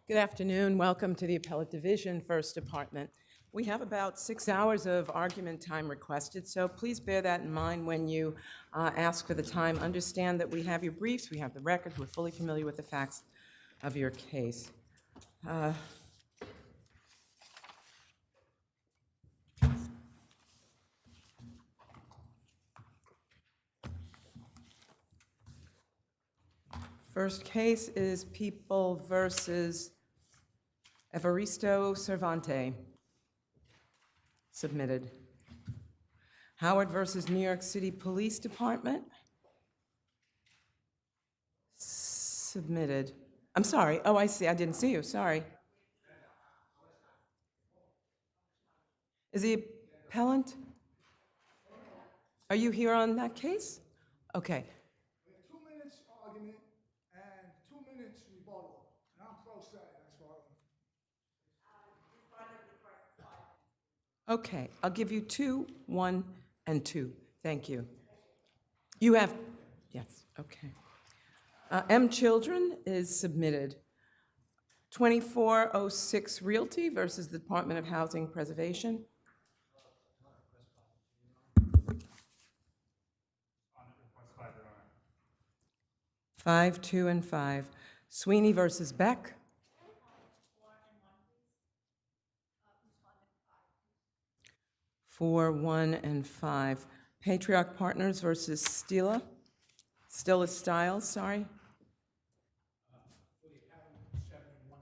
Good afternoon. Welcome to the Appellate Division, First Department. We have about 6 hours of argument time requested, so please bear that in mind when you ask for the time. Understand that we have your briefs, we have the records, we're fully familiar with the facts of your case. First case is People versus Evaristo Cervante, submitted. Howard versus New York City Police Department, submitted. I'm sorry. Oh, I see. I didn't see you. Sorry. Is the appellant? Are you here on that case? Okay. We have 2 minutes argument and 2 minutes rebuttal. And I'm pro se, that's why. Okay. I'll give you 2, 1, and 2. Thank you. You have, yes, okay. M. Children is submitted. 2406 Realty versus the Department of Housing Preservation. 5, 2, and 5. Sweeney versus Beck. 4, 1, and 5. Patriarch Partners versus Stila. Stila Styles, sorry. For the appellant, 7 and 1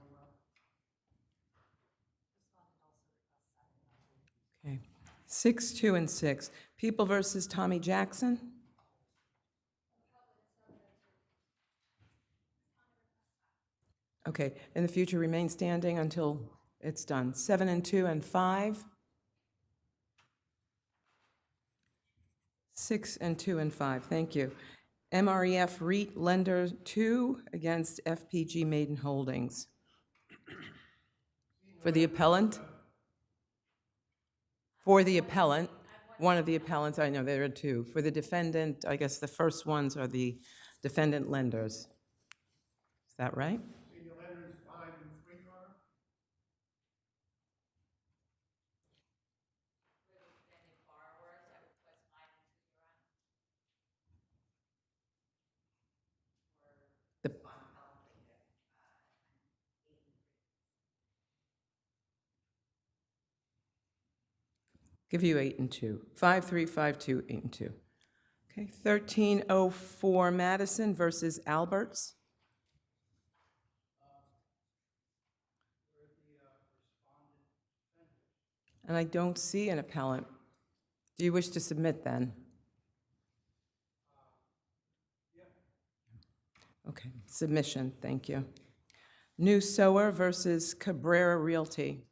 around. Okay. 6, 2, and 6. People versus Tommy Jackson. Okay, in the future, remain standing until it's done. 7 and 2 and 5. 6 and 2 and 5, thank you. MREF REIT Lender 2 against FPG Maiden Holdings. For the appellant? For the appellant, one of the appellants, I know there are 2. For the defendant, I guess the first ones are the defendant lenders. Is that right? Senior lenders, 5 and 3 around. The- Give you 8 and 2. 5, 3, 5, 2, 8 and 2. Okay, 1304 Madison versus Alberts. And I don't see an appellant. Do you wish to submit then? Okay, submission, thank you. New Sower versus Cabrera Realty.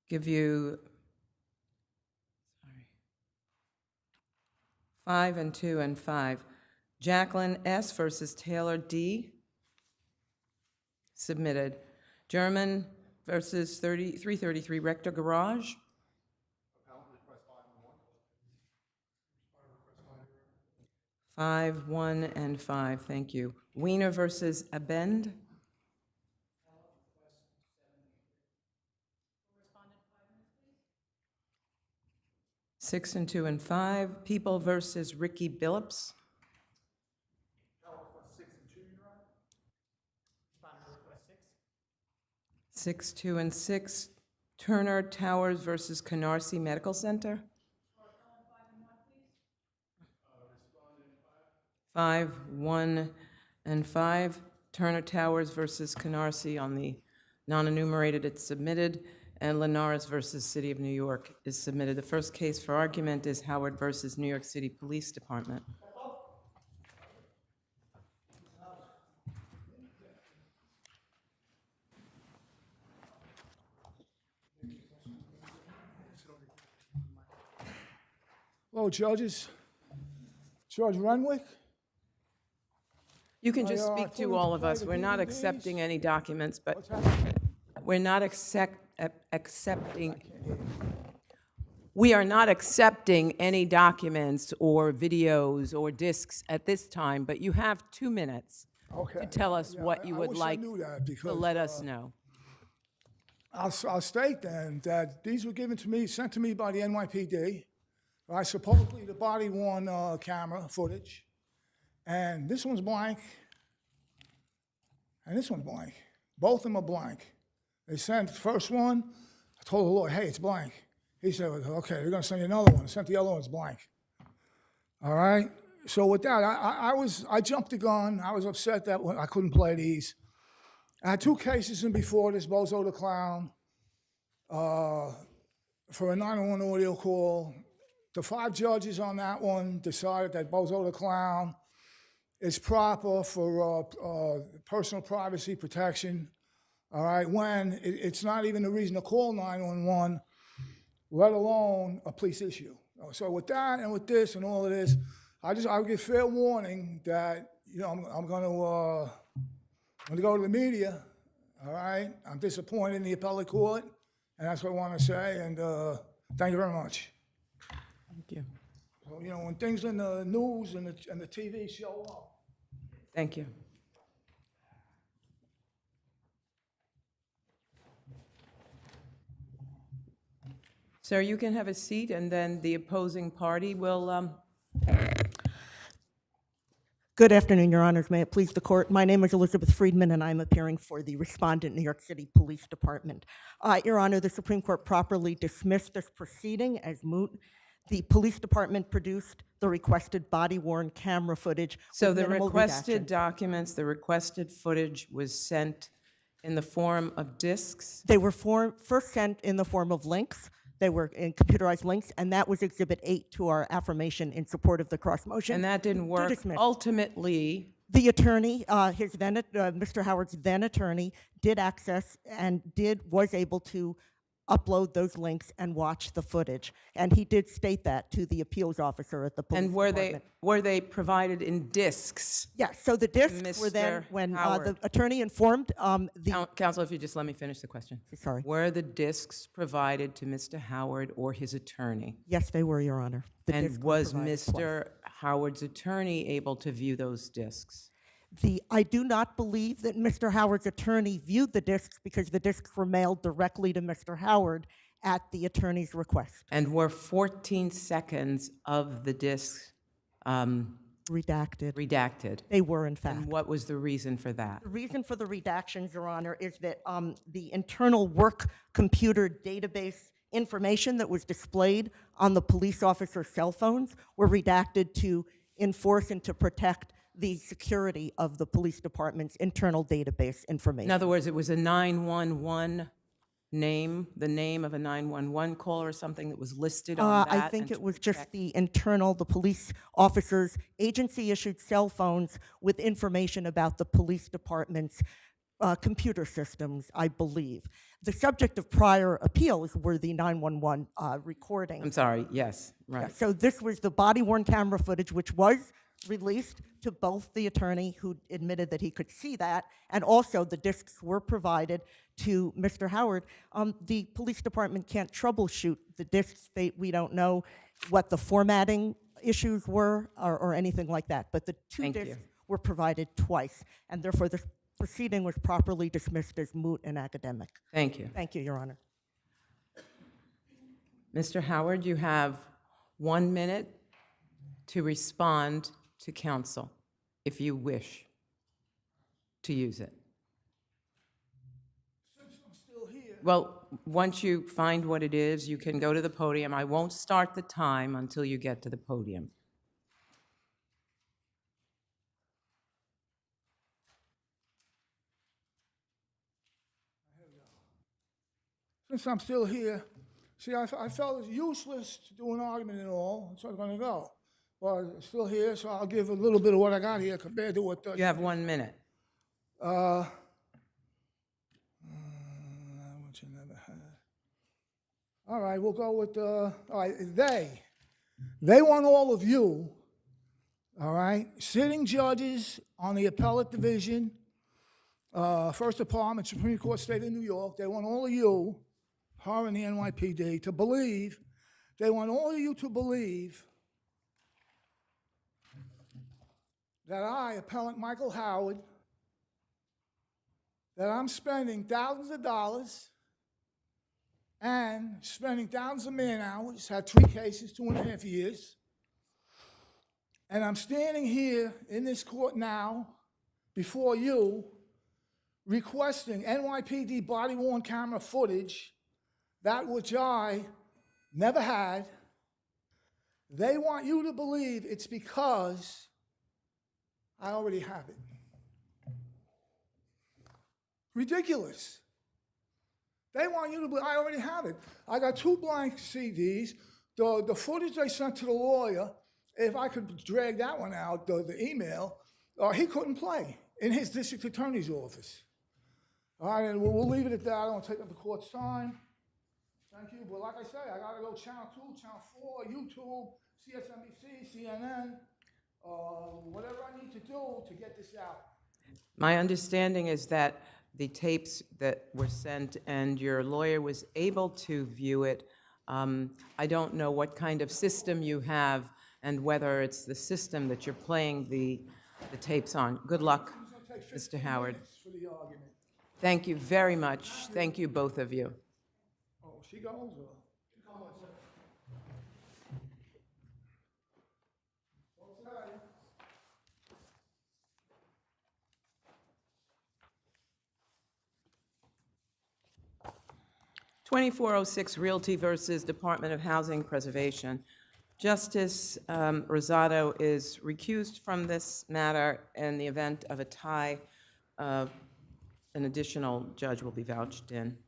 Give you, 5 and 2 and 5. Jacqueline S. versus Taylor D. Submitted. German versus 333 Rector Garage. Appellant request 5 and 1. 5, 1, and 5, thank you. Wiener versus Abend. 6 and 2 and 5. People versus Ricky Billups. 6 and 2, Your Honor. Respondent request 6. 6, 2, and 6. Turner Towers versus Canari Medical Center. 5, 1, and 5. Turner Towers versus Canari on the non-enumerated, it's submitted. And Linares versus City of New York is submitted. The first case for argument is Howard versus New York City Police Department. Hello, judges. Judge Renwick. You can I, just I speak put to all into of play us. the We're not DVDs. accepting any documents, but What's happening? we're not accepting, we are not accepting any documents or videos or discs at this time, but you have 2 minutes Okay. to tell us Yeah, what you I would wish like I knew that to because let us know. I'll state then that these were given to me, sent to me by the NYPD. Right, supposedly the body-worn camera footage, and this one's blank, and this one's blank. Both of them are blank. They sent the first one. I told the lawyer, "Hey, it's blank." He said, "Okay, they're going to send you another one." I sent the other one, it's blank. All right. So with that, I jumped the gun. I was upset that I couldn't play these. I had 2 cases in before this, Bozo the Clown, for a 911 audio call. The 5 judges on that one decided that Bozo the Clown is proper for personal privacy protection, all right, when it's not even a reason to call 911, let alone a police issue. So with that and with this and all of this, I'll give fair warning that, you know, I'm going to go to the media, all right? I'm disappointed in the appellate court, and that's what I want to say, and thank you very much. Thank you. So, you know, when things in the news and the TV show up. Thank you. Sir, you can have a seat, and then the opposing party will, Good afternoon, Your Honors. May it please the court. My name is Elizabeth Friedman, and I'm appearing for the respondent, New York City Police Department. Your Honor, the Supreme Court properly dismissed this proceeding as moot. The police department produced the requested body-worn camera footage. so with the minimal requested redactions. documents, the requested footage was sent in the form of discs? They were first sent in the form of links. They were in computerized links, and that was Exhibit 8 to our affirmation in support of the cross motion. And that didn't work. dismiss. Ultimately, The attorney, Mr. Howard's then attorney, did access and was able to upload those links and watch the footage. And he did state that to the appeals officer at the police and department. were they provided in discs? Yeah, so the discs were then, Mr. when the Howard. attorney informed Counsel, if you just let me finish the question. sorry. Were the discs provided to Mr. Howard or his attorney? Yes, they were, Your Honor. The And discs were was provided twice. Mr. Howard's attorney able to view those discs? I do not believe that Mr. Howard's attorney viewed the discs because the discs were mailed directly to Mr. Howard at the attorney's request. And were 14 seconds of the discs Redacted. redacted? They were, in fact. And what was the reason for that? The reason for the redactions, Your Honor, is that the internal work computer database information that was displayed on the police officer's cell phones were redacted to enforce and to protect the security of the police department's internal database information. In other words, it was a 911 name, the name of a 911 call or something that was listed on that? I think and it to was just protect- the police officers' agency-issued cell phones with information about the police department's computer systems, I believe. The subject of prior appeals were the 911 recordings. I'm sorry, yes, Yeah, right. so this was the body-worn camera footage, which was released to both the attorney, who admitted that he could see that, and also the discs were provided to Mr. Howard. The police department can't troubleshoot the discs. We don't know what the formatting issues were or anything like that, but the 2 Thank you. discs were provided twice, and therefore the proceeding was properly dismissed as moot and academic. Thank you. Thank you, Your Honor. Mr. Howard, you have 1 minute to respond to counsel, if you wish to use it. Since I'm still here, Well, once you find what it is, you can go to the podium. I won't start the time until you get to the podium. see, I felt it's useless to do an argument and all, so I'm going to go. But I'm still here, so I'll give a little bit of what I got here compared to what. You have 1 minute. What you never had. All right, we'll go with all right. They want all of you all right? Sitting judges on the Appellate Division, First Department, Supreme Court, State of New York, they want all of you, her and the NYPD, to believe, they want all of you to believe that I, Appellant Michael Howard, that I'm spending thousands of dollars and spending thousands of man hours, had 3 cases, 2.5 years, and I'm standing here in this court now before you requesting NYPD body-worn camera footage, that which I never had. They want you to believe it's because I already have it. Ridiculous. They want you to believe I already have it. I got 2 blank CDs. The footage I sent to the lawyer, if I could drag that one out, the email, he couldn't play in his district attorney's office. All right, and we'll leave it at that. I don't want to take up the court's time. Thank you. But like I say, I got to go Channel 2, Channel 4, YouTube, CSNBC, CNN, whatever I need to do to get this out. My understanding is that the tapes that were sent and your lawyer was able to view it. I don't know what kind of system you have and whether it's the system that you're playing the tapes on. Good luck, Mr. Howard. For the argument. Thank you very much. Thank you, both of you. Oh, she goes? Or? 2406 Realty versus Department of Housing Preservation. Justice Rosado is recused from this matter. In the event of a tie, an additional judge will be vouched in.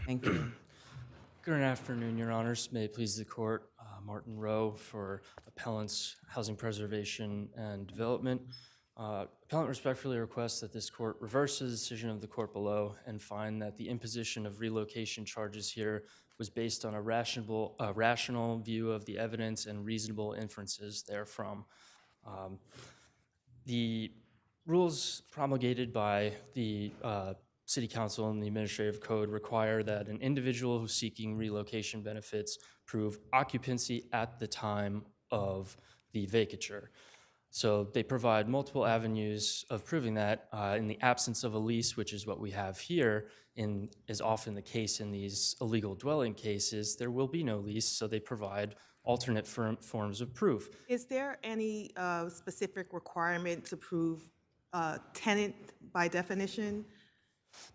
Thank you. Good afternoon, Your Honors. May it please the Court. Martin Rowe for Appellant's Housing Preservation and Development. Appellant respectfully requests that this Court reverse the decision of the Court below and find that the imposition of relocation charges here was based on a rational view of the evidence and reasonable inferences therefrom. The rules promulgated by the City Council and the Administrative Code require that an individual who's seeking relocation benefits prove occupancy at the time of the vacature. So they provide multiple avenues of proving that. In the absence of a lease, which is what we have here, is often the case in these illegal dwelling cases, there will be no lease, so they provide alternate forms of proof. Is there any specific requirement to prove tenant by definition?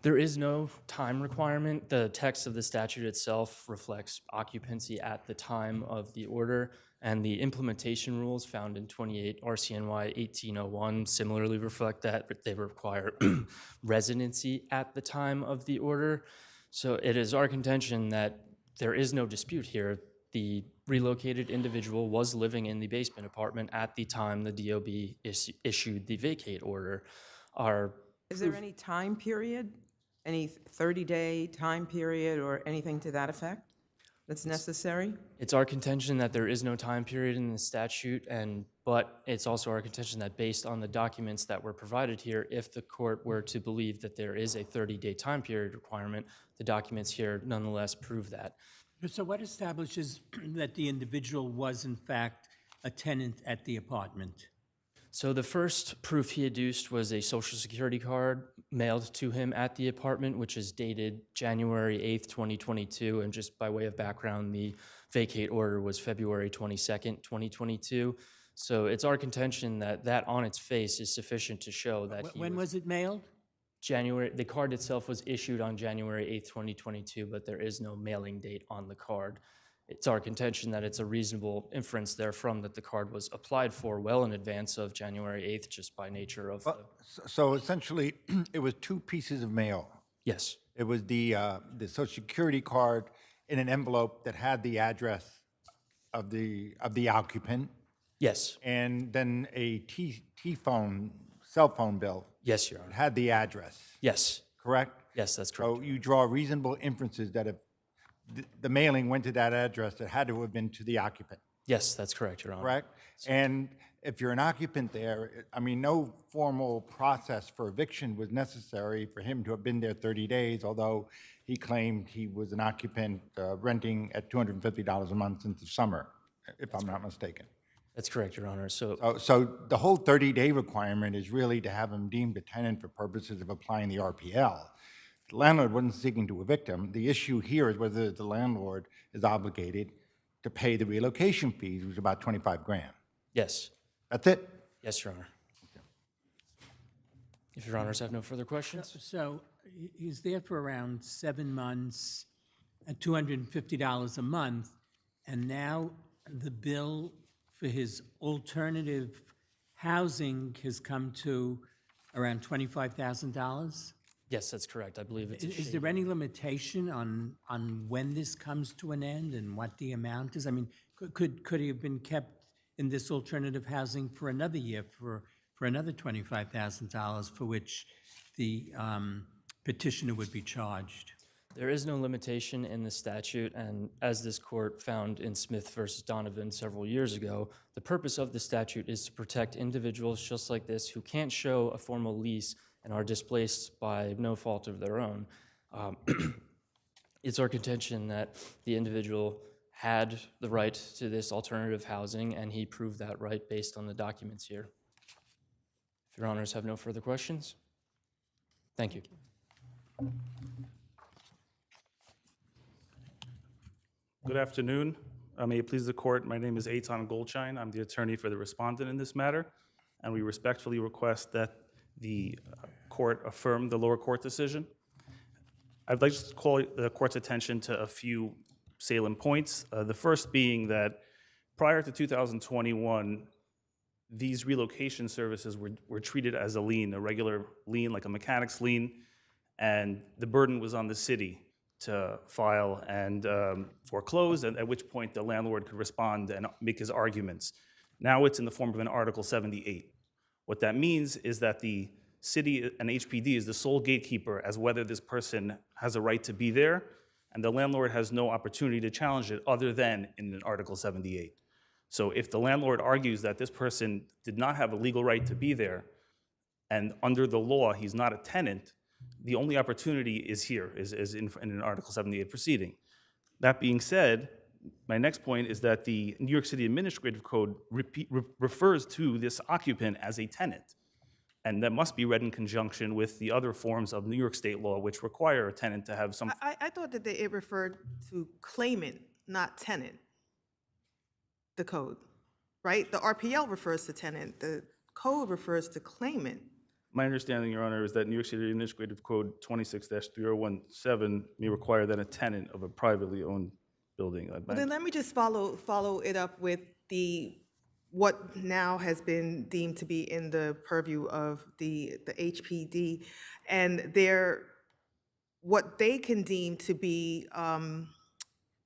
There is no time requirement. The text of the statute itself reflects occupancy at the time of the order, and the implementation rules found in 28 RCNY 1801 similarly reflect that, but they require residency at the time of the order. So it is our contention that there is no dispute here. The relocated individual was living in the basement apartment at the time the DOB issued the vacate order. Is there any time period, any 30-day time period or anything to that effect that's necessary? It's our contention that there is no time period in the statute, but it's also our contention that based on the documents that were provided here, if the court were to believe that there is a 30-day time period requirement, the documents here nonetheless prove that. So what establishes that the individual was in fact a tenant at the apartment? So the first proof he adduced was a Social Security card mailed to him at the apartment, which is dated January 8th, 2022. And just by way of background, the vacate order was February 22nd, 2022. So it's our contention that that on its face is sufficient to show that When was it mailed? the card itself was issued on January 8th, 2022, but there is no mailing date on the card. It's our contention that it's a reasonable inference therefrom that the card was applied for well in advance of January 8th, just by nature of the... So essentially, it was 2 pieces of mail. Yes, It was the Social Security card in an envelope that had the address of the occupant, yes, and then a cell phone bill. yes, Your It Honor. had the address, Yes, correct? yes, that's correct. So you draw reasonable inferences that if the mailing went to that address, it had to have been to the occupant, Yes, that's correct, Your Honor. correct? And if you're an occupant there, I mean, no formal process for eviction was necessary for him to have been there 30 days, although he claimed he was an occupant renting at $250 a month since the summer, if I'm not mistaken. That's correct, Your Honor. So So the whole 30-day requirement is really to have him deemed a tenant for purposes of applying the RPL. The landlord wasn't seeking to evict him. The issue here is whether the landlord is obligated to pay the relocation fees, which is about 25 grand. yes, That's it? yes, Your Honor. If Your Honors have no further questions? So he's there for around 7 months at $250 a month, and now the bill for his alternative housing has come to around $25,000? Yes, that's correct. I believe it's a Is shade. there any limitation on when this comes to an end and what the amount is? I mean, could he have been kept in this alternative housing for another year for another $25,000 for which the petitioner would be charged? There is no limitation in the statute, and as this court found in Smith versus Donovan several years ago, the purpose of the statute is to protect individuals just like this who can't show a formal lease and are displaced by no fault of their own. It's our contention that the individual had the right to this alternative housing, and he proved that right based on the documents here. If Your Honors have no further questions, thank you. Good afternoon. May it please the court, my name is Eitan Goldshine. I'm the attorney for the respondent in this matter, and we respectfully request that the court affirm the lower court decision. I'd like to call the court's attention to a few salient points. The first being that prior to 2021, these relocation services were treated as a lien, a regular lien, like a mechanic's lien, and the burden was on the city to file and foreclose, and at which point the landlord could respond and make his arguments. Now it's in the form of an Article 78. What that means is that the city and HPD is the sole gatekeeper as whether this person has a right to be there, and the landlord has no opportunity to challenge it other than in an Article 78. So if the landlord argues that this person did not have a legal right to be there, and under the law he's not a tenant, the only opportunity is here, is in an Article 78 proceeding. That being said, my next point is that the New York City Administrative Code refers to this occupant as a tenant, and that must be read in conjunction with the other forms of New York state law which require a tenant to have some. I thought that it referred to claimant, not tenant, the code, right? The RPL refers to tenant, the code refers to claimant. My understanding, Your Honor, is that New York City Administrative Code 26-3017 may require that a tenant of a privately owned building. Well, then let me just follow it up with what now has been deemed to be in the purview of the HPD, and what they can deem to be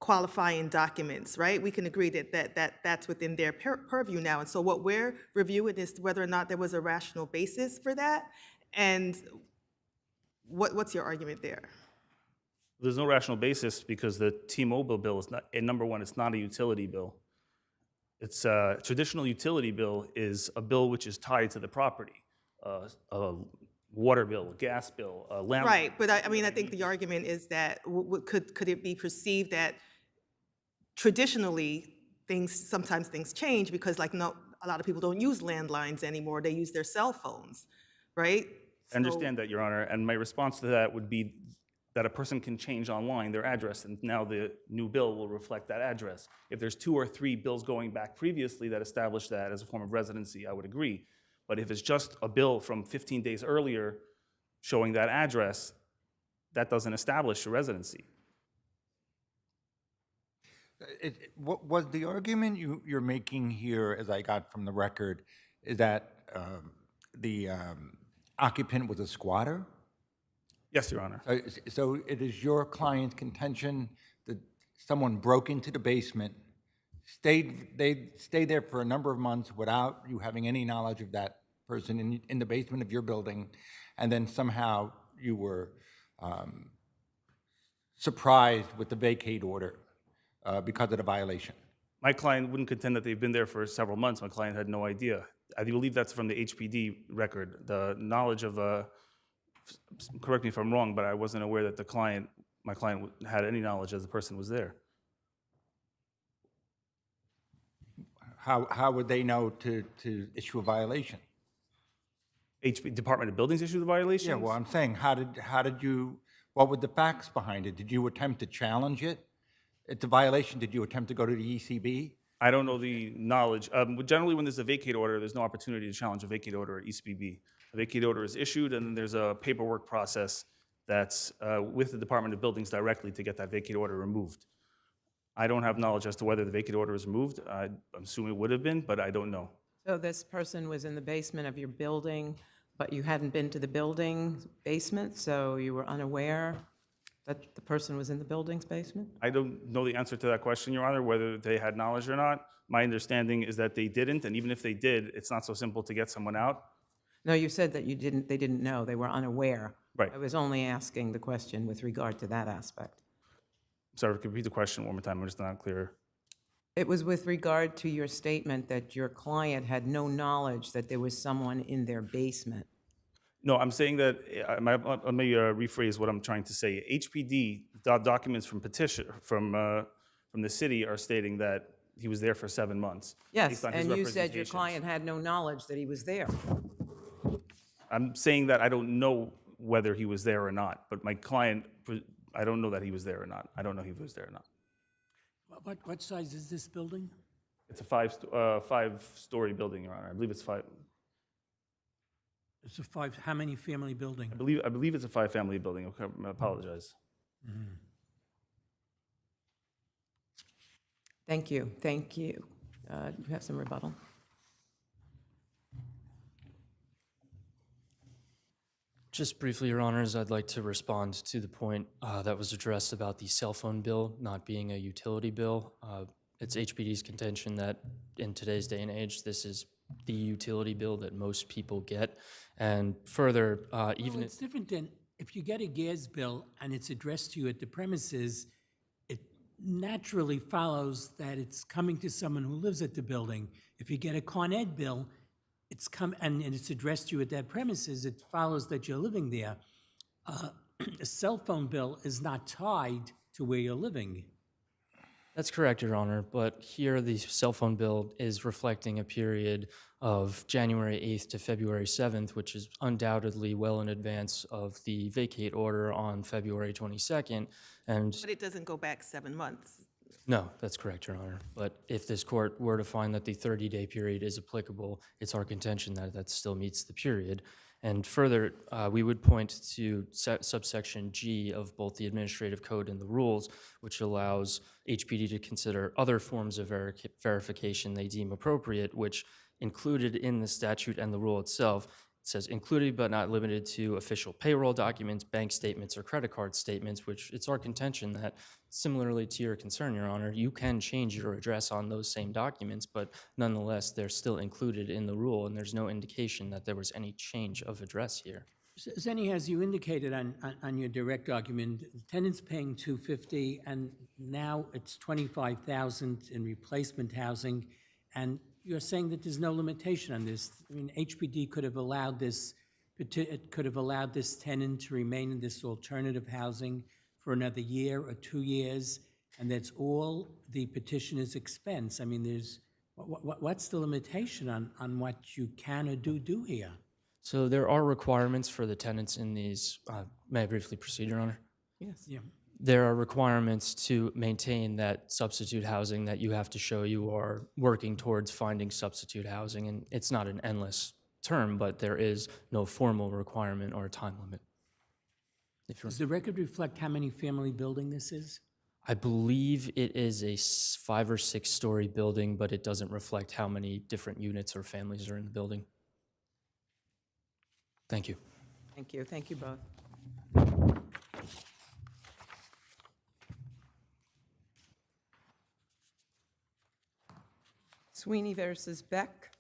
qualifying documents, right? We can agree that's within their purview now. And so what we're reviewing is whether or not there was a rational basis for that. And what's your argument there? There's no rational basis because the T-Mobile bill is not, and number one, it's not a utility bill. It's a traditional utility bill is a bill which is tied to the property, a water bill, a gas bill, a land. Right, but I mean, I think the argument is that could it be perceived that traditionally sometimes things change because a lot of people don't use landlines anymore, they use their cell phones, right? I understand that, Your Honor, and my response to that would be that a person can change online their address, and now the new bill will reflect that address. If there's 2 or 3 bills going back previously that establish that as a form of residency, I would agree. But if it's just a bill from 15 days earlier showing that address, that doesn't establish a residency. What was the argument you're making here, as I got from the record, is that the occupant was a squatter? Yes, Your Honor. So it is your client's contention that someone broke into the basement, they stayed there for a number of months without you having any knowledge of that person in the basement of your building, and then somehow you were surprised with the vacate order because of the violation? My client wouldn't contend that they've been there for several months. My client had no idea. I believe that's from the HPD record. The knowledge of, correct me if I'm wrong, but I wasn't aware that my client had any knowledge that the person was there. How would they know to issue a violation? Department of Buildings issued the violation? Yeah, well, I'm saying, what were the facts behind it? Did you attempt to challenge it? It's a violation. Did you attempt to go to the ECB? I don't know the knowledge. Generally, when there's a vacate order, there's no opportunity to challenge a vacate order at ECB. A vacate order is issued, and then there's a paperwork process that's with the Department of Buildings directly to get that vacate order removed. I don't have knowledge as to whether the vacate order is removed. I'm assuming it would have been, but I don't know. So this person was in the basement of your building, but you hadn't been to the building basement, so you were unaware that the person was in the building's basement? I don't know the answer to that question, Your Honor, whether they had knowledge or not. My understanding is that they didn't, and even if they did, it's not so simple to get someone out. No, you said that they didn't know, they were unaware. Right. I was only asking the question with regard to that aspect. Sorry, could you repeat the question one more time? I'm just not clear. It was with regard to your statement that your client had no knowledge that there was someone in their basement. No, I'm saying that, let me rephrase what I'm trying to say. HPD documents from the city are stating that he was there for 7 months. Yes, based on his and you said your representations. client had no knowledge that he was there. I'm saying that I don't know whether he was there or not, but my client, I don't know that he was there or not. I don't know if he was there or not. What size is this building? It's a five-story building, Your Honor. I believe it's five. It's a how many family building? I believe it's a five-family building. Okay, I apologize. Thank you, thank you. Do you have some rebuttal? Just briefly, Your Honors, I'd like to respond to the point that was addressed about the cell phone bill not being a utility bill. It's HPD's contention that in today's day and age, this is the utility bill that most people get. And further, even Well, it's different than if you get a gas bill and it's addressed to you at the premises, it naturally follows that it's coming to someone who lives at the building. If you get a Con Ed bill, and it's addressed to you at that premises, it follows that you're living there. A cell phone bill is not tied to where you're living. That's correct, Your Honor, but here the cell phone bill is reflecting a period of January 8th to February 7th, which is undoubtedly well in advance of the vacate order on February 22nd. And But it doesn't go back 7 months. no, that's correct, Your Honor. But if this court were to find that the 30-day period is applicable, it's our contention that that still meets the period. And further, we would point to subsection G of both the administrative code and the rules, which allows HPD to consider other forms of verification they deem appropriate, which included in the statute and the rule itself, it says included but not limited to official payroll documents, bank statements, or credit card statements, which it's our contention that similarly to your concern, Your Honor, you can change your address on those same documents, but nonetheless, they're still included in the rule, and there's no indication that there was any change of address here. Zenny, as you indicated on your direct argument, the tenant's paying $250, and now it's $25,000 in replacement housing, and you're saying that there's no limitation on this. I mean, HPD could have allowed this tenant to remain in this alternative housing for another year or 2 years, and that's all the petitioner's expense. I mean, what's the limitation on what you can or do here? So there are requirements for the tenants in these, may I briefly proceed, Your Honor? Yes. Yeah. There are requirements to maintain that substitute housing that you have to show you are working towards finding substitute housing, and it's not an endless term, but there is no formal requirement or a time limit. Does the record reflect how many family building this is? I believe it is a 5 or 6 story building, but it doesn't reflect how many different units or families are in the building. Thank you. Thank you, thank you both. Sweeney versus Beck.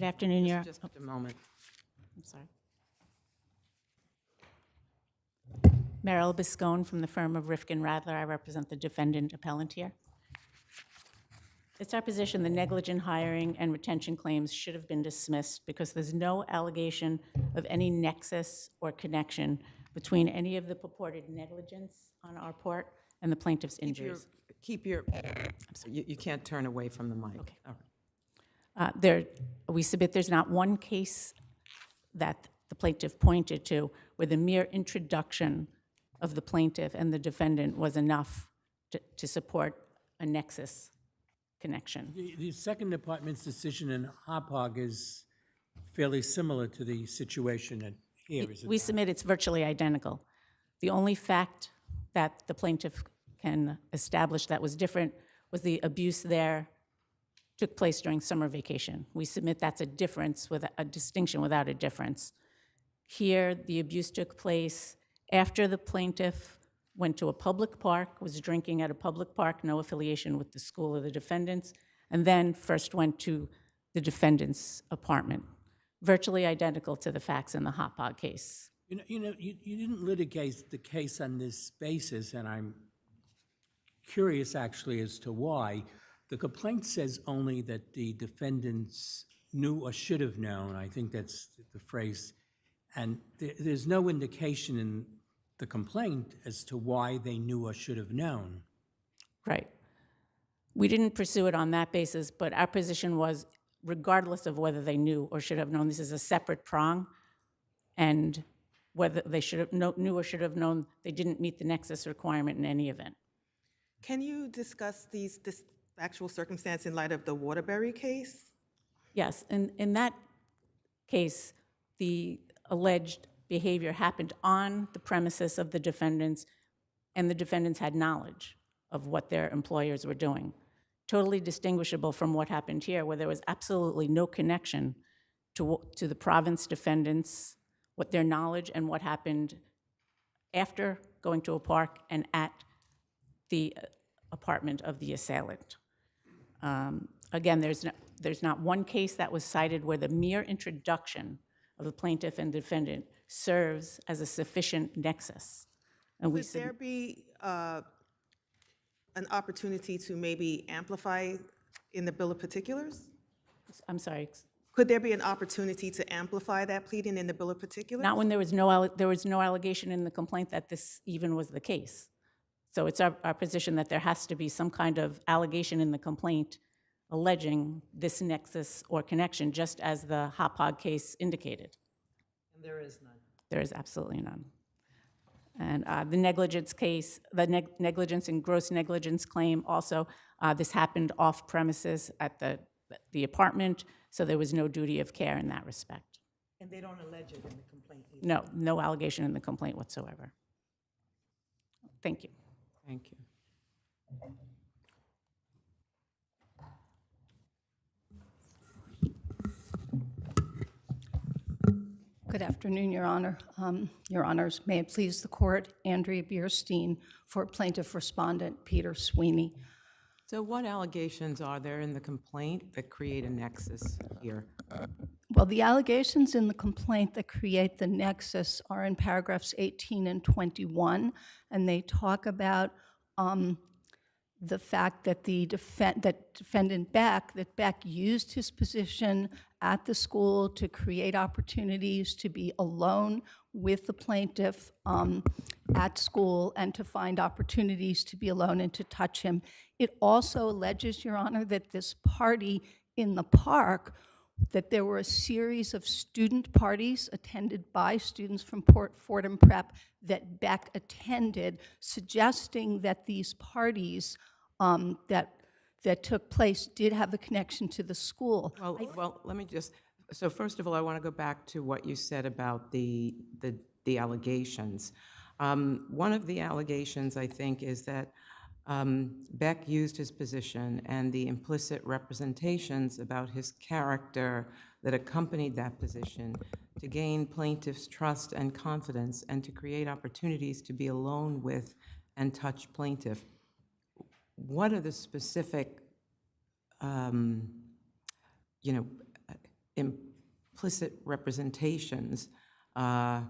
Good afternoon, Your... Just a moment. I'm sorry. Meryl Biscone from the firm of Rifkin Radler. I represent the defendant appellant here. It's our position the negligent hiring and retention claims should have been dismissed because there's no allegation of any nexus or connection between any of the purported negligence on our part and the plaintiff's injuries. You can't turn away from the mic. Okay. All right. We submit there's not one case that the plaintiff pointed to where the mere introduction of the plaintiff and the defendant was enough to support a nexus connection. The second department's decision in Hopog is fairly similar to the situation at here, is it We not? submit it's virtually identical. The only fact that the plaintiff can establish that was different was the abuse there took place during summer vacation. We submit that's a difference with a distinction without a difference. Here, the abuse took place after the plaintiff went to a public park, was drinking at a public park, no affiliation with the school or the defendants, and then first went to the defendant's apartment. Virtually identical to the facts in the Hopog case. You didn't litigate the case on this basis, and I'm curious actually as to why. The complaint says only that the defendants knew or should have known, I think that's the phrase, and there's no indication in the complaint as to why they knew or should have known. Right. We didn't pursue it on that basis, but our position was, regardless of whether they knew or should have known, this is a separate prong, and whether they should have knew or should have known, they didn't meet the nexus requirement in any event. Can you discuss this actual circumstance in light of the Waterbury case? Yes, in that case, the alleged behavior happened on the premises of the defendants, and the defendants had knowledge of what their employers were doing. Totally distinguishable from what happened here, where there was absolutely no connection to the province defendants, what their knowledge and what happened after going to a park and at the apartment of the assailant. Again, there's not one case that was cited where the mere introduction of the plaintiff and defendant serves as a sufficient nexus. And Would there be an opportunity to maybe amplify in the bill of particulars? I'm sorry, Could there be an opportunity to amplify that pleading in the bill of particulars? not when there was no allegation in the complaint that this even was the case. So it's our position that there has to be some kind of allegation in the complaint alleging this nexus or connection, just as the Hopog case indicated. And there is none. There is absolutely none. And the negligence case, the negligence and gross negligence claim also, this happened off premises at the apartment, so there was no duty of care in that respect. And they don't allege it in the complaint either. No, no allegation in the complaint whatsoever. Thank you. Thank you. Good afternoon, Your Honor. Your Honors, may it please the court, Andrea Bierstein for plaintiff respondent Peter Sweeney. So what allegations are there in the complaint that create a nexus here? Well, the allegations in the complaint that create the nexus are in paragraphs 18 and 21, and they talk about the fact that defendant Beck, that Beck used his position at the school to create opportunities to be alone with the plaintiff at school and to find opportunities to be alone and to touch him. It also alleges, Your Honor, that this party in the park, that there were a series of student parties attended by students from Fordham Prep that Beck attended, suggesting that these parties that took place did have a connection to the school. Well, let me just, so first of all, I want to go back to what you said about the allegations. One of the allegations, I think, is that Beck used his position and the implicit representations about his character that accompanied that position to gain plaintiff's trust and confidence and to create opportunities to be alone with and touch plaintiff. What are the specific, implicit representations that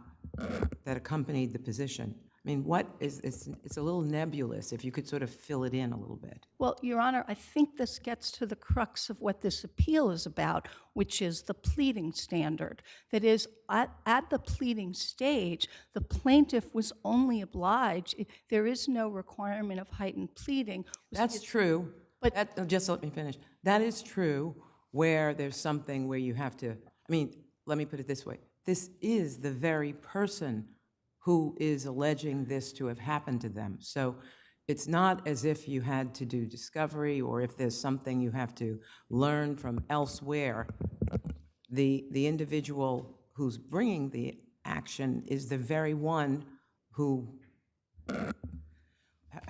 accompanied the position. I mean, it's a little nebulous, if you could sort of fill it in a little bit. Well, Your Honor, I think this gets to the crux of what this appeal is about, which is the pleading standard. That is, at the pleading stage, the plaintiff was only obliged, there is no requirement of heightened pleading. That's true, But- but just let me finish. That is true where there's something where you have to, I mean, let me put it this way. This is the very person who is alleging this to have happened to them. So it's not as if you had to do discovery or if there's something you have to learn from elsewhere. The individual who's bringing the action is the very one who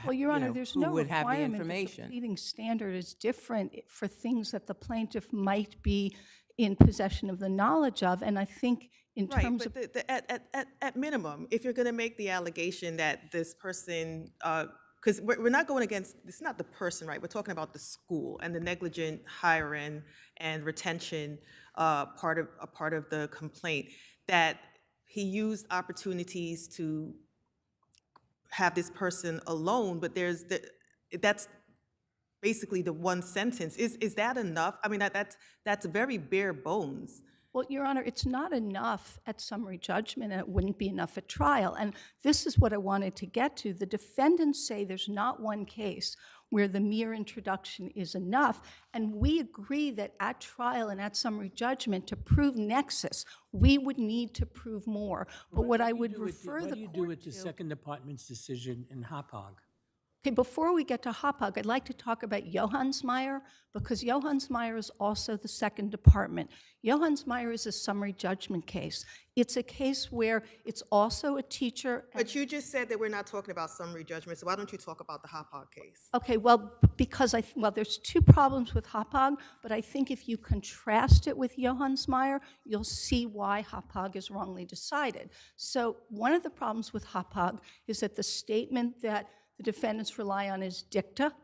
Well, Your Honor, there's no who would have the requirement that the information. pleading standard is different for things that the plaintiff might be in possession of the knowledge of, and I think in Right, terms but of... at minimum, if you're going to make the allegation that this person, because we're not going against, it's not the person, right? We're talking about the school and the negligent hiring and retention part of the complaint, that he used opportunities to have this person alone, but that's basically the one sentence. Is that enough? I mean, that's very bare bones. Well, Your Honor, it's not enough at summary judgment, and it wouldn't be enough at trial. And this is what I wanted to get to. The defendants say there's not one case where the mere introduction is enough, and we agree that at trial and at summary judgment, to prove nexus, we would need to prove more. But what I would refer the What do you do court with the to... Second Department's decision in Hauppauge? Okay, before we get to Hauppauge, I'd like to talk about Johansmeyer, because Johansmeyer is also the Second Department. Johansmeyer is a summary judgment case. It's a case where it's also a teacher... But you just said that we're not talking about summary judgment, so why don't you talk about the Hauppauge case? Okay, well, because well, there's two problems with Hauppauge, but I think if you contrast it with Johansmeyer, you'll see why Hauppauge is wrongly decided. So one of the problems with Hauppauge is that the statement that the defendants rely on is dicta,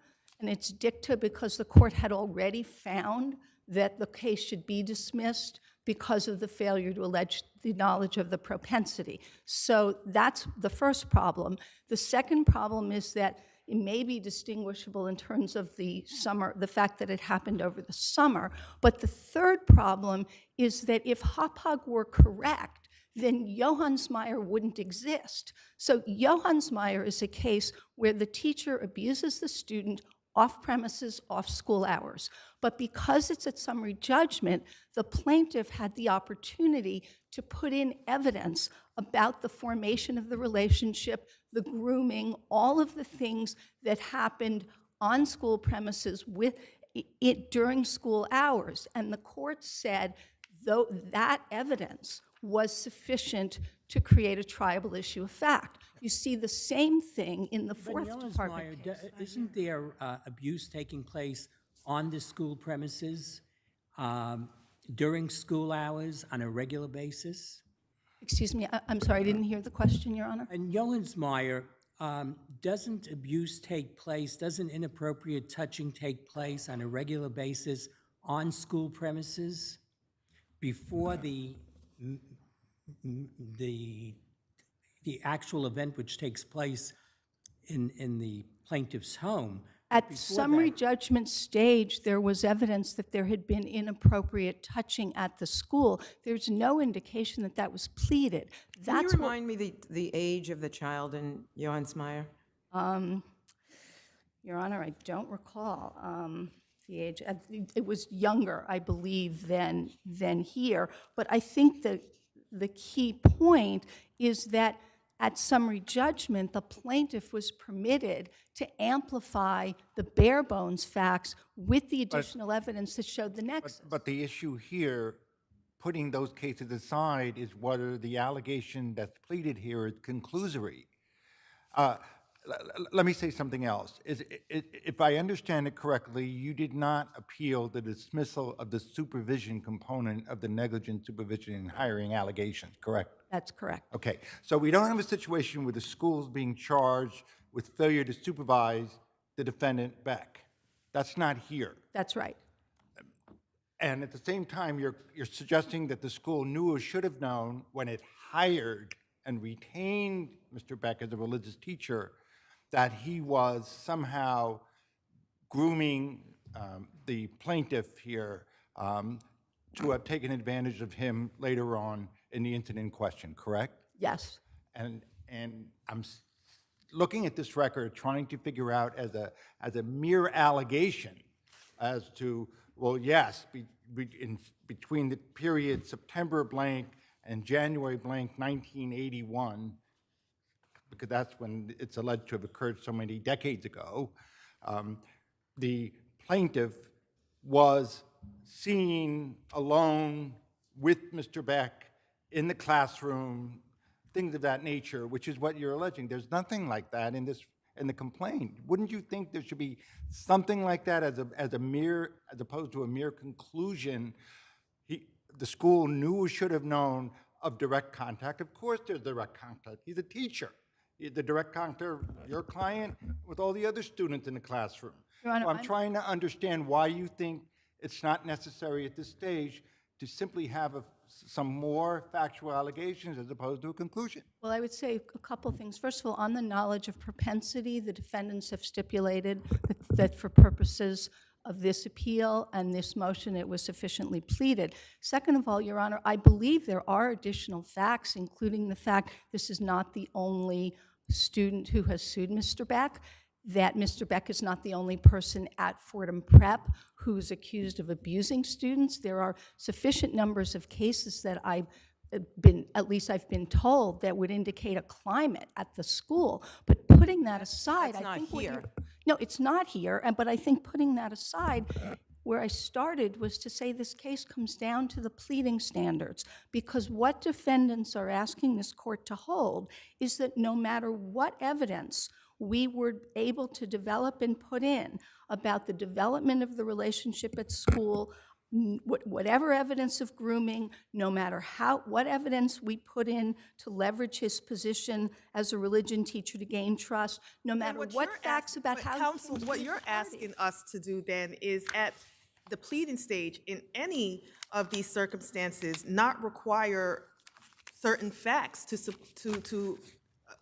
and it's dicta because the court had already found that the case should be dismissed because of the failure to allege the knowledge of the propensity. So that's the first problem. The second problem is that it may be distinguishable in terms of the summer, the fact that it happened over the summer, but the third problem is that if Hauppauge were correct, then Johansmeyer wouldn't exist. So Johansmeyer is a case where the teacher abuses the student off premises, off school hours. But because it's at summary judgment, the plaintiff had the opportunity to put in evidence about the formation of the relationship, the grooming, all of the things that happened on school premises with it during school hours. And the court said, though that evidence was sufficient to create a triable issue of fact. You see the same thing in the Fourth Department case. Isn't there abuse taking place on the school premises during school hours on a regular basis? Excuse me, I'm sorry, I didn't hear the question, Your Honor. And Johansmeyer, doesn't abuse take place, doesn't inappropriate touching take place on a regular basis on school premises before the actual event which takes place in the plaintiff's home? At the summary judgment stage, there was evidence that there had been inappropriate touching at the school. There's no indication that that was pleaded. Can you That's what, remind me the age of the child in Johansmeyer? Your Honor, I don't recall the age. It was younger, I believe, than here. But I think that the key point is that at summary judgment, the plaintiff was permitted to amplify the bare bones facts with the additional evidence that showed the nexus. But the issue here, putting those cases aside, is whether the allegation that's pleaded here is conclusory. Let me say something else. If I understand it correctly, you did not appeal the dismissal of the supervision component of the negligent supervision and hiring allegations, correct? That's correct. Okay, so we don't have a situation where the school's being charged with failure to supervise the defendant, Beck. That's not here. That's right. And at the same time, you're suggesting that the school knew or should have known when it hired and retained Mr. Beck as a religious teacher that he was somehow grooming the plaintiff here to have taken advantage of him later on in the incident in question, correct? Yes. And I'm looking at this record, trying to figure out as a mere allegation as to, well, yes, between the period September blank and January blank 1981, because that's when it's alleged to have occurred so many decades ago, the plaintiff was seen alone with Mr. Beck in the classroom, things of that nature, which is what you're alleging. There's nothing like that in the complaint. Wouldn't you think there should be something like that as opposed to a mere conclusion? The school knew or should have known of direct contact. Of course there's direct contact. He's a teacher. The direct contact, your client, with all the other students in the classroom. Your Honor, So I'm trying to understand why you think it's not necessary at this stage to simply have some more factual allegations as opposed to a conclusion. Well, I would say a couple things. First of all, on the knowledge of propensity, the defendants have stipulated that for purposes of this appeal and this motion, it was sufficiently pleaded. Second of all, Your Honor, I believe there are additional facts, including the fact this is not the only student who has sued Mr. Beck, that Mr. Beck is not the only person at Fordham Prep who's accused of abusing students. There are sufficient numbers of cases that I've been told, that would indicate a climate at the school. But putting that aside, That's I think not here. no, it's not here, but I think putting that aside, where I started was to say this case comes down to the pleading standards, because what defendants are asking this court to hold is that no matter what evidence we were able to develop and put in about the development of the relationship at school, whatever evidence of grooming, no matter what evidence we put in to leverage his position as a religion teacher to gain trust, no matter what facts about how Counsel, what you're asking us to do then is at the pleading stage, in any of these circumstances, not require certain facts to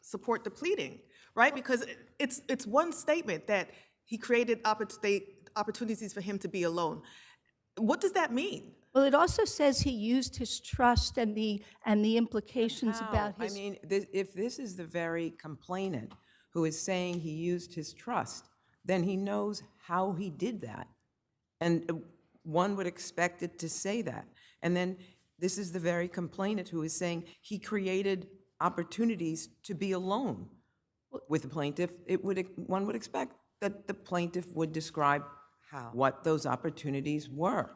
support the pleading, right? Because it's one statement that he created opportunities for him to be alone. What does that mean? Well, it also says he used his trust and the implications How? about his. I mean, if this is the very complainant who is saying he used his trust, then he knows how he did that. And one would expect it to say that. And then this is the very complainant who is saying he created opportunities to be alone with the plaintiff. One would expect that the plaintiff would describe what those opportunities were.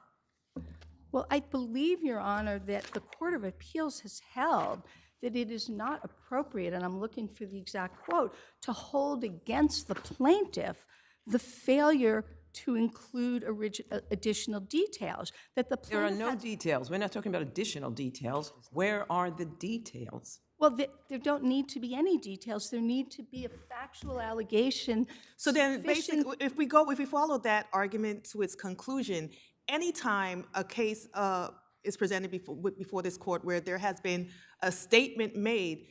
Well, I believe, Your Honor, that the Court of Appeals has held that it is not appropriate, and I'm looking for the exact quote, to hold against the plaintiff the failure to include additional details. That the There are plaintiff no has- details. We're not talking about additional details. Where are the details? Well, there don't need to be any details. There need to be a factual allegation. So then, sufficient- basically, if we follow that argument to its conclusion, anytime a case is presented before this court where there has been a statement made,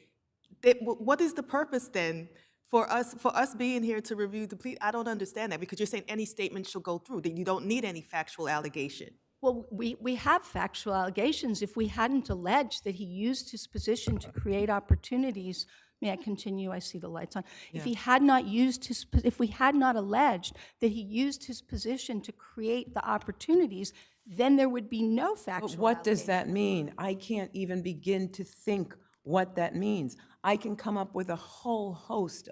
what is the purpose then for us being here to review the plea? I don't understand that, because you're saying any statement shall go through, that you don't need any factual allegation. Well, we have factual allegations. If we hadn't alleged that he used his position to create opportunities, may I continue? I see the lights on. If he had not if we had not alleged that he used his position to create the opportunities, then there would be no factual. But what does that mean? I can't even begin to think what that means. I can come up with a whole host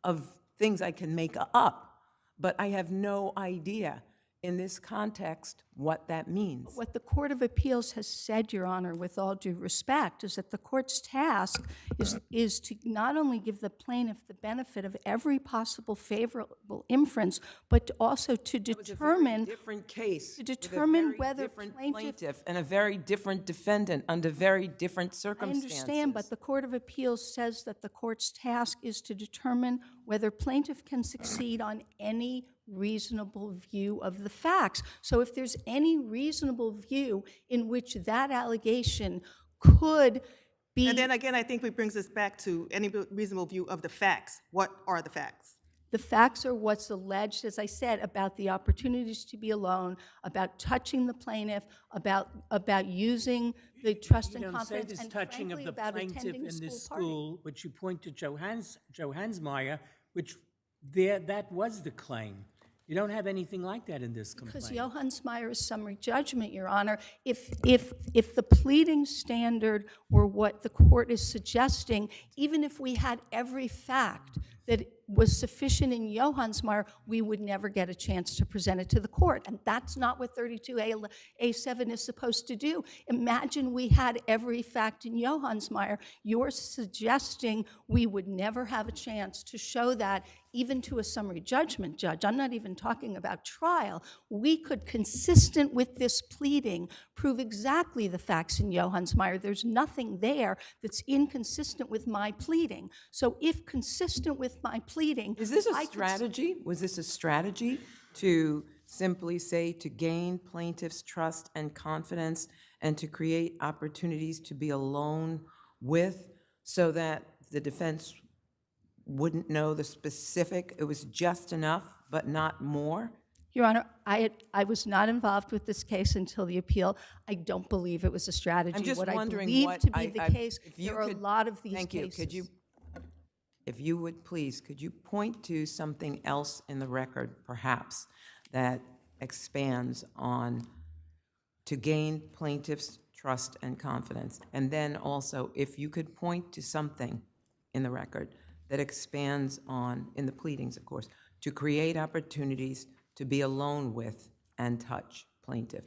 of things I can make up, but I have no idea in this context what that means. What the Court of Appeals has said, Your Honor, with all due respect, is that the court's task is to not only give the plaintiff the benefit of every possible favorable inference, but also to determine Different case. to with a determine very whether different plaintiff- and a very different defendant under very different I circumstances. understand, but the Court of Appeals says that the court's task is to determine whether plaintiff can succeed on any reasonable view of the facts. So if there's any reasonable view in which that allegation could be... And then again, I think it brings us back to any reasonable view of the facts. What are the facts? The facts are what's alleged, as I said, about the opportunities to be alone, about touching the plaintiff, about using the trust and You don't say confidence, this and touching of frankly, the about plaintiff attending in a this school party. school, which you point to Johansmeyer, which that was the claim. You don't have anything like that in this complaint. Because Johansmeyer is summary judgment, Your Honor. If the pleading standard were what the court is suggesting, even if we had every fact that was sufficient in Johansmeyer, we would never get a chance to present it to the court. And that's not what 32A7 is supposed to do. Imagine we had every fact in Johansmeyer. You're suggesting we would never have a chance to show that even to a summary judgment judge. I'm not even talking about trial. We could, consistent with this pleading, prove exactly the facts in Johansmeyer. There's nothing there that's inconsistent with my pleading. So if consistent with my pleading... Is this a I could strategy? Was this a strategy to simply say to gain plaintiff's trust and confidence and to create opportunities to be alone with so that the defense wouldn't know the specific, it was just enough but not more? Your Honor, I was not involved with this case until the appeal. I don't believe it was a strategy. I'm just what wondering I believe what to be the case, if you there are could- a lot of these Thank you. cases. If you would please, could you point to something else in the record, perhaps, that expands on to gain plaintiff's trust and confidence? And then also, if you could point to something in the record that expands on, in the pleadings, of course, to create opportunities to be alone with and touch plaintiff.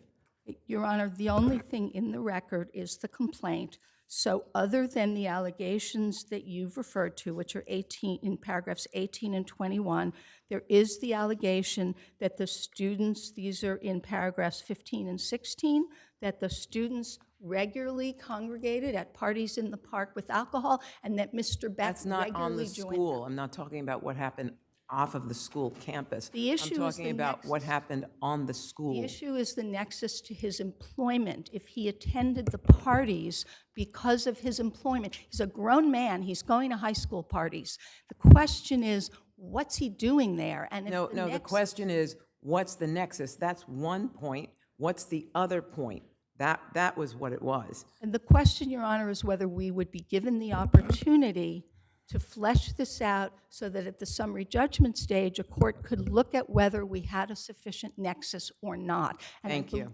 Your Honor, the only thing in the record is the complaint. So other than the allegations that you've referred to, which are 18 in paragraphs 18 and 21, there is the allegation that the students, these are in paragraphs 15 and 16, that the students regularly congregated at parties in the park with alcohol, and that Mr. Beck That's not on the regularly joined school. them. I'm not talking about what happened off of the school campus. The issue I'm is talking the about what nexus. happened on the school. The issue is the nexus to his employment. If he attended the parties because of his employment, he's a grown man, he's going to high school parties. The question is, what's he doing there? And if No, the the nexus- question is, what's the nexus? That's one point. What's the other point? That was what it was. And the question, Your Honor, is whether we would be given the opportunity to flesh this out so that at the summary judgment stage, a court could look at whether we had a sufficient nexus or not. And I Thank you.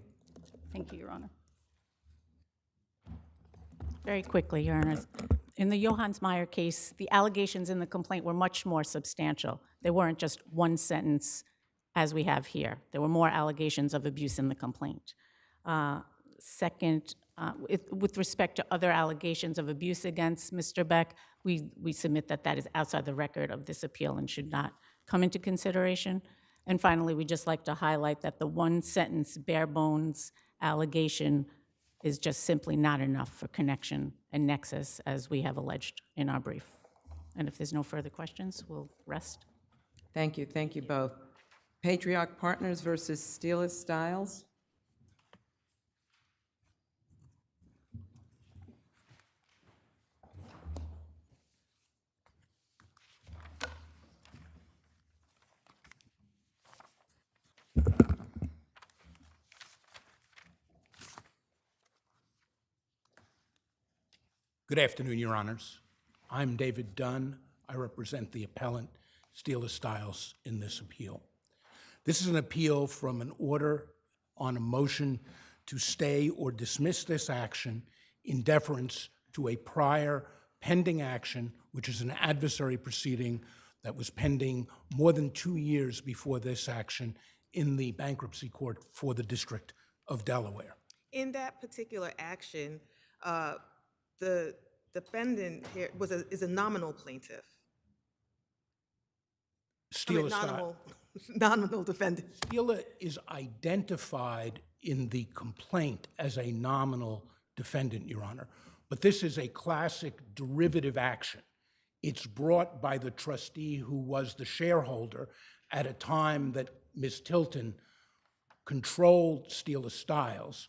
Thank you, Your Honor. Very quickly, Your Honors. In the Johansmeyer case, the allegations in the complaint were much more substantial. They weren't just one sentence as we have here. There were more allegations of abuse in the complaint. Second, with respect to other allegations of abuse against Mr. Beck, we submit that that is outside the record of this appeal and should not come into consideration. And finally, we'd just like to highlight that the one sentence bare bones allegation is just simply not enough for connection and nexus, as we have alleged in our brief. And if there's no further questions, we'll rest. Thank you both. Patriarch Partners versus Stila Styles. Good afternoon, Your Honors. I'm David Dunn. I represent the appellant, Stila Styles, in this appeal. This is an appeal from an order on a motion to stay or dismiss this action in deference to a prior pending action, which is an adversary proceeding that was pending more than 2 years before this action in the bankruptcy court for the District of Delaware. In that particular action, the defendant here is a nominal plaintiff. Nominal defendant. Stila is identified in the complaint as a nominal defendant, Your Honor, but this is a classic derivative action. It's brought by the trustee who was the shareholder at a time that Ms. Tilton controlled Stila Styles.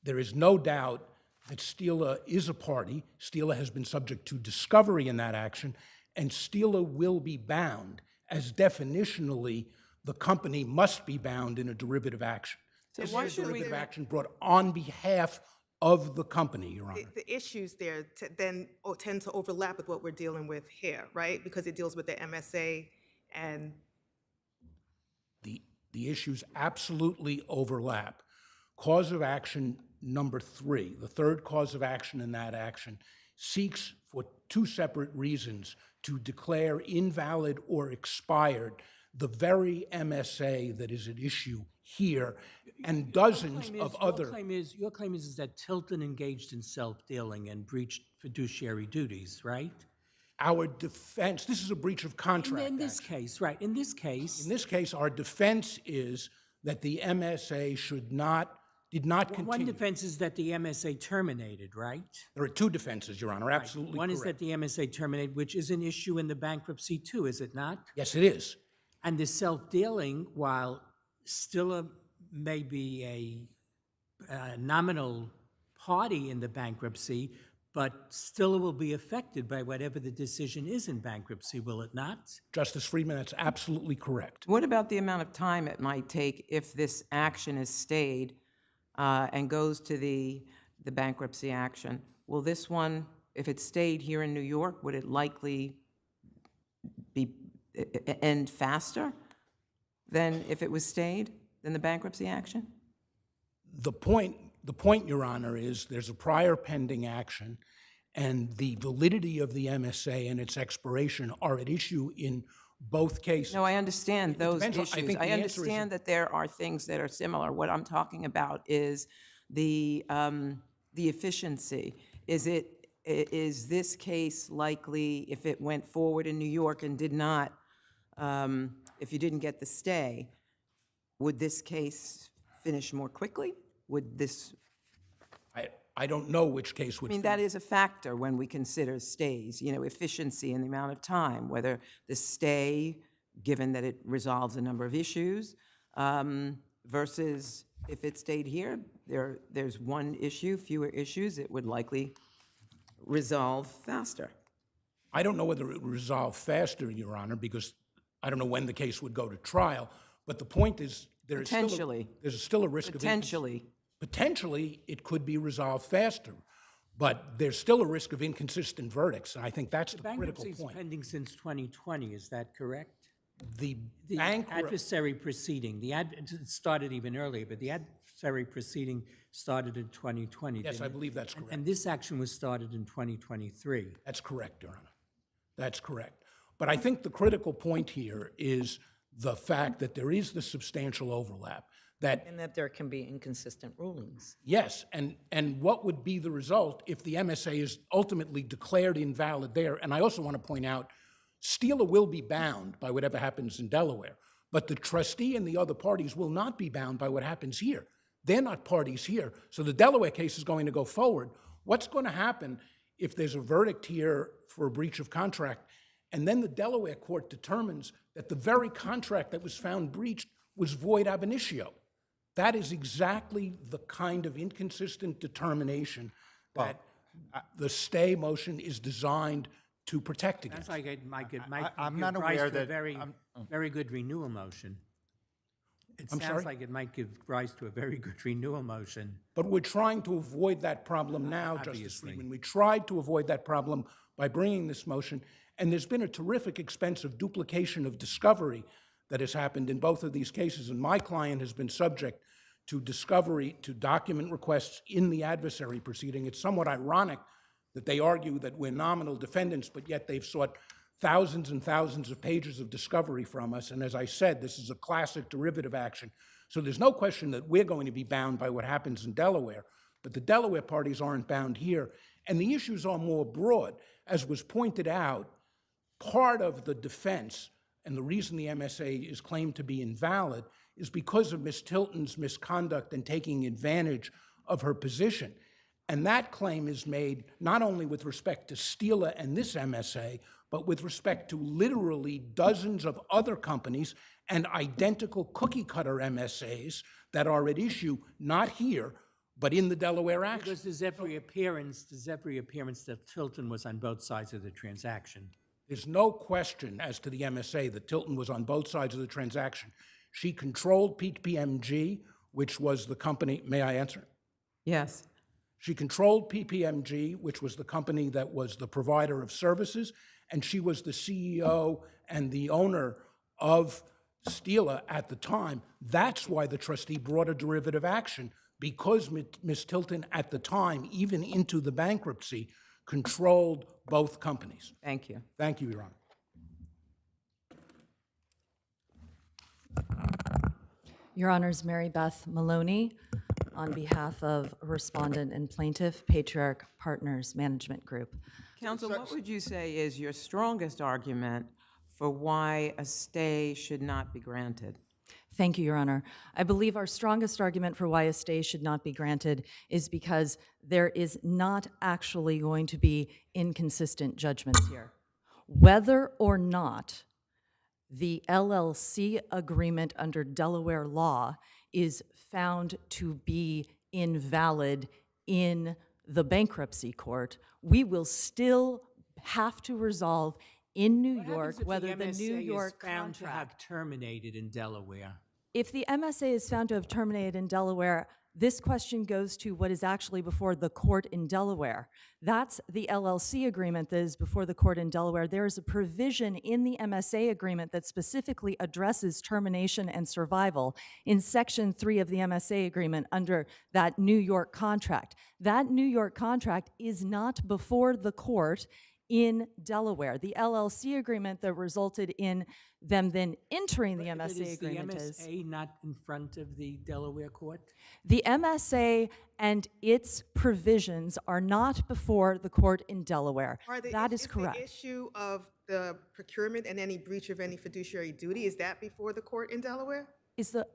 There is no doubt that Stila is a party. Stila has been subject to discovery in that action, and Stila will be bound, as definitionally the company must be bound in a derivative action. So This why is a should we? derivative action brought on behalf of the company, Your Honor. The issues there then tend to overlap with what we're dealing with here, right? Because it deals with the MSA and The issues absolutely overlap. Cause of action number 3, the third cause of action in that action, seeks for 2 separate reasons to declare invalid or expired the very MSA that is at issue here and dozens of other. Your claim is that Tilton engaged in self-dealing and breached fiduciary duties, right? Our defense, this is a breach of contract In this action. case, right, in this case. In this case, our defense is that the MSA did not continue. One defense is that the MSA terminated, right? There are 2 defenses, Your Honor, absolutely One is correct. that the MSA terminated, which is an issue in the bankruptcy too, is it not? Yes, it is. And the self-dealing, while Stila may be a nominal party in the bankruptcy, but Stila will be affected by whatever the decision is in bankruptcy, will it not? Justice Friedman, that's absolutely correct. What about the amount of time it might take if this action is stayed and goes to the bankruptcy action? Will this one, if it stayed here in New York, would it likely end faster than if it was stayed than the bankruptcy action? The point, Your Honor, is there's a prior pending action, and the validity of the MSA and its expiration are at issue in both cases. No, I understand those depends on- I issues. think the I answer is- understand that there are things that are similar. What I'm talking about is the efficiency. Is this case likely, if it went forward in New York and did not, if you didn't get the stay, would this case finish more quickly? Would this, I don't know which case would. I mean, that is a factor when we consider stays, efficiency and the amount of time, whether the stay, given that it resolves a number of issues, versus if it stayed here, there's one issue, fewer issues, it would likely resolve faster. I don't know whether it would resolve faster, Your Honor, because I don't know when the case would go to trial. But the point is, there's still a risk of Potentially. Potentially, it could be resolved faster, but there's still a risk of inconsistent verdicts, and I think that's the critical Bankruptcy is point. pending since 2020, is that correct? The The bankrupt, adversary proceeding, it started even earlier, but the adversary proceeding started in 2020. yes, didn't I it? believe that's correct. And this action was started in 2023. That's correct, Your Honor. That's correct. But I think the critical point here is the fact that there is the substantial overlap, that And that there can be inconsistent rulings. yes, and what would be the result if the MSA is ultimately declared invalid there? And I also want to point out, Stila will be bound by whatever happens in Delaware, but the trustee and the other parties will not be bound by what happens here. They're not parties here, so the Delaware case is going to go forward. What's going to happen if there's a verdict here for a breach of contract, and then the Delaware court determines that the very contract that was found breached was void ab initio? That is exactly the kind of inconsistent determination that the stay motion is designed to protect against. Sounds like it might give I'm not rise aware to a that- very good renewal motion. It I'm sorry? sounds like it might give rise to a very good renewal motion. But we're trying to avoid that problem now, Justice Obviously. Friedman. We tried to avoid that problem by bringing this motion, and there's been a terrific expense of duplication of discovery that has happened in both of these cases, and my client has been subject to discovery, to document requests in the adversary proceeding. It's somewhat ironic that they argue that we're nominal defendants, but yet they've sought thousands and thousands of pages of discovery from us, and as I said, this is a classic derivative action. So there's no question that we're going to be bound by what happens in Delaware, but the Delaware parties aren't bound here, and the issues are more broad. As was pointed out, part of the defense, and the reason the MSA is claimed to be invalid, is because of Ms. Tilton's misconduct and taking advantage of her position. And that claim is made not only with respect to Stila and this MSA, but with respect to literally dozens of other companies and identical cookie-cutter MSAs that are at issue, not here, but in the Delaware action. Because there's every appearance that Tilton was on both sides of the transaction. There's no question as to the MSA that Tilton was on both sides of the transaction. She controlled PPMG, which was the company, may I answer? Yes. She controlled PPMG, which was the company that was the provider of services, and she was the CEO and the owner of Stila at the time. That's why the trustee brought a derivative action, because Ms. Tilton at the time, even into the bankruptcy, controlled both companies. Thank you. Thank you, Your Honor. Your Honors, Mary Beth Maloney, on behalf of respondent and plaintiff, Patriarch Partners Management Group. Counsel, what would you say is your strongest argument for why a stay should not be granted? Thank you, Your Honor. I believe our strongest argument for why a stay should not be granted is because there is not actually going to be inconsistent judgments here. Whether or not the LLC agreement under Delaware law is found to be invalid in the bankruptcy court, we will still have to resolve in New York whether the New York found to have contract. terminated in Delaware. If the MSA is found to have terminated in Delaware, this question goes to what is actually before the court in Delaware. That's the LLC agreement that is before the court in Delaware. There is a provision in the MSA agreement that specifically addresses termination and survival in Section 3 of the MSA agreement under that New York contract. That New York contract is not before the court in Delaware. The LLC agreement that resulted in them then entering the MSA agreement is the MSA not in front of the Delaware court? The MSA and its provisions are not before the court in Delaware. That is correct. The issue of the procurement and any breach of any fiduciary duty, is that before the court in Delaware?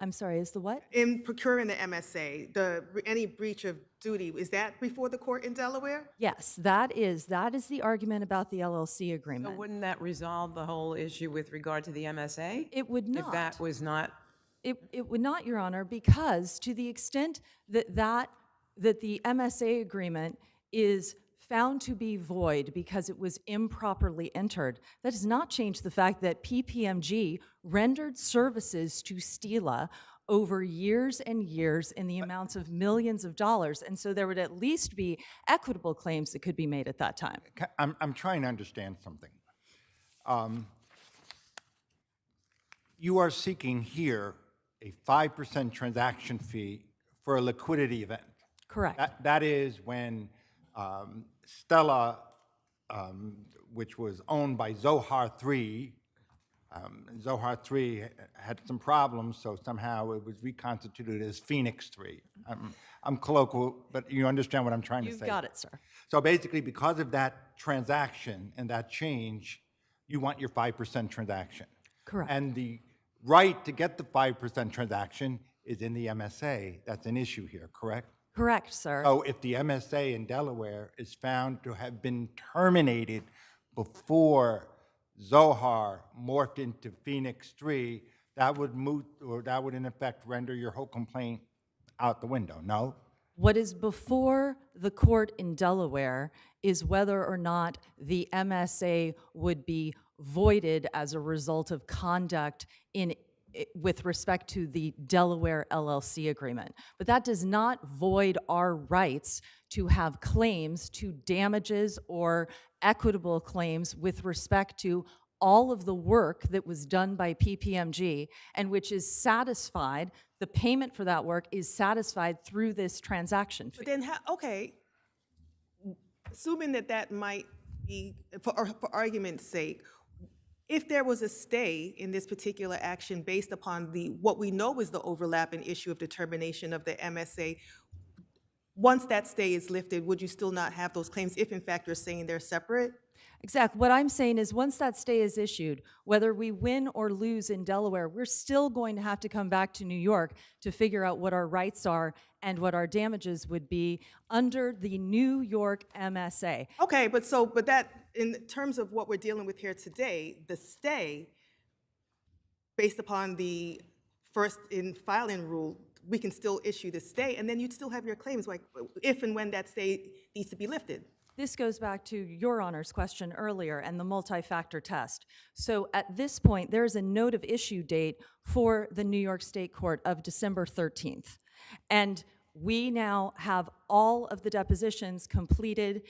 I'm sorry, is the what? In procuring the MSA, any breach of duty, is that before the court in Delaware? Yes, that is the argument about the LLC So agreement. wouldn't that resolve the whole issue with regard to the MSA? It would not. If that was not, It would not, Your Honor, because to the extent that the MSA agreement is found to be void because it was improperly entered, that does not change the fact that PPMG rendered services to Stila over years and years in the amounts of millions of dollars, and so there would at least be equitable claims that could be made at that time. I'm trying to understand something. You are seeking here a 5% transaction fee for a liquidity event. Correct. That is when Stila, which was owned by Zohar 3, Zohar 3 had some problems, so somehow it was reconstituted as Phoenix 3. I'm colloquial, but you understand what I'm trying to say. You've got it, sir. So basically, because of that transaction and that change, you want your 5% transaction. Correct. And the right to get the 5% transaction is in the MSA. That's an issue here, correct? Correct, sir. So if the MSA in Delaware is found to have been terminated before Zohar morphed into Phoenix 3, that would moot, or that would in effect render your whole complaint out the window, no? What is before the court in Delaware is whether or not the MSA would be voided as a result of conduct with respect to the Delaware LLC agreement. But that does not void our rights to have claims to damages or equitable claims with respect to all of the work that was done by PPMG and which is satisfied, the payment for that work is satisfied through this transaction fee. But then, okay, assuming that might be, for argument's sake, if there was a stay in this particular action based upon what we know is the overlapping issue of determination of the MSA, once that stay is lifted, would you still not have those claims if in fact you're saying they're separate? Exactly. What I'm saying is once that stay is issued, whether we win or lose in Delaware, we're still going to have to come back to New York to figure out what our rights are and what our damages would be under the New York MSA. Okay, but that, in terms of what we're dealing with here today, the stay, based upon the first in filing rule, we can still issue the stay, and then you'd still have your claims, like if and when that stay needs to be lifted. This goes back to Your Honor's question earlier and the multi-factor test. So at this point, there is a note of issue date for the New York State Court of December 13th. And we now have all of the depositions completed.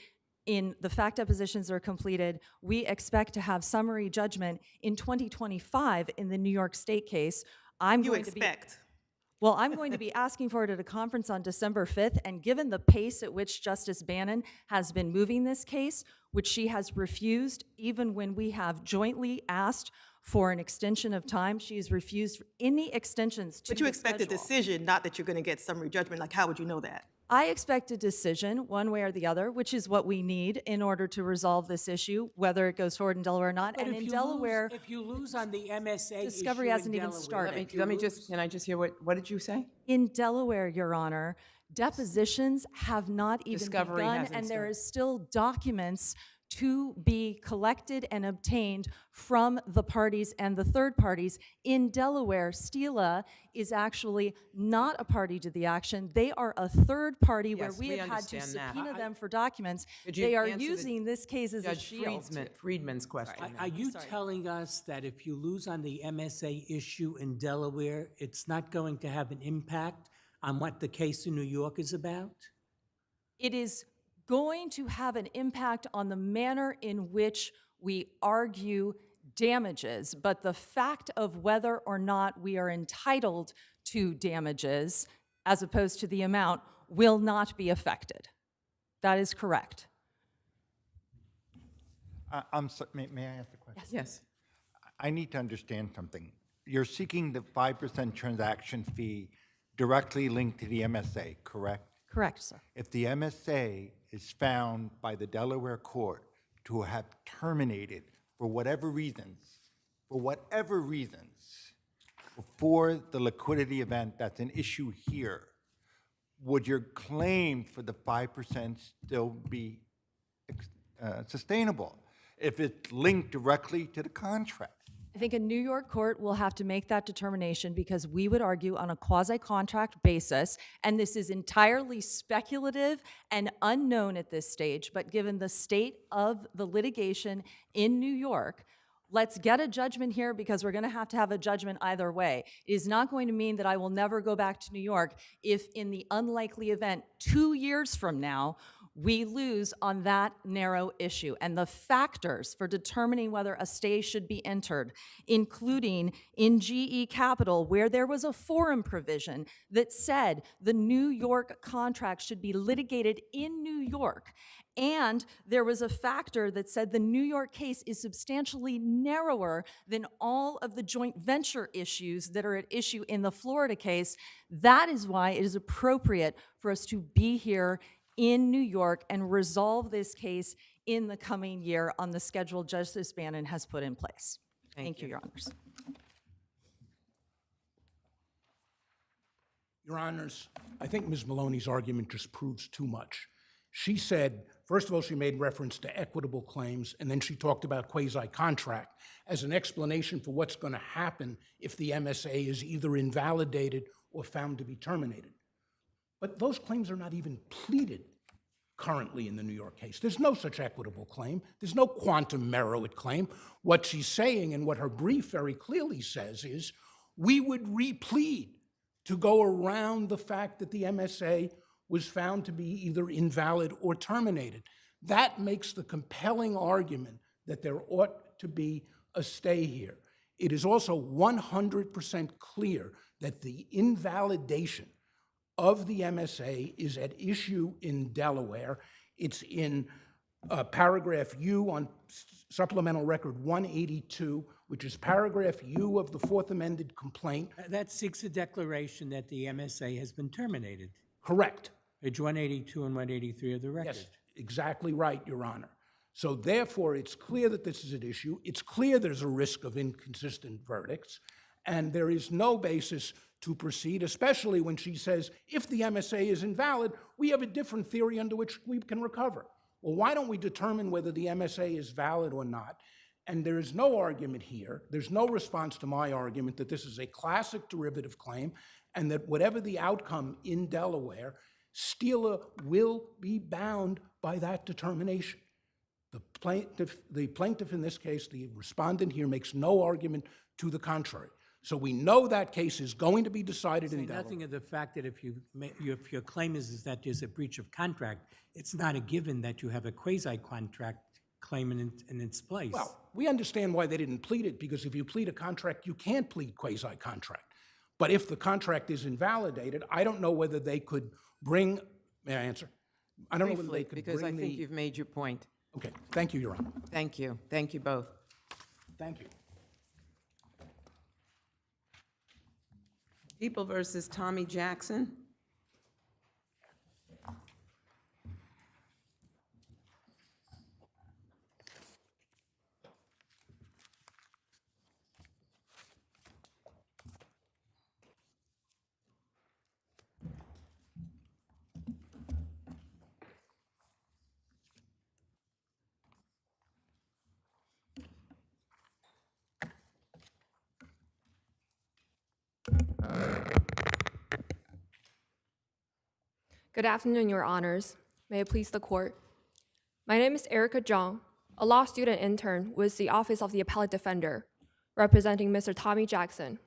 The fact depositions are completed. We expect to have summary judgment in 2025 in the New York State case. I'm going to be asking for it at a conference on December 5th, and given the pace at which Justice Bannon has been moving this case, which she has refused, even when we have jointly asked for an extension of time, she has refused any extensions to But you the expect a schedule. decision, not that you're going to get summary judgment. Like, how would you know that? I expect a decision, one way or the other, which is what we need in order to resolve this issue, whether it goes forward in Delaware or not. But And if in you Delaware, lose, if you lose on the MSA discovery issue hasn't in even Delaware, started. Can I just hear what did you say? in Delaware, Your Honor, depositions have not even Discovery begun, hasn't and there started. is still documents to be collected and obtained from the parties and the third parties. In Delaware, Stila is actually not a party to the action. They are a third party where Yes, we we have had to understand that. subpoena them for documents. Could you They are answer the using this case as a Judge shield. Friedman's question. Are you telling us that if you lose on the MSA issue in Delaware, it's not going to have an impact on what the case in New York is about? It is going to have an impact on the manner in which we argue damages, but the fact of whether or not we are entitled to damages, as opposed to the amount, will not be affected. That is correct. I'm sorry, may I ask a question? Yes. I need to understand something. You're seeking the 5% transaction fee directly linked to the MSA, correct? Correct, sir. If the MSA is found by the Delaware court to have terminated for whatever reasons, before the liquidity event that's an issue here, would your claim for the 5% still be sustainable if it's linked directly to the contract? I think a New York court will have to make that determination because we would argue on a quasi-contract basis, and this is entirely speculative and unknown at this stage, but given the state of the litigation in New York, let's get a judgment here because we're going to have a judgment either way. It is not going to mean that I will never go back to New York if in the unlikely event 2 years from now, we lose on that narrow issue. And the factors for determining whether a stay should be entered, including in GE Capital, where there was a forum provision that said the New York contract should be litigated in New York. And there was a factor that said the New York case is substantially narrower than all of the joint venture issues that are at issue in the Florida case. That is why it is appropriate for us to be here in New York and resolve this case in the coming year on the schedule Justice Bannon has put in place. Thank you, Your Honors. Your Honors, I think Ms. Maloney's argument just proves too much. She said, first of all, she made reference to equitable claims, and then she talked about quasi-contract as an explanation for what's going to happen if the MSA is either invalidated or found to be terminated. But those claims are not even pleaded currently in the New York case. There's no such equitable claim. There's no quantum merit claim. What she's saying and what her brief very clearly says is we would replead to go around the fact that the MSA was found to be either invalid or terminated. That makes the compelling argument that there ought to be a stay here. It is also 100% clear that the invalidation of the MSA is at issue in Delaware. It's in paragraph U on supplemental record 182, which is paragraph U of the Fourth Amended Complaint. That seeks a declaration that the MSA has been terminated. Correct. Page 182 and 183 of the record. Yes, exactly right, Your Honor. So therefore, it's clear that this is an issue. It's clear there's a risk of inconsistent verdicts, and there is no basis to proceed, especially when she says, if the MSA is invalid, we have a different theory under which we can recover. Well, why don't we determine whether the MSA is valid or not? And there is no argument here. There's no response to my argument that this is a classic derivative claim and that whatever the outcome in Delaware, Stila will be bound by that determination. The plaintiff in this case, the respondent here, makes no argument to the contrary. So we know that case is going to be decided in Delaware. Nothing of the fact that if your claim is that there's a breach of contract, it's not a given that you have a quasi-contract claim in its place. Well, we understand why they didn't plead it, because if you plead a contract, you can't plead quasi-contract. But if the contract is invalidated, I don't know whether they could bring, may I answer? I don't know whether they Briefly, could because I bring think the, you've made your point. okay, thank you, Your Honor. Thank you. Thank you both. Thank you. People versus Tommy Jackson. Good afternoon, Your Honors. May it please the Court. My name is Erica Zhang, a law student intern with the Office of the Appellate Defender, representing Mr. Tommy Jackson.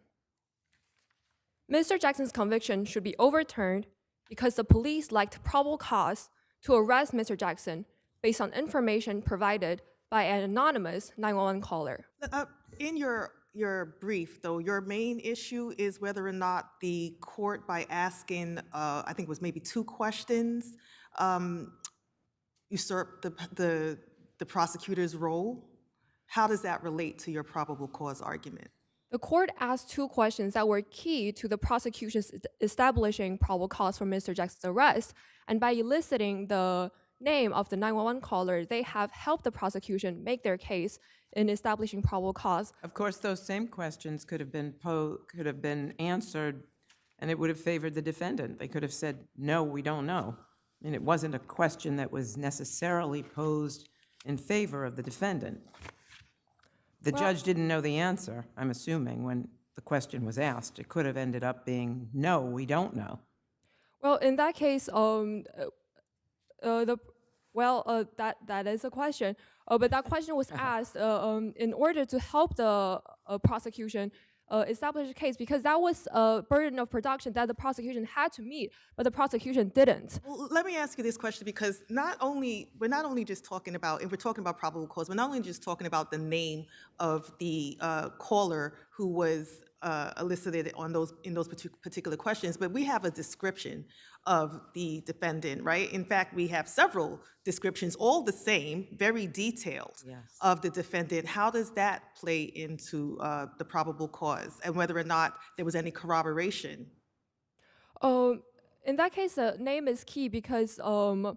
Mr. Jackson's conviction should be overturned because the police lacked probable cause to arrest Mr. Jackson based on information provided by an anonymous 911 caller. In your brief, though, your main issue is whether or not the court, by asking, I think it was maybe 2 questions, usurped the prosecutor's role. How does that relate to your probable cause argument? The court asked 2 questions that were key to the prosecution's establishing probable cause for Mr. Jackson's arrest, and by eliciting the name of the 911 caller, they have helped the prosecution make their case in establishing probable cause. Of course, those same questions could have been answered, and it would have favored the defendant. They could have said, no, we don't know. And it wasn't a question that was necessarily posed in favor of the defendant. The judge didn't know the answer, I'm assuming, when the question was asked. It could have ended up being, no, we don't know. Well, in that case, that is a question. But that question was asked in order to help the prosecution establish a case, because that was a burden of production that the prosecution had to meet, but the prosecution didn't. Well, let me ask you this question, because we're not only just talking about, if we're talking about probable cause, we're not only just talking about the name of the caller who was elicited in those particular questions, but we have a description of the defendant, right? In fact, we have several descriptions, all the same, very detailed, of the defendant. How does that play into the probable cause, and whether or not there was any corroboration? In that case, the name is key because the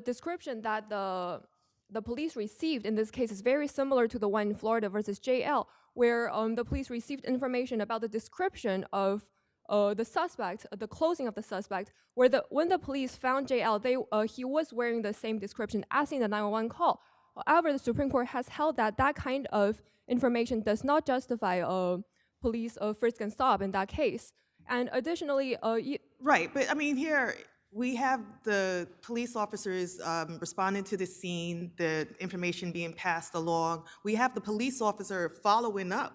description that the police received in this case is very similar to the one in Florida versus JL, where the police received information about the description of the suspect, the clothing of the suspect, where when the police found JL, he was wearing the same description as in the 911 call. However, the Supreme Court has held that that kind of information does not justify police frisk and stop in that case. And additionally, right, but I mean, here we have the police officers responding to the scene, the information being passed along. We have the police officer following up,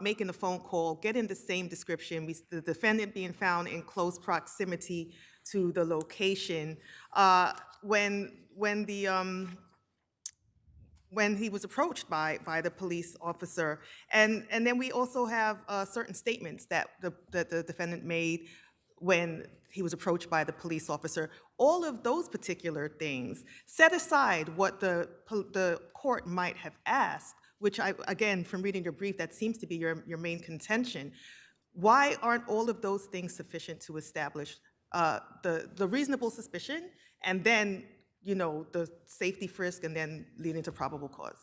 making a phone call, getting the same description, the defendant being found in close proximity to the location. When he was approached by the police officer. And then we also have certain statements that the defendant made when he was approached by the police officer. All of those particular things, set aside what the court might have asked, which again, from reading your brief, that seems to be your main contention. Why aren't all of those things sufficient to establish the reasonable suspicion, and then, you know, the safety frisk, and then leading to probable cause.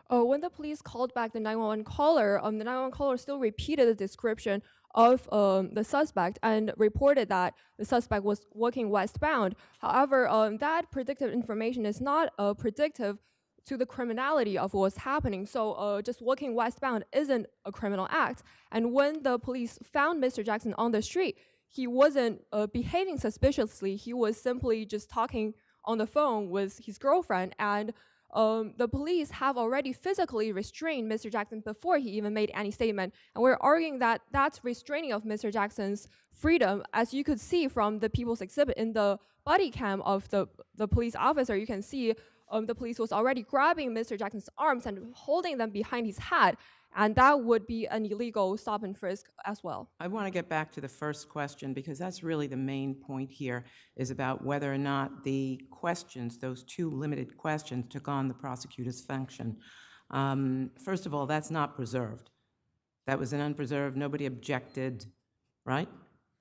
When the police called back the 911 caller, the 911 caller still repeated the description of the suspect and reported that the suspect was walking westbound. However, that predictive information is not predictive to the criminality of what's happening. So just walking westbound isn't a criminal act. And when the police found Mr. Jackson on the street, he wasn't behaving suspiciously. He was simply just talking on the phone with his girlfriend, and the police have already physically restrained Mr. Jackson before he even made any statement. And we're arguing that that's restraining of Mr. Jackson's freedom. As you could see from the people's exhibit in the body cam of the police officer, you can see the police was already grabbing Mr. Jackson's arms and holding them behind his head. And that would be an illegal stop and frisk as well. I want to get back to the first question because that's really the main point here, is about whether or not the questions, those two limited questions, took on the prosecutor's function. First of all, that's not preserved. That was an unpreserved, nobody objected, right?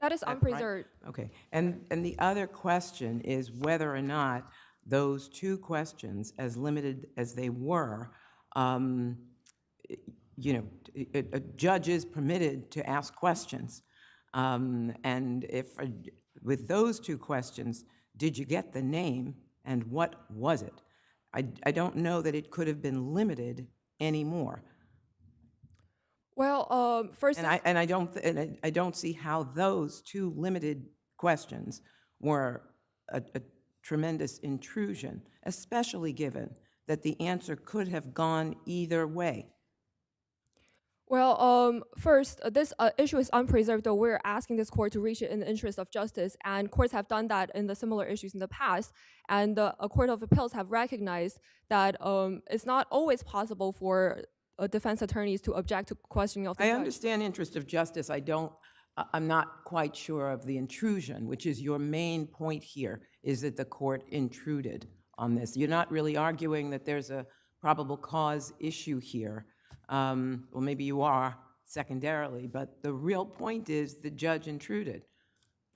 That is unpreserved. Right? Okay, and the other question is whether or not those two questions, as limited as they were, you know, a judge is permitted to ask questions. And if, with those two questions, did you get the name and what was it? I don't know that it could have been limited anymore. Well, first, And I don't see how those two limited questions were a tremendous intrusion, especially given that the answer could have gone either way. well, first, this issue is unpreserved, though we're asking this court to reach it in the interest of justice, and courts have done that in the similar issues in the past, and the Court of Appeals have recognized that it's not always possible for defense attorneys to object to questioning of the I judge. understand interest of justice. I'm not quite sure of the intrusion, which is your main point here, is that the court intruded on this. You're not really arguing that there's a probable cause issue here. Well, maybe you are secondarily, but the real point is the judge intruded.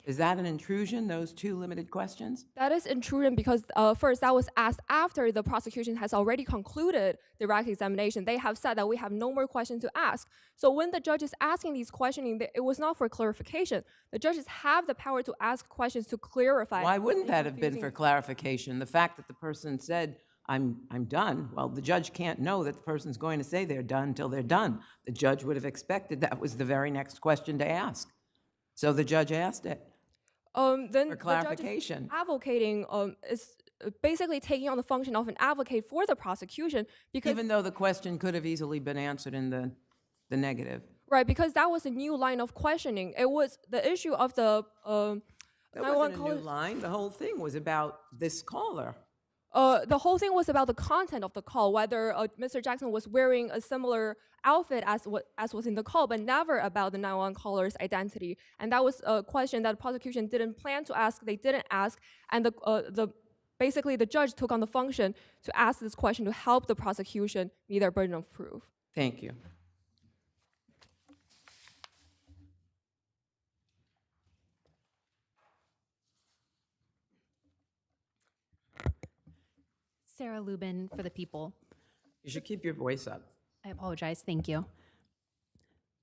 Is that an intrusion, those two limited questions? That is intrusion because, first, that was asked after the prosecution has already concluded the direct examination. They have said that we have no more questions to ask. So when the judge is asking these questioning, it was not for clarification. The judges have the power to ask questions to clarify. Why wouldn't that have been for clarification? The fact that the person said, I'm done, well, the judge can't know that the person's going to say they're done until they're done. The judge would have expected that was the very next question to ask. So the judge asked it. Then For clarification. The judge is advocating is basically taking on the function of an advocate for the prosecution because Even though the question could have easily been answered in the negative. right, because that was a new line of questioning. It was the issue of the That wasn't a new line. The whole thing was about this caller. The whole thing was about the content of the call, whether Mr. Jackson was wearing a similar outfit as was in the call, but never about the 911 caller's identity. And that was a question that the prosecution didn't plan to ask, they didn't ask, and basically the judge took on the function to ask this question to help the prosecution meet their burden of proof. Thank you. Sarah Lubin for the people. You should keep your voice up. I apologize. Thank you.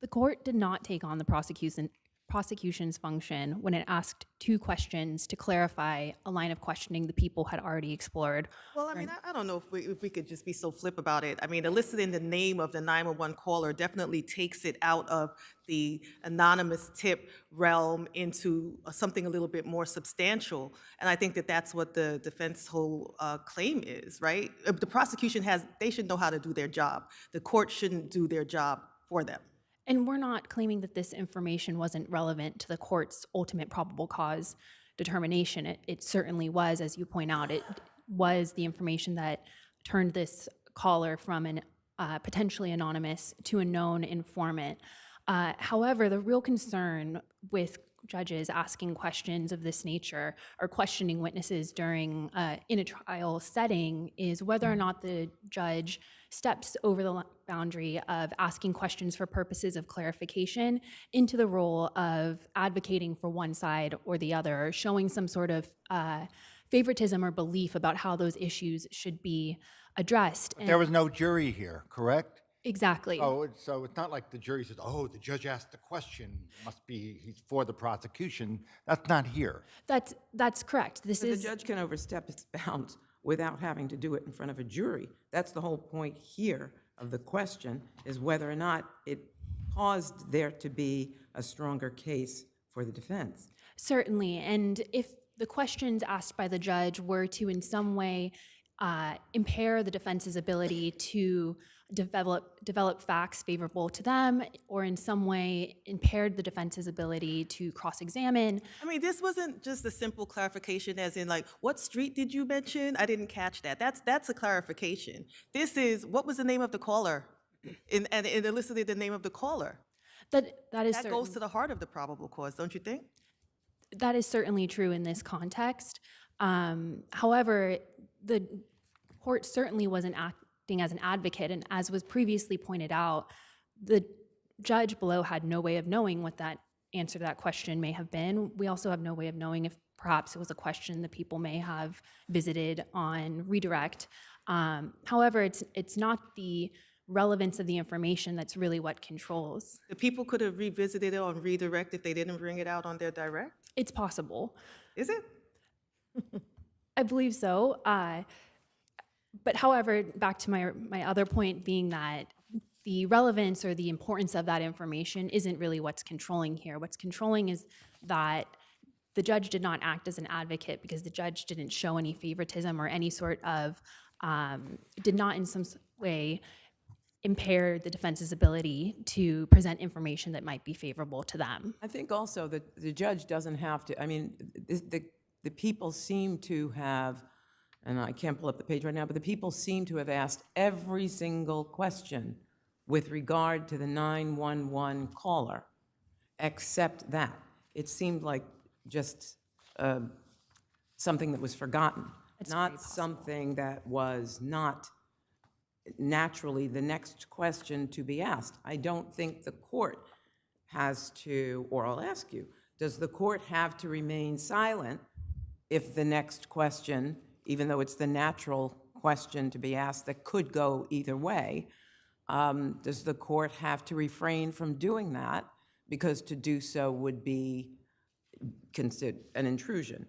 The court did not take on the prosecution's function when it asked two questions to clarify a line of questioning the people had already explored. Well, I mean, I don't know if we could just be so flip about it. I mean, eliciting the name of the 911 caller definitely takes it out of the anonymous tip realm into something a little bit more substantial. And I think that that's what the defense whole claim is, right? The prosecution they should know how to do their job. The court shouldn't do their job for them. And we're not claiming that this information wasn't relevant to the court's ultimate probable cause determination. It certainly was, as you point out. It was the information that turned this caller from an potentially anonymous to a known informant. However, the real concern with judges asking questions of this nature or questioning witnesses during in a trial setting is whether or not the judge steps over the boundary of asking questions for purposes of clarification into the role of advocating for one side or the other, showing some sort of favoritism or belief about how those issues should be addressed. There was no jury here, correct? Exactly. So it's not like the jury says, oh, the judge asked the question, must be, he's for the prosecution. That's not here. That's correct. This So is the judge can overstep its bounds without having to do it in front of a jury. That's the whole point here of the question, is whether or not it caused there to be a stronger case for the defense. certainly. And if the questions asked by the judge were to in some way impair the defense's ability to develop facts favorable to them, or in some way impaired the defense's ability to cross-examine. I mean, this wasn't just a simple clarification as in like, what street did you mention? I didn't catch that. That's a clarification. This is, what was the name of the caller? And it elicited the name of the caller. That is That goes to the heart of the probable cause, don't you think? That is certainly true in this context. However, the court certainly wasn't acting as an advocate, and as was previously pointed out, the judge below had no way of knowing what that answer to that question may have been. We also have no way of knowing if perhaps it was a question that people may have visited on redirect. However, it's not the relevance of the information that's really what controls. The people could have revisited it on redirect if they didn't bring it out on their direct? It's possible. Is it? I believe so. But however, back to my other point being that the relevance or the importance of that information isn't really what's controlling here. What's controlling is that the judge did not act as an advocate because the judge didn't show any favoritism or any sort of, did not in some way impair the defense's ability to present information that might be favorable to them. I think also that the judge doesn't have to, I mean, the people seem to have, and I can't pull up the page right now, but the people seem to have asked every single question with regard to the 911 caller, except that. It seemed like just something that was forgotten, not something that was not naturally the next question to be asked. I don't think the court has to, or I'll ask you, does the court have to remain silent if the next question, even though it's the natural question to be asked that could go either way, does the court have to refrain from doing that because to do so would be considered an intrusion?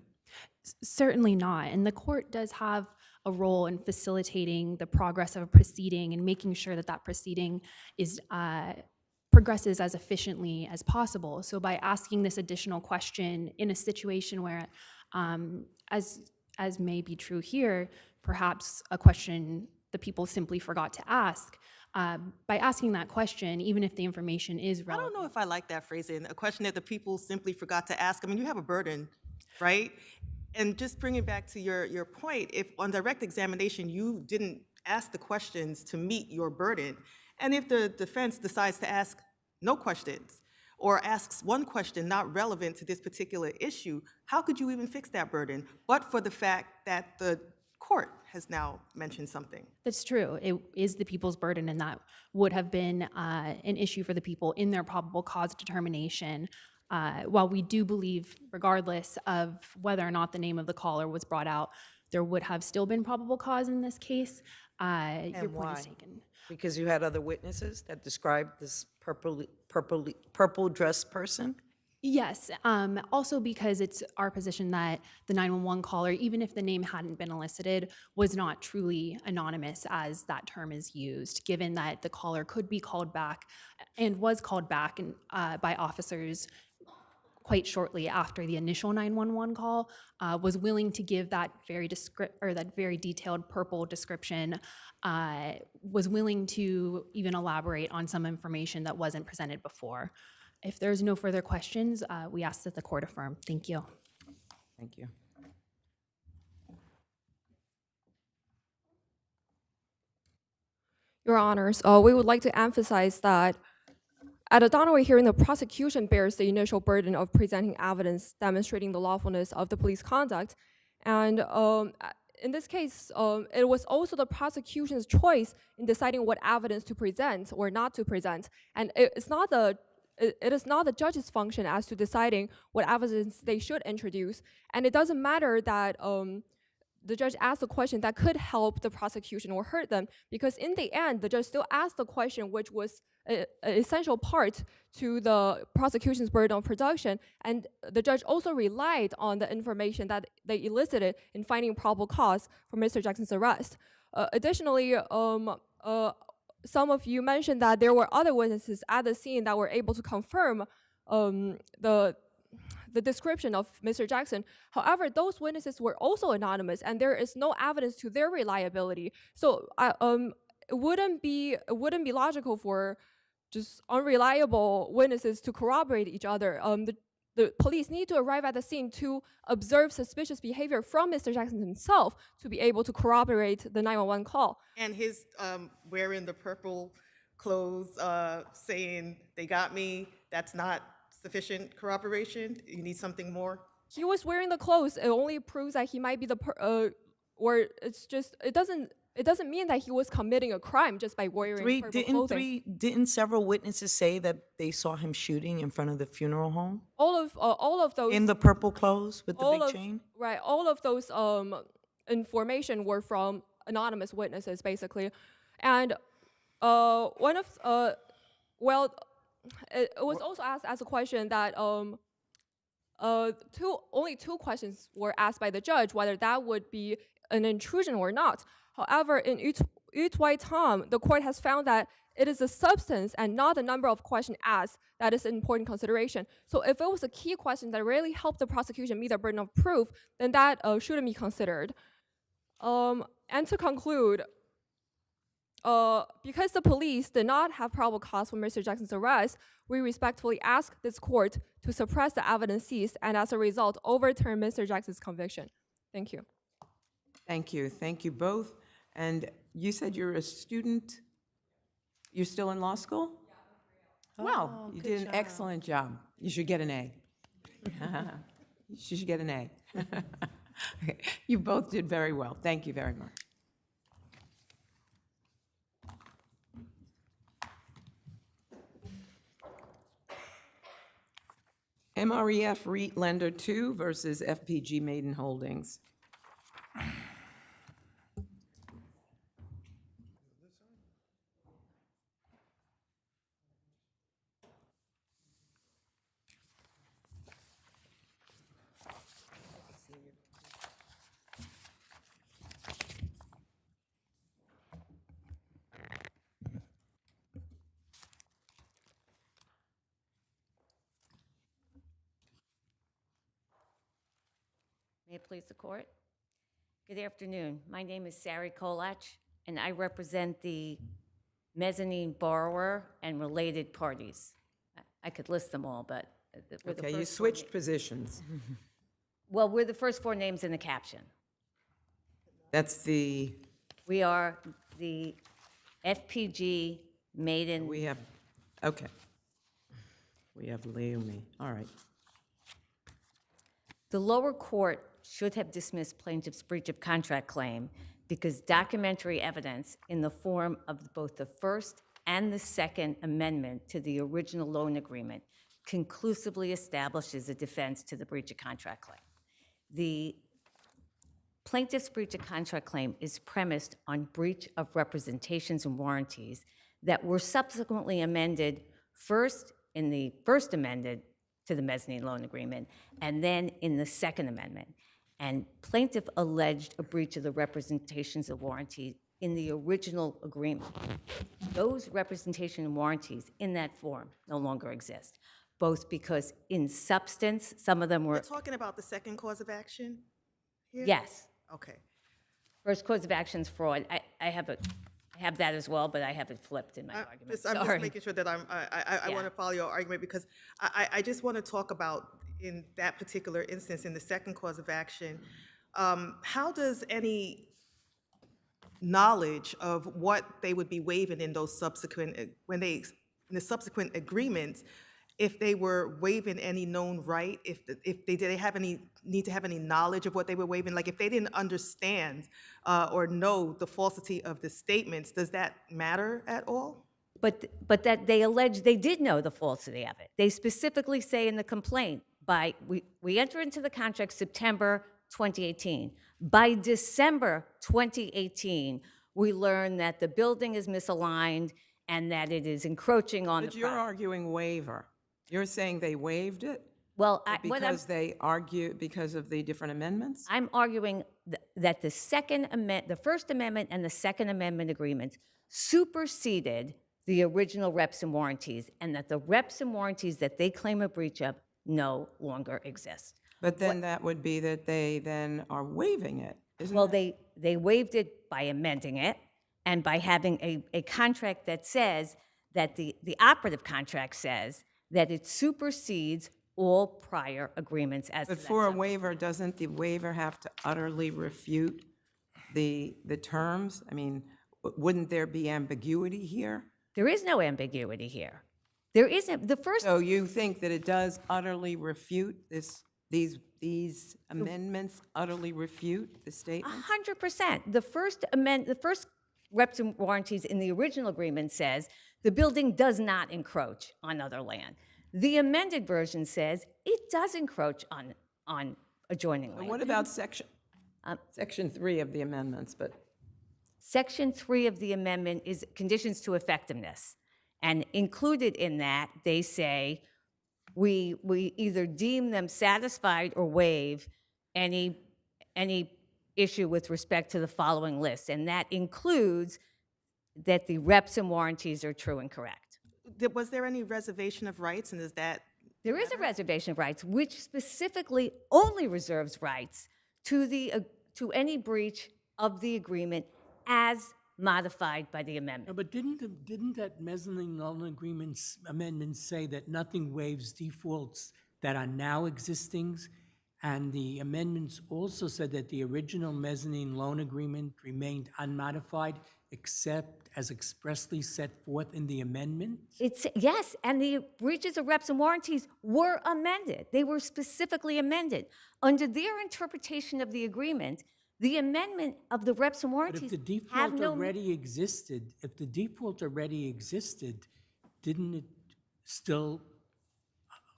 Certainly not. And the court does have a role in facilitating the progress of a proceeding and making sure that that proceeding is progresses as efficiently as possible. So by asking this additional question in a situation where, as may be true here, perhaps a question the people simply forgot to ask, by asking that question, even if the information is relevant. I don't know if I like that phrasing, a question that the people simply forgot to ask. I mean, you have a burden, right? And just bring it back to your point, if on direct examination you didn't ask the questions to meet your burden, and if the defense decides to ask no questions or asks one question not relevant to this particular issue, how could you even fix that burden but for the fact that the court has now mentioned something? That's true. It is the people's burden, and that would have been an issue for the people in their probable cause determination. While we do believe, regardless of whether or not the name of the caller was brought out, there would have still been probable cause in this case. Your point is taken. Because you had other witnesses that described this purple-dressed person? Yes. Also because it's our position that the 911 caller, even if the name hadn't been elicited, was not truly anonymous as that term is used, given that the caller could be called back and was called back by officers quite shortly after the initial 911 call, was willing to give that very detailed purple description, was willing to even elaborate on some information that wasn't presented before. If there's no further questions, we ask that the court affirm. Thank you. Thank you. Your Honors, we would like to emphasize that At a Donaway hearing, the prosecution bears the initial burden of presenting evidence demonstrating the lawfulness of the police conduct. And in this case, it was also the prosecution's choice in deciding what evidence to present or not to present. And it is not the judge's function as to deciding what evidence they should introduce. And it doesn't matter that the judge asked a question that could help the prosecution or hurt them, because in the end, the judge still asked the question which was an essential part to the prosecution's burden of production, and the judge also relied on the information that they elicited in finding probable cause for Mr. Jackson's arrest. Additionally, some of you mentioned that there were other witnesses at the scene that were able to confirm the description of Mr. Jackson. However, those witnesses were also anonymous, and there is no evidence to their reliability. So it wouldn't be logical for just unreliable witnesses to corroborate each other. The police need to arrive at the scene to observe suspicious behavior from Mr. Jackson himself to be able to corroborate the 911 call. And his wearing the purple clothes, saying they got me, that's not sufficient corroboration? You need something more? He was wearing the clothes. It only proves that he might be or it's just, it doesn't mean that he was committing a crime just by wearing purple clothing. Didn't several witnesses say that they saw him shooting in front of the funeral home? All of those in the purple clothes with the big chain? Right, all of those information were from anonymous witnesses, basically. And one of, it was also asked as a question that only two questions were asked by the judge, whether that would be an intrusion or not. However, in Utwai Tom, the court has found that it is the substance and not the number of questions asked that is an important consideration. So if it was a key question that really helped the prosecution meet their burden of proof, then that shouldn't be considered. And to conclude, because the police did not have probable cause for Mr. Jackson's arrest, we respectfully ask this court to suppress the evidence seized and as a result overturn Mr. Jackson's conviction. Thank you. Thank you. Thank you both. And you said you're a student? You're still in law school? Yeah. Well, you did an excellent job. You should get an A. You should get an A. Okay. You both did very well. Thank you very much. MREF REIT Lender 2 versus FPG Maiden Holdings. May it please the court? Good afternoon. My name is Sari Kolach, and I represent the mezzanine borrower and related parties. I could list them all, but we're the Okay, you first switched positions. well, we're the first four names in the caption. That's the, We are the FPG Maiden. we have, okay. We have Leumi, all right. The lower court should have dismissed plaintiff's breach of contract claim because documentary evidence in the form of both the First and the Second Amendment to the original loan agreement conclusively establishes a defense to the breach of contract claim. The plaintiff's breach of contract claim is premised on breach of representations and warranties that were subsequently amended first in the First Amendment to the mezzanine loan agreement, and then in the Second Amendment. And plaintiff alleged a breach of the representations of warranty in the original agreement. Those representation and warranties in that form no longer exist, both because in substance, some of them were— We're talking about the second cause of action here? Yes. Okay. First cause of action is fraud. I have that as well, but I have it flipped in my argument. I'm Sorry. just making sure that I want to follow your argument, because I just want to talk about, in that particular instance, in the second cause of action, how does any knowledge of what they would be waiving in those subsequent, when they in the subsequent agreements, if they were waiving any known right, if they did they have any need to have any knowledge of what they were waiving, like if they didn't understand or know the falsity of the statements, does that matter at all? But that they allege they did know the falsity of it. They specifically say in the complaint, we enter into the contract September 2018. By December 2018, we learn that the building is misaligned and that it is encroaching on But the you're property. arguing waiver. You're saying they waived it? Well, Because they argue, because of the different amendments? I'm arguing that the First Amendment and the Second Amendment agreements superseded the original reps and warranties, and that the reps and warranties that they claim a breach of no longer exist. But then that would be that they then are waiving it, isn't Well, it? they waived it by amending it and by having a contract that says that the operative contract says that it supersedes all prior agreements as to But that for a subject. waiver, doesn't the waiver have to utterly refute the terms? I mean, wouldn't there be ambiguity here? There is no ambiguity here. There isn't. The first. So you think that it does utterly refute these amendments utterly refute the statement? 100%. The first reps and warranties in the original agreement says the building does not encroach on other land. The amended version says it does encroach on adjoining land. What about section 3 of the amendments? But Section 3 of the amendment is conditions to effectiveness. And included in that, they say we either deem them satisfied or waive any issue with respect to the following list. And that includes that the reps and warranties are true and correct. Was there any reservation of rights, and is that? There is a reservation of rights, which specifically only reserves rights to any breach of the agreement as modified by the amendment. No, but didn't that mezzanine loan amendment say that nothing waives defaults that are now existing? And the amendments also said that the original mezzanine loan agreement remained unmodified except as expressly set forth in the amendment? Yes, and the breaches of reps and warranties were amended. They were specifically amended. Under their interpretation of the agreement, the amendment of the reps and But warranties if the have default no... already existed, didn't it still,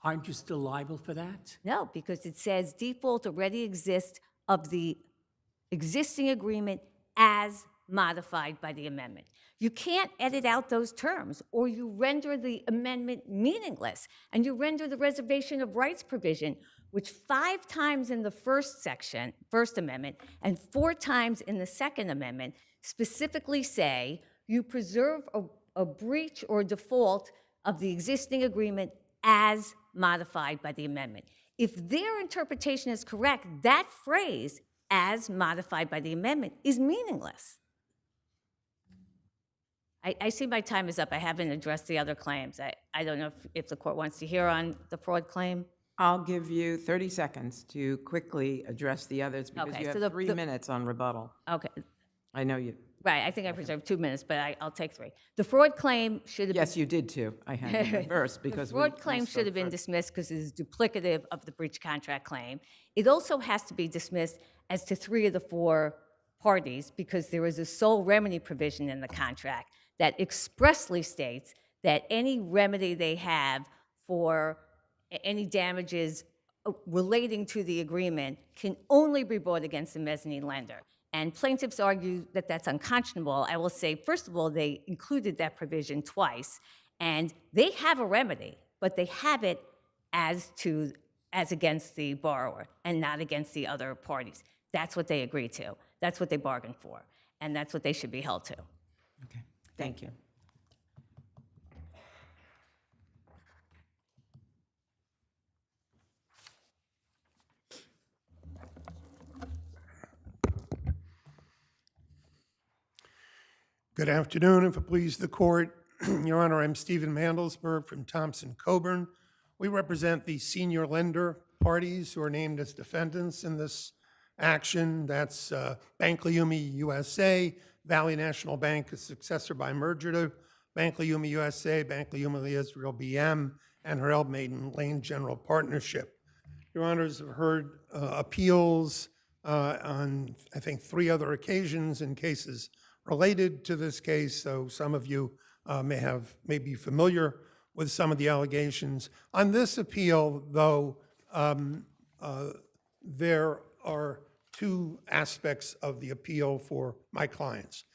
aren't you still liable for that? No, because it says default already exists of the existing agreement as modified by the amendment. You can't edit out those terms, or you render the amendment meaningless, and you render the reservation of rights provision, which 5 times in the First Amendment, and 4 times in the Second Amendment, specifically say you preserve a breach or default of the existing agreement as modified by the amendment. If their interpretation is correct, that phrase, as modified by the amendment, is meaningless. I see my time is up. I haven't addressed the other claims. I don't know if the court wants to hear on the fraud claim. I'll give you 30 seconds to quickly address the others because Okay, you so have 3 minutes on rebuttal. Okay. I know you. Right, I think I preserved 2 minutes, but I'll take 3. The fraud claim should have Yes, you did too. I had it reversed because the fraud claim should have been dismissed because it is duplicative of the breach contract claim. It also has to be dismissed as to 3 of the 4 parties because there is a sole remedy provision in the contract that expressly states that any remedy they have for any damages relating to the agreement can only be brought against the mezzanine lender. And plaintiffs argue that that's unconscionable. I will say, first of all, they included that provision twice, and they have a remedy, but they have it as against the borrower and not against the other parties. That's what they agreed to. That's what they bargained for, and that's what they should be held to. Okay, thank you. Good afternoon, if it pleases the court. Your Honor, I'm Stephen Mandelsberg from Thompson Coburn. We represent the senior lender parties who are named as defendants in this action. That's Bank Leumi USA, Valley National Bank, a successor by merger to Bank Leumi USA, Bank Leumi Israel BM, and Harel Maiden Lane General Partnership. Your Honors have heard appeals on, I think, 3 other occasions in cases related to this case, so some of you may be familiar with some of the allegations. On this appeal, though, there are 2 aspects of the appeal for my clients.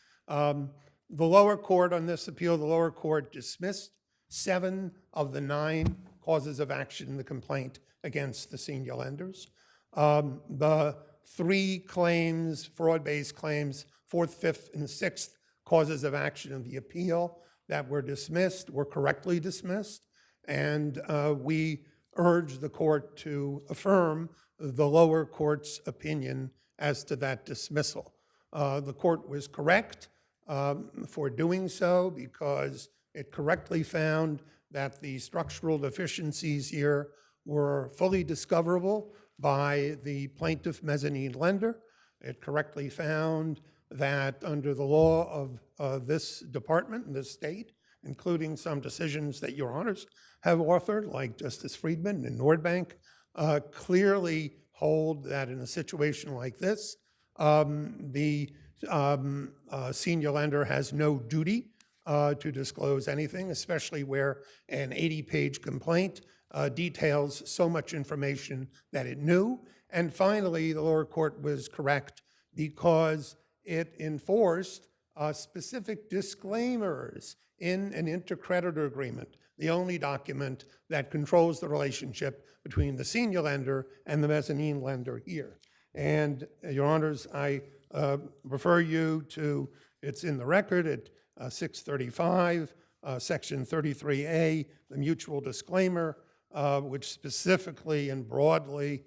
The lower court on this appeal, the lower court dismissed 7 of the 9 causes of action in the complaint against the senior lenders. The 3 claims, fraud-based claims, 4th, 5th, and 6th causes of action of the appeal that were dismissed were correctly dismissed, and we urge the court to affirm the lower court's opinion as to that dismissal. The court was correct for doing so because it correctly found that the structural deficiencies here were fully discoverable by the plaintiff mezzanine lender. It correctly found that under the law of this department and this state, including some decisions that your honors have authored, like Justice Friedman and Nordbank, clearly hold that in a situation like this, the senior lender has no duty to disclose anything, especially where an 80-page complaint details so much information that it knew. And finally, the lower court was correct because it enforced specific disclaimers in an intercreditor agreement, the only document that controls the relationship between the senior lender and the mezzanine lender here. And your honors, I refer you to, it's in the record at 635, section 33A, the mutual disclaimer, which specifically and broadly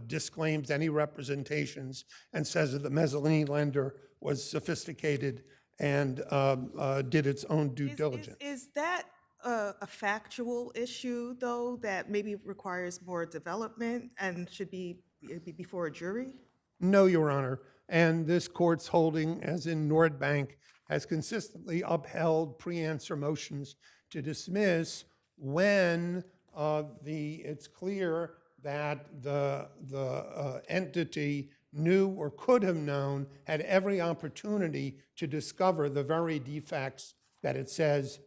disclaims any representations and says that the mezzanine lender was sophisticated and did its own due diligence. Is that a factual issue, though, that maybe requires more development and should be before a jury? No, Your Honor. And this court's holding, as in Nordbank, has consistently upheld pre-answer motions to dismiss when it's clear that the entity knew or could have known, had every opportunity to discover the very defects that it says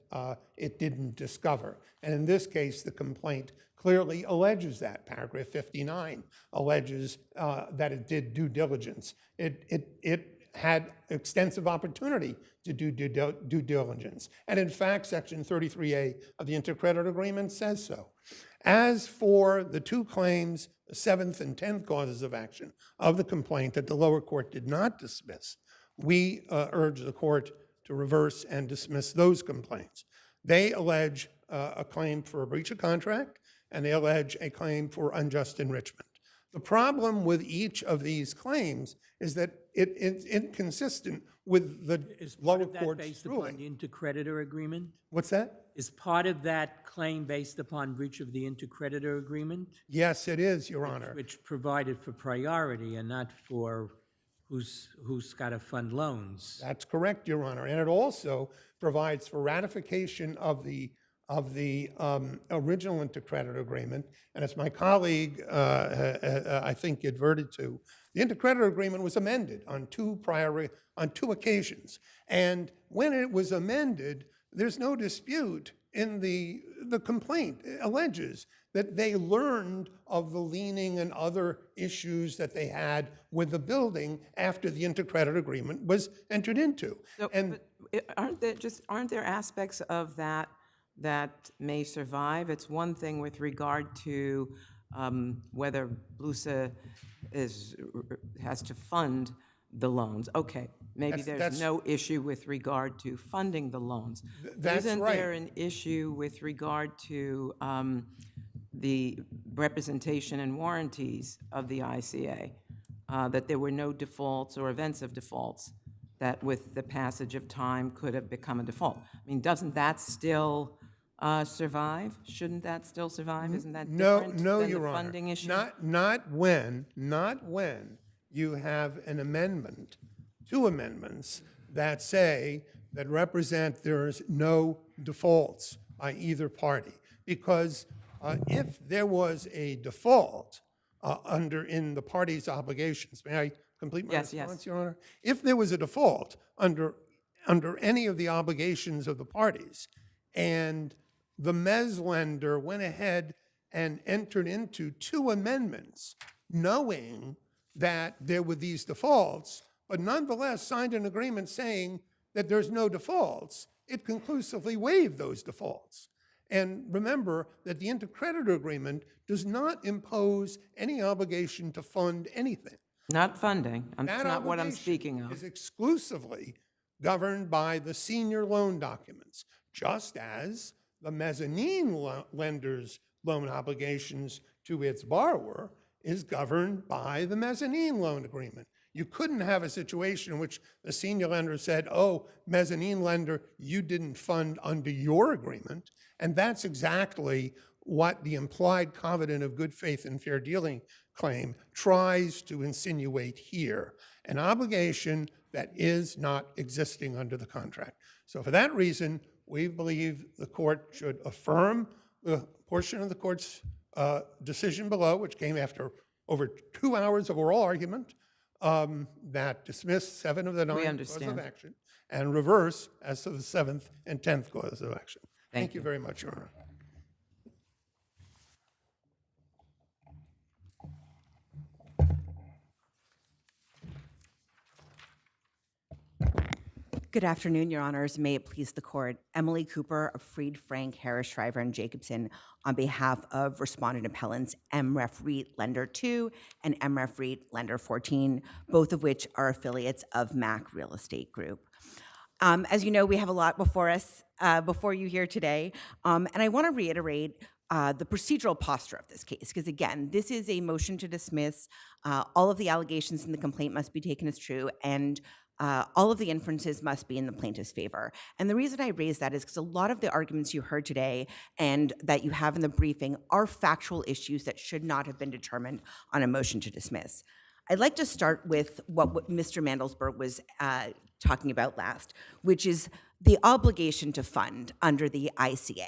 it didn't discover. And in this case, the complaint clearly alleges that. Paragraph 59 alleges that it did due diligence. It had extensive opportunity to do due diligence. And in fact, section 33A of the intercreditor agreement says so. As for the 2 claims, the 7th and 10th causes of action of the complaint that the lower court did not dismiss, we urge the court to reverse and dismiss those complaints. They allege a claim for a breach of contract, and they allege a claim for unjust enrichment. The problem with each of these claims is that it's inconsistent with the lower court's based ruling. upon the intercreditor agreement? What's that? Is part of that claim based upon breach of the intercreditor agreement? Yes, it is, Your Honor. Which provided for priority and not for who's got to fund loans. That's correct, Your Honor. And it also provides for ratification of the original intercreditor agreement. And as my colleague, I think, adverted to, the intercreditor agreement was amended on 2 occasions. And when it was amended, there's no dispute in the complaint. It alleges that they learned of the leaning and other issues that they had with the building after the intercreditor agreement was entered into. So, And aren't there aspects of that that may survive? It's one thing with regard to whether BLUSA has to fund the loans. Okay, maybe there's no issue with regard to funding the loans. That's Isn't right. there an issue with regard to the representation and warranties of the ICA, that there were no defaults or events of defaults that with the passage of time could have become a default? I mean, doesn't that still survive? Shouldn't that still survive? Isn't that different no, than Your the Honor. funding issue? Not when you have an amendment, 2 amendments that say that represent there's no defaults by either party. Because if there was a default in the party's obligations, may I complete my Yes, response, yes. Your Honor? If there was a default under any of the obligations of the parties, and the mezz lender went ahead and entered into 2 amendments, knowing that there were these defaults, but nonetheless signed an agreement saying that there's no defaults, it conclusively waived those defaults. And remember that the intercreditor agreement does not impose any obligation to fund anything. Not funding. That's That not what I'm obligation speaking of. is exclusively governed by the senior loan documents, just as the mezzanine lender's loan obligations to its borrower is governed by the mezzanine loan agreement. You couldn't have a situation in which the senior lender said, oh, mezzanine lender, you didn't fund under your agreement. And that's exactly what the implied covenant of good faith and fair dealing claim tries to insinuate here, an obligation that is not existing under the contract. So for that reason, we believe the court should affirm the portion of the court's decision below, which came after over 2 hours of oral argument, that dismissed 7 of the 9 causes of action, and reverse as to the 7th and 10th causes of action. Thank you very much, Your Honor. Good afternoon, Your Honors. May it please the court. Emily Cooper of Freed, Frank, Harris, Shriver, and Jacobson on behalf of respondent appellants MREF REIT Lender 2 and MREF REIT Lender 14, both of which are affiliates of MAC Real Estate Group. As you know, we have a lot before us, before you here today, and I want to reiterate the procedural posture of this case, because again, this is a motion to dismiss. All of the allegations in the complaint must be taken as true, and all of the inferences must be in the plaintiff's favor. And the reason I raise that is because a lot of the arguments you heard today and that you have in the briefing are factual issues that should not have been determined on a motion to dismiss. I'd like to start with what Mr. Mandelsberg was talking about last, which is the obligation to fund under the ICA.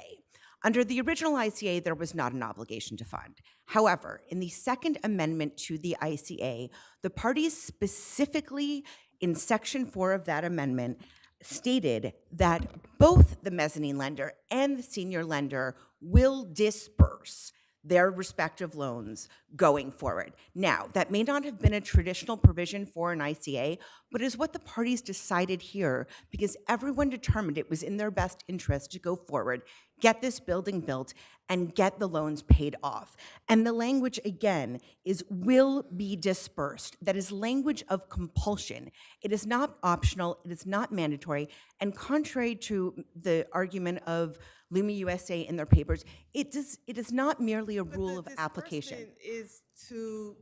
Under the original ICA, there was not an obligation to fund. However, in the Second Amendment to the ICA, the parties specifically in Section 4 of that amendment stated that both the mezzanine lender and the senior lender will disperse their respective loans going forward. Now, that may not have been a traditional provision for an ICA, but is what the parties decided here because everyone determined it was in their best interest to go forward, get this building built, and get the loans paid off. And the language, again, is will be dispersed. That is language of compulsion. It is not optional, it is not mandatory, and contrary to the argument of Lumi USA in their papers, it is not merely a rule of application. Disbursement is to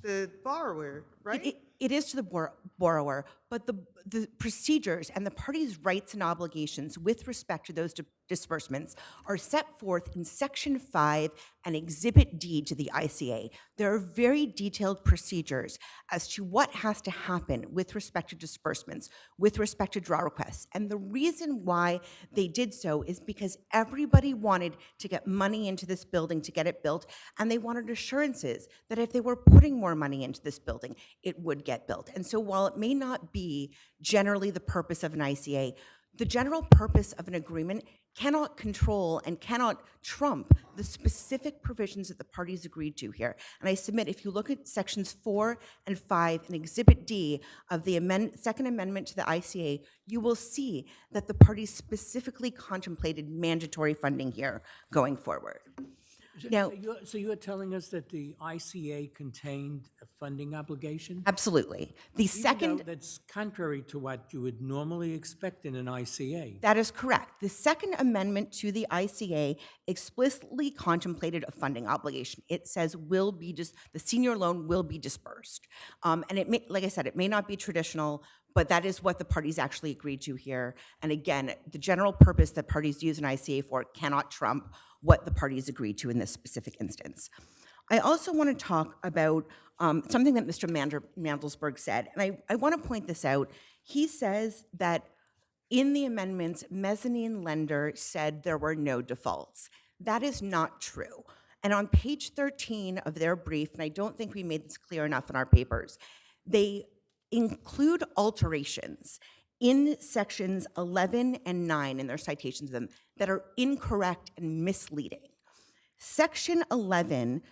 the borrower, right? It is to the borrower, but the procedures and the parties' rights and obligations with respect to those disbursements are set forth in Section 5 and Exhibit D to the ICA. There are very detailed procedures as to what has to happen with respect to disbursements, with respect to draw requests. And the reason why they did so is because everybody wanted to get money into this building to get it built, and they wanted assurances that if they were putting more money into this building, it would get built. And so while it may not be generally the purpose of an ICA, the general purpose of an agreement cannot control and cannot trump the specific provisions that the parties agreed to here. And I submit, if you look at Sections 4 and 5 and Exhibit D of the Second Amendment to the ICA, you will see that the parties specifically contemplated mandatory funding here going forward. Now, So you're telling us that the ICA contained a funding obligation? absolutely. The Even second, though that's contrary to what you would normally expect in an ICA. that is correct. The Second Amendment to the ICA explicitly contemplated a funding obligation. It says the senior loan will be dispersed. And it may, like I said, it may not be traditional, but that is what the parties actually agreed to here. And again, the general purpose that parties use an ICA for cannot trump what the parties agreed to in this specific instance. I also want to talk about something that Mr. Mandelsberg said, and I want to point this out. He says that In the amendments, mezzanine lender said there were no defaults. That is not true. And on page 13 of their brief, and I don't think we made this clear enough in our papers, they include alterations in sections 11 and 9 in their citations of them that are incorrect and misleading. Section 11,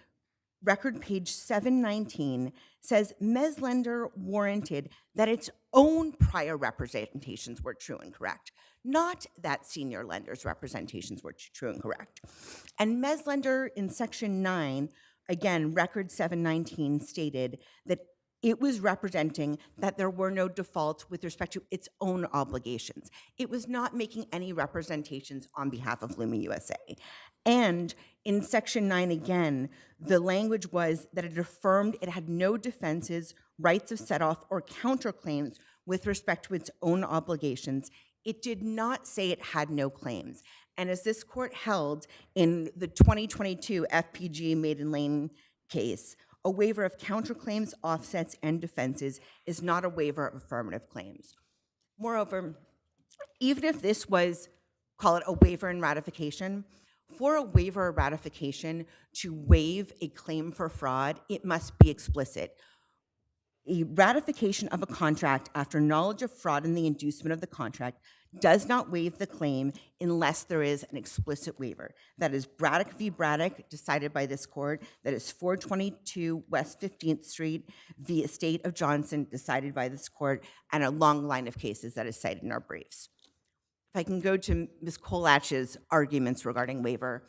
record page 719, says mezz lender warranted that its own prior representations were true and correct, not that senior lender's representations were true and correct. And mezz lender in section 9, again, record 719, stated that it was representing that there were no defaults with respect to its own obligations. It was not making any representations on behalf of Luma USA. And in section 9 again, the language was that it affirmed it had no defenses, rights of set-off, or counterclaims with respect to its own obligations. It did not say it had no claims. And as this court held in the 2022 FPG Maiden Lane case, a waiver of counterclaims, offsets, and defenses is not a waiver of affirmative claims. Moreover, even if this was, call it a waiver and ratification, for a waiver or ratification to waive a claim for fraud, it must be explicit. A ratification of a contract after knowledge of fraud in the inducement of the contract does not waive the claim unless there is an explicit waiver. That is Braddock v. Braddock, decided by this court. That is 422 West 15th Street v. Estate of Johnson, decided by this court, and a long line of cases that is cited in our briefs. If I can go to Ms. Kolach's arguments regarding waiver,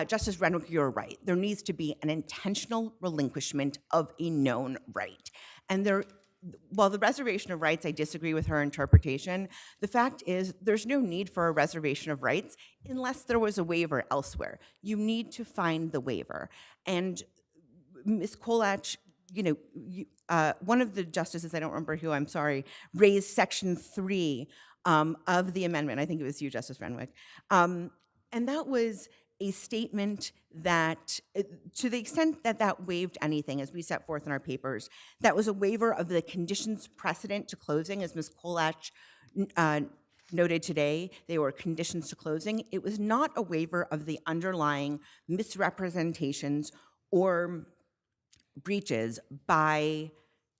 Justice Renwick, you're right. There needs to be an intentional relinquishment of a known right. And while the reservation of rights, I disagree with her interpretation, the fact is there's no need for a reservation of rights unless there was a waiver elsewhere. You need to find the waiver. And Ms. Kolach, one of the justices, I don't remember who, I'm sorry, raised section 3 of the amendment. I think it was you, Justice Renwick. And that was a statement that, to the extent that that waived anything, as we set forth in our papers, that was a waiver of the conditions precedent to closing, as Ms. Kolach noted today. They were conditions to closing. It was not a waiver of the underlying misrepresentations or breaches by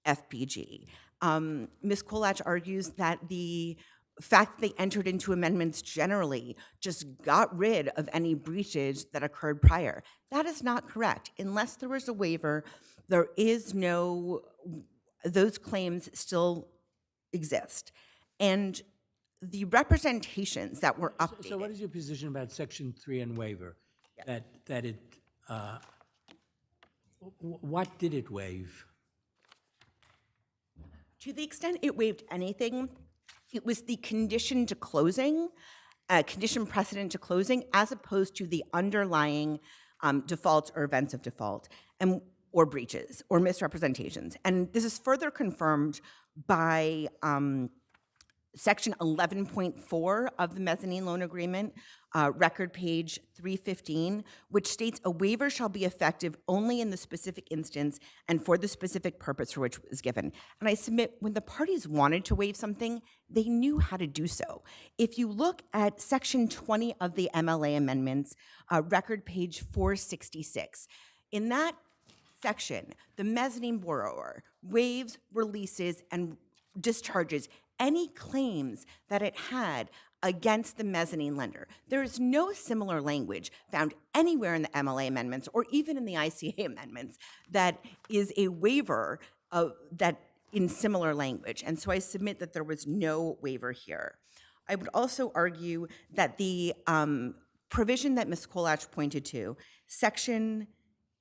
FPG. Ms. Kolach argues that the fact that they entered into amendments generally just got rid of any breaches that occurred prior. That is not correct. Unless there was a waiver, there is no, those claims still exist. And the representations that were updated. So what is your position about section 3 and waiver? Yeah. That it, what did it waive? To the extent it waived anything, it was the condition to closing, condition precedent to closing, as opposed to the underlying defaults or events of default, or breaches or misrepresentations. And this is further confirmed by section 11.4 of the mezzanine loan agreement, record page 315, which states a waiver shall be effective only in the specific instance and for the specific purpose for which it was given. And I submit, when the parties wanted to waive something, they knew how to do so. If you look at section 20 of the MLA amendments, record page 466, in that section, the mezzanine borrower waives, releases, and discharges any claims that it had against the mezzanine lender. There is no similar language found anywhere in the MLA amendments or even in the ICA amendments that is a waiver of that in similar language. And so I submit that there was no waiver here. I would also argue that the provision that Ms. Kolach pointed to, section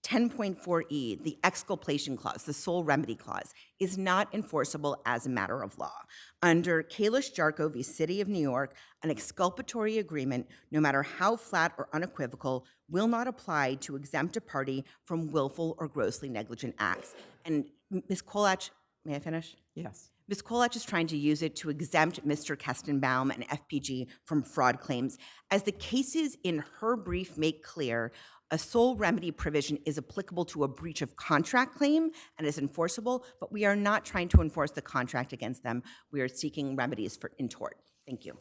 10.4e, the exculpation clause, the sole remedy clause, is not enforceable as a matter of law. Under Kalish-Jarko v. City of New York, an exculpatory agreement, no matter how flat or unequivocal, will not apply to exempt a party from willful or grossly negligent acts. And Ms. Kolach, may I finish? Yes. Ms. Kolach is trying to use it to exempt Mr. Kestenbaum and FPG from fraud claims. As the cases in her brief make clear, A sole remedy provision is applicable to a breach of contract claim and is enforceable, but we are not trying to enforce the contract against them. We are seeking remedies in tort. Thank you.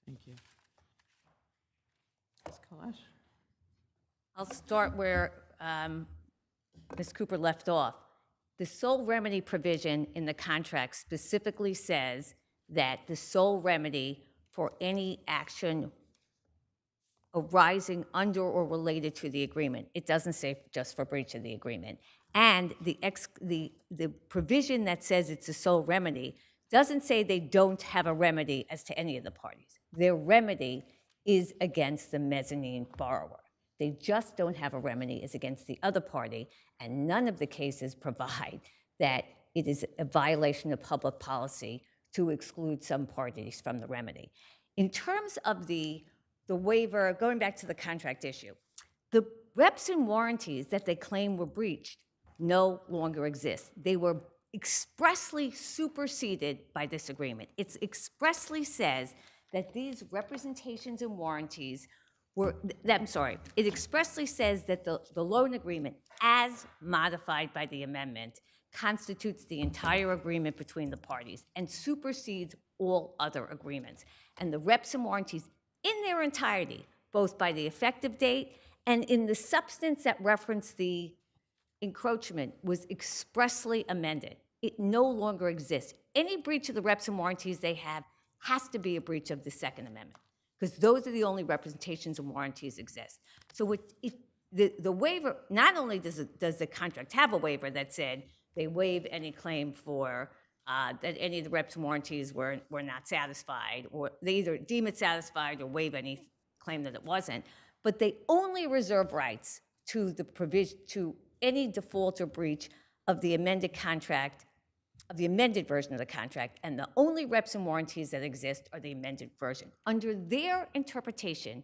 Thank you. Ms. Kalash? I'll start where Ms. Cooper left off. The sole remedy provision in the contract specifically says that the sole remedy for any action arising under or related to the agreement. It doesn't say just for breach of the agreement. And the provision that says it's a sole remedy doesn't say they don't have a remedy as to any of the parties. Their remedy is against the mezzanine borrower. They just don't have a remedy as against the other party, and none of the cases provide that it is a violation of public policy to exclude some parties from the remedy. In terms of the waiver, going back to the contract issue, the reps and warranties that they claim were breached no longer exist. They were expressly superseded by this agreement. It expressly says that these representations and warranties it expressly says that the loan agreement, as modified by the amendment, constitutes the entire agreement between the parties and supersedes all other agreements. And the reps and warranties in their entirety, both by the effective date and in the substance that referenced the encroachment, was expressly amended. It no longer exists. Any breach of the reps and warranties they have has to be a breach of the Second Amendment, because those are the only representations and warranties exist. So the waiver, not only does the contract have a waiver that said they waive any claim for that any of the reps and warranties were not satisfied, or they either deem it satisfied or waive any claim that it wasn't, but they only reserve rights to the provision, to any default or breach of the amended contract, of the amended version of the contract, and the only reps and warranties that exist are the amended version. Under their interpretation,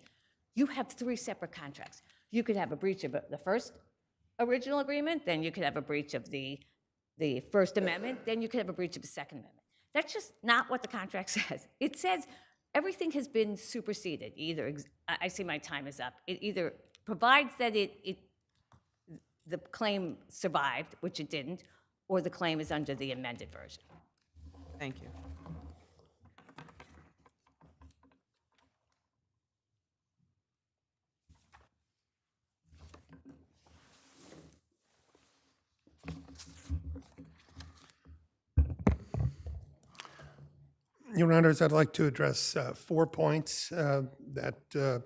you have three separate contracts. You could have a breach of the first original agreement, then you could have a breach of the First Amendment, then you could have a breach of the Second Amendment. That's just not what the contract says. It says everything has been superseded. Either, I see my time is up. It either provides that the claim survived, which it didn't, or the claim is under the amended version. Thank you. Your Honors, I'd like to address 4 points that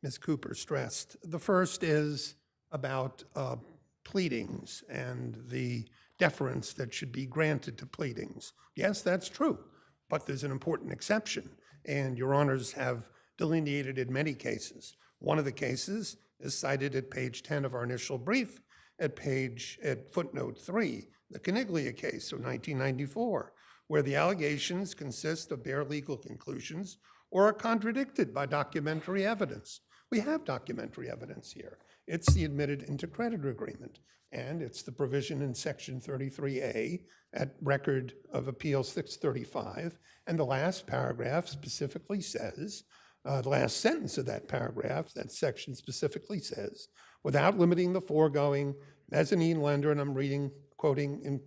Ms. Cooper stressed. The first is about pleadings and the deference that should be granted to pleadings. Yes, that's true, but there's an important exception, and Your Honors have delineated in many cases. One of the cases is cited at page 10 of our initial brief, at footnote 3, the Caniglia case of 1994, where the allegations consist of bare legal conclusions or are contradicted by documentary evidence. We have documentary evidence here. It's the admitted intercreditor agreement, and it's the provision in Section 33A at Record of Appeal 635, and the last paragraph specifically says, the last sentence of that paragraph, that section specifically says, without limiting the foregoing, mezzanine lender, and I'm quoting in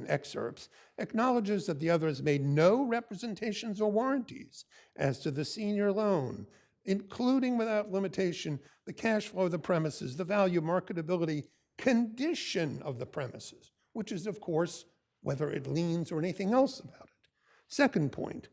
excerpts, acknowledges that the other has made no representations or warranties as to the senior loan, including without limitation the cash flow of the premises, the value, marketability, condition of the premises, which is, of course, whether it liens or anything else about it. Second point,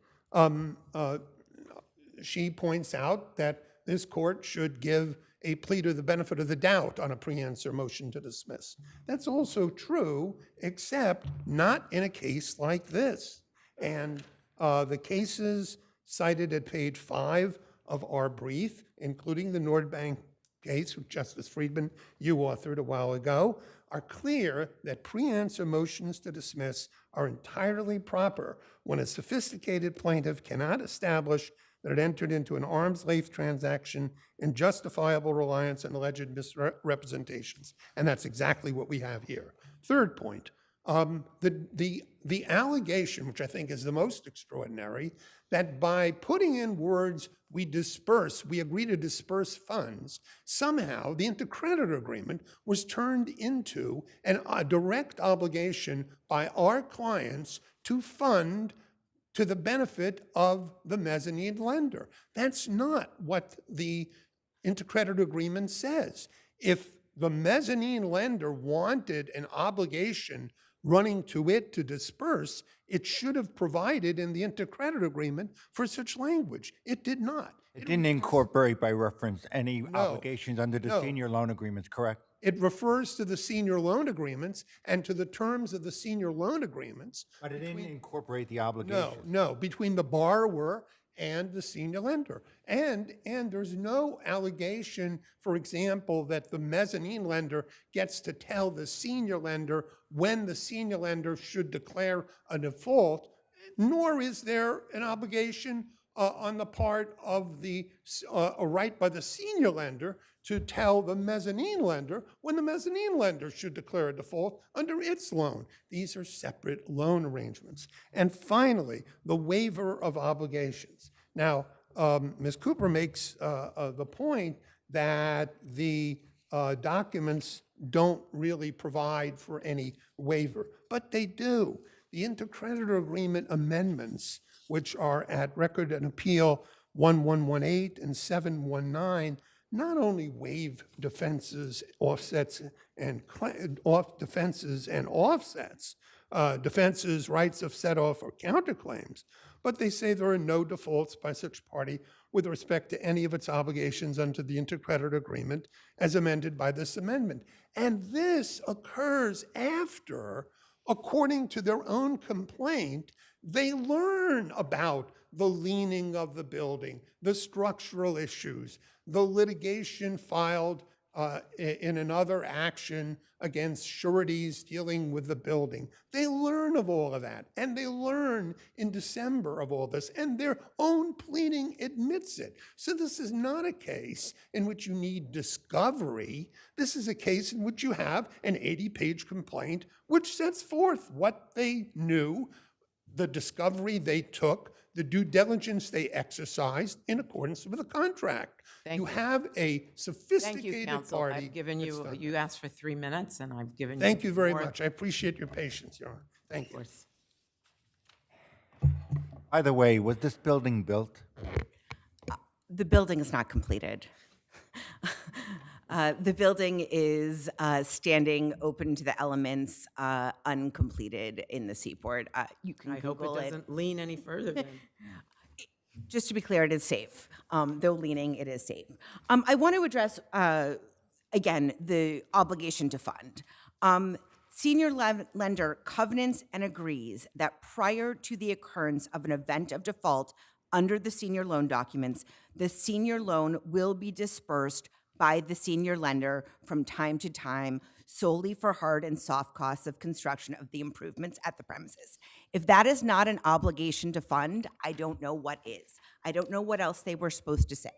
she points out that this court should give a pleader the benefit of the doubt on a pre-answer motion to dismiss. That's also true, except not in a case like this. And the cases cited at page 5 of our brief, including the Nordbank case, which Justice Friedman, you authored a while ago, are clear that pre-answer motions to dismiss are entirely proper when a sophisticated plaintiff cannot establish that it entered into an arm's-length transaction in justifiable reliance on alleged misrepresentations. And that's exactly what we have here. Third point, the the allegation, which I think is the most extraordinary, that by putting in words, we agree to disperse funds, somehow the intercreditor agreement was turned into a direct obligation by our clients to fund to the benefit of the mezzanine lender. That's not what the intercreditor agreement says. If the mezzanine lender wanted an obligation running to it to disperse, it should have provided in the intercreditor agreement for such language. It did not. It didn't incorporate by reference any obligations under the No. senior loan agreements, correct? It refers to the senior loan agreements and to the terms of the senior loan agreements. But it didn't incorporate the obligation. No, between the borrower and the senior lender. And there's no allegation, for example, that the mezzanine lender gets to tell the senior lender when the senior lender should declare a default, nor is there an obligation on the part of a right by the senior lender to tell the mezzanine lender when the mezzanine lender should declare a default under its loan. These are separate loan arrangements. And finally, the waiver of obligations. Now, Ms. Cooper makes the point that the documents don't really provide for any waiver, but they do. The intercreditor agreement amendments, which are at Record and Appeal 1118 and 719, not only waive defenses, offsets, and defenses, rights of set-off or counterclaims, but they say there are no defaults by such party with respect to any of its obligations under the intercreditor agreement as amended by this amendment. And this occurs after, according to their own complaint, they learn about the leaning of the building, the structural issues, the litigation filed in another action against sureties dealing with the building. They learn of all of that, and they learn in December of all this, and their own pleading admits it. So this is not a case in which you need discovery. This is a case in which you have an 80-page complaint which sets forth what they knew, the discovery they took, the due diligence they exercised in accordance with the contract. You have a sophisticated Thank you, counsel. party. I've given you, that's done you asked for 3 minutes, and I've given you. Thank you very more. much. I appreciate your patience, Your Honor. Thank you. By the way, was this building built? The building is not completed. The building is standing open to the elements, uncompleted in the Seaport. You can I hope Google it doesn't lean any further than. Just to be clear, it is safe. Though leaning, it is safe. I want to address, again, the obligation to fund. Senior lender covenants and agrees that prior to the occurrence of an event of default under the senior loan documents, the senior loan will be dispersed by the senior lender from time to time solely for hard and soft costs of construction of the improvements at the premises. If that is not an obligation to fund, I don't know what is. I don't know what else they were supposed to say.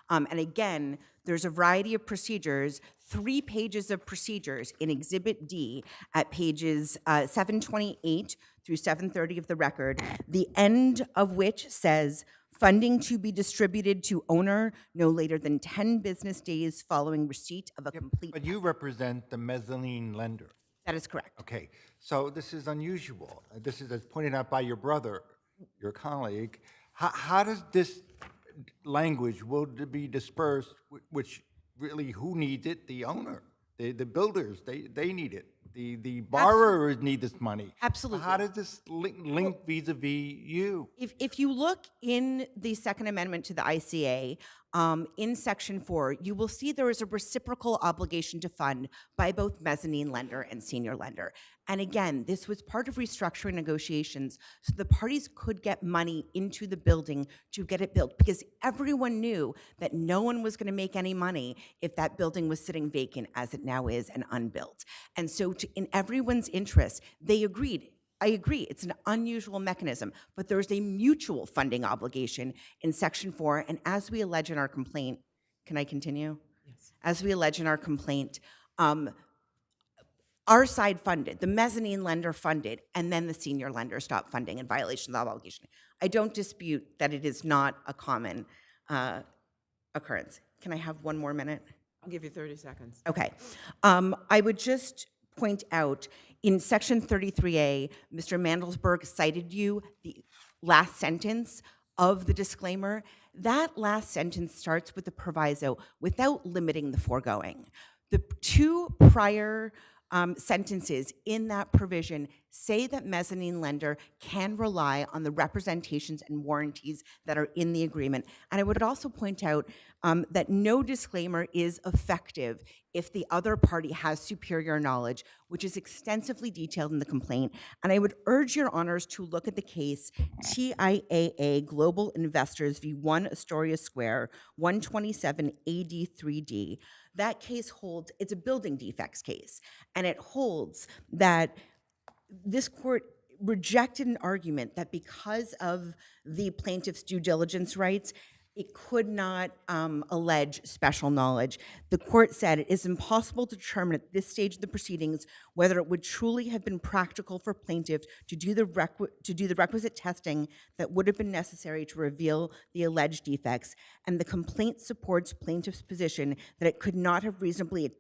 And again, there's a variety of procedures, 3 pages of procedures in Exhibit D at pages 728 through 730 of the record, the end of which says, funding to be distributed to owner no later than 10 business days following receipt of a complete. But you represent the mezzanine lender. That is correct. Okay, so this is unusual. This is as pointed out by your brother, your colleague. How does this language will be dispersed, which really, who needs it? The owner, the builders, they need it. The borrowers need this money. Absolutely. How does this link vis-a-vis you? If you look in the Second Amendment to the ICA, in Section 4, you will see there is a reciprocal obligation to fund by both mezzanine lender and senior lender. And again, this was part of restructuring negotiations, so the parties could get money into the building to get it built, because everyone knew that no one was going to make any money if that building was sitting vacant, as it now is, and unbuilt. And so in everyone's interest, they agreed. I agree, it's an unusual mechanism, but there's a mutual funding obligation in Section 4, and as we allege in our complaint, can I continue? Yes. As we allege in our complaint, our side funded, the mezzanine lender funded, and then the senior lender stopped funding in violation of the obligation. I don't dispute that it is not a common occurrence. Can I have one more minute? I'll give you 30 seconds. Okay. I would just point out in section 33A, Mr. Mandelsberg cited you the last sentence of the disclaimer. That last sentence starts with the proviso without limiting the foregoing. The two prior sentences in that provision say that mezzanine lender can rely on the representations and warranties that are in the agreement. And I would also point out that no disclaimer is effective if the other party has superior knowledge, which is extensively detailed in the complaint. And I would urge your honors to look at the case TIAA Global Investors v. 1 Astoria Square, 127 AD 3D. That case holds, it's a building defects case, and it holds that this court rejected an argument that because of the plaintiff's due diligence rights, it could not allege special knowledge. The court said it is impossible to determine at this stage of the proceedings whether it would truly have been practical for plaintiff to do the requisite testing that would have been necessary to reveal the alleged defects, and the complaint supports plaintiff's position that it could not have reasonably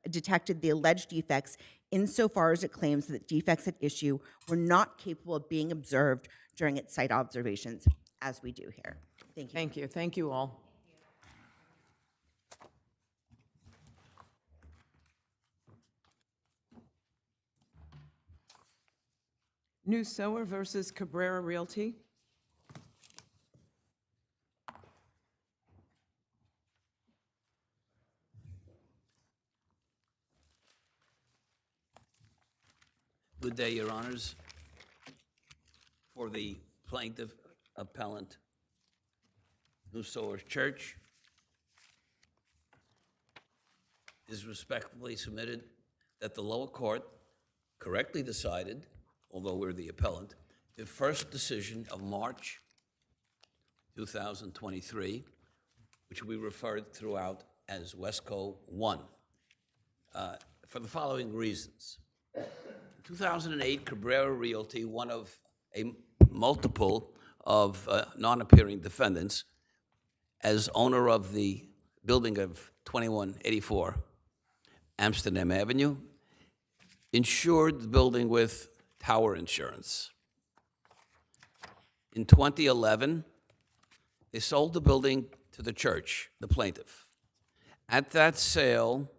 detected the alleged defects insofar as it claims that defects at issue were not capable of being observed during its site observations, as we do here. Thank you. Thank you. Thank you all. New Sower versus Cabrera Realty. Good day, Your Honors. For the plaintiff appellant, New Sowers Church, is respectfully submitted that the lower court correctly decided, although we're the appellant, the first decision of March 2023, which we referred throughout as Wesco 1, for the following reasons. In 2008, Cabrera Realty, one of a multiple of non-appearing defendants, as owner of the building of 2184 Amsterdam Avenue, insured the building with tower insurance. In 2011, they sold the building to the church, the plaintiff. At that sale,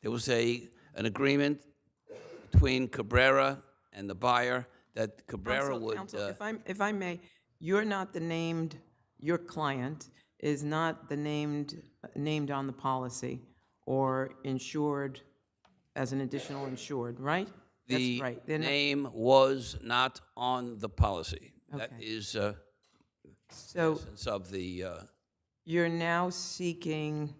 there was an agreement between Cabrera and the buyer that Cabrera would... Counsel, if I may, you're not the named, your client is not the named on the policy or insured as an additional insured, right? The That's right. name was not on the policy. That Okay. is the essence of the... You're now seeking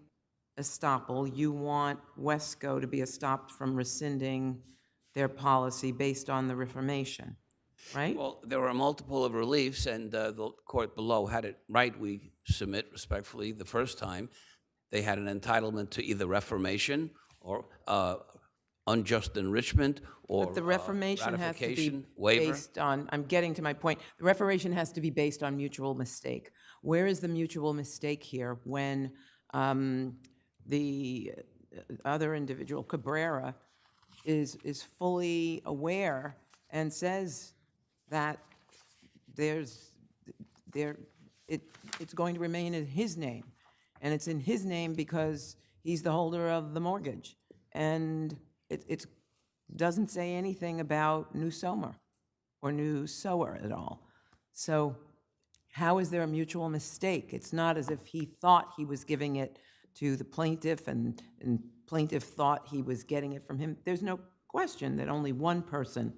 estoppel. You want Wesco to be stopped from rescinding their policy based on the Reformation, right? Well, there were multiple of reliefs, and the court below had it right. We submit respectfully the first time. They had an entitlement to either reformation or unjust enrichment or But the Reformation has to be ratification, waiver. based on, I'm getting to my point, the Reformation has to be based on mutual mistake. Where is the mutual mistake here when the other individual, Cabrera, is fully aware and says that it's going to remain in his name, and it's in his name because he's the holder of the mortgage, and it doesn't say anything about New Sower or New Sower at all. So how is there a mutual mistake? It's not as if he thought he was giving it to the plaintiff and plaintiff thought he was getting it from him. There's no question that only one person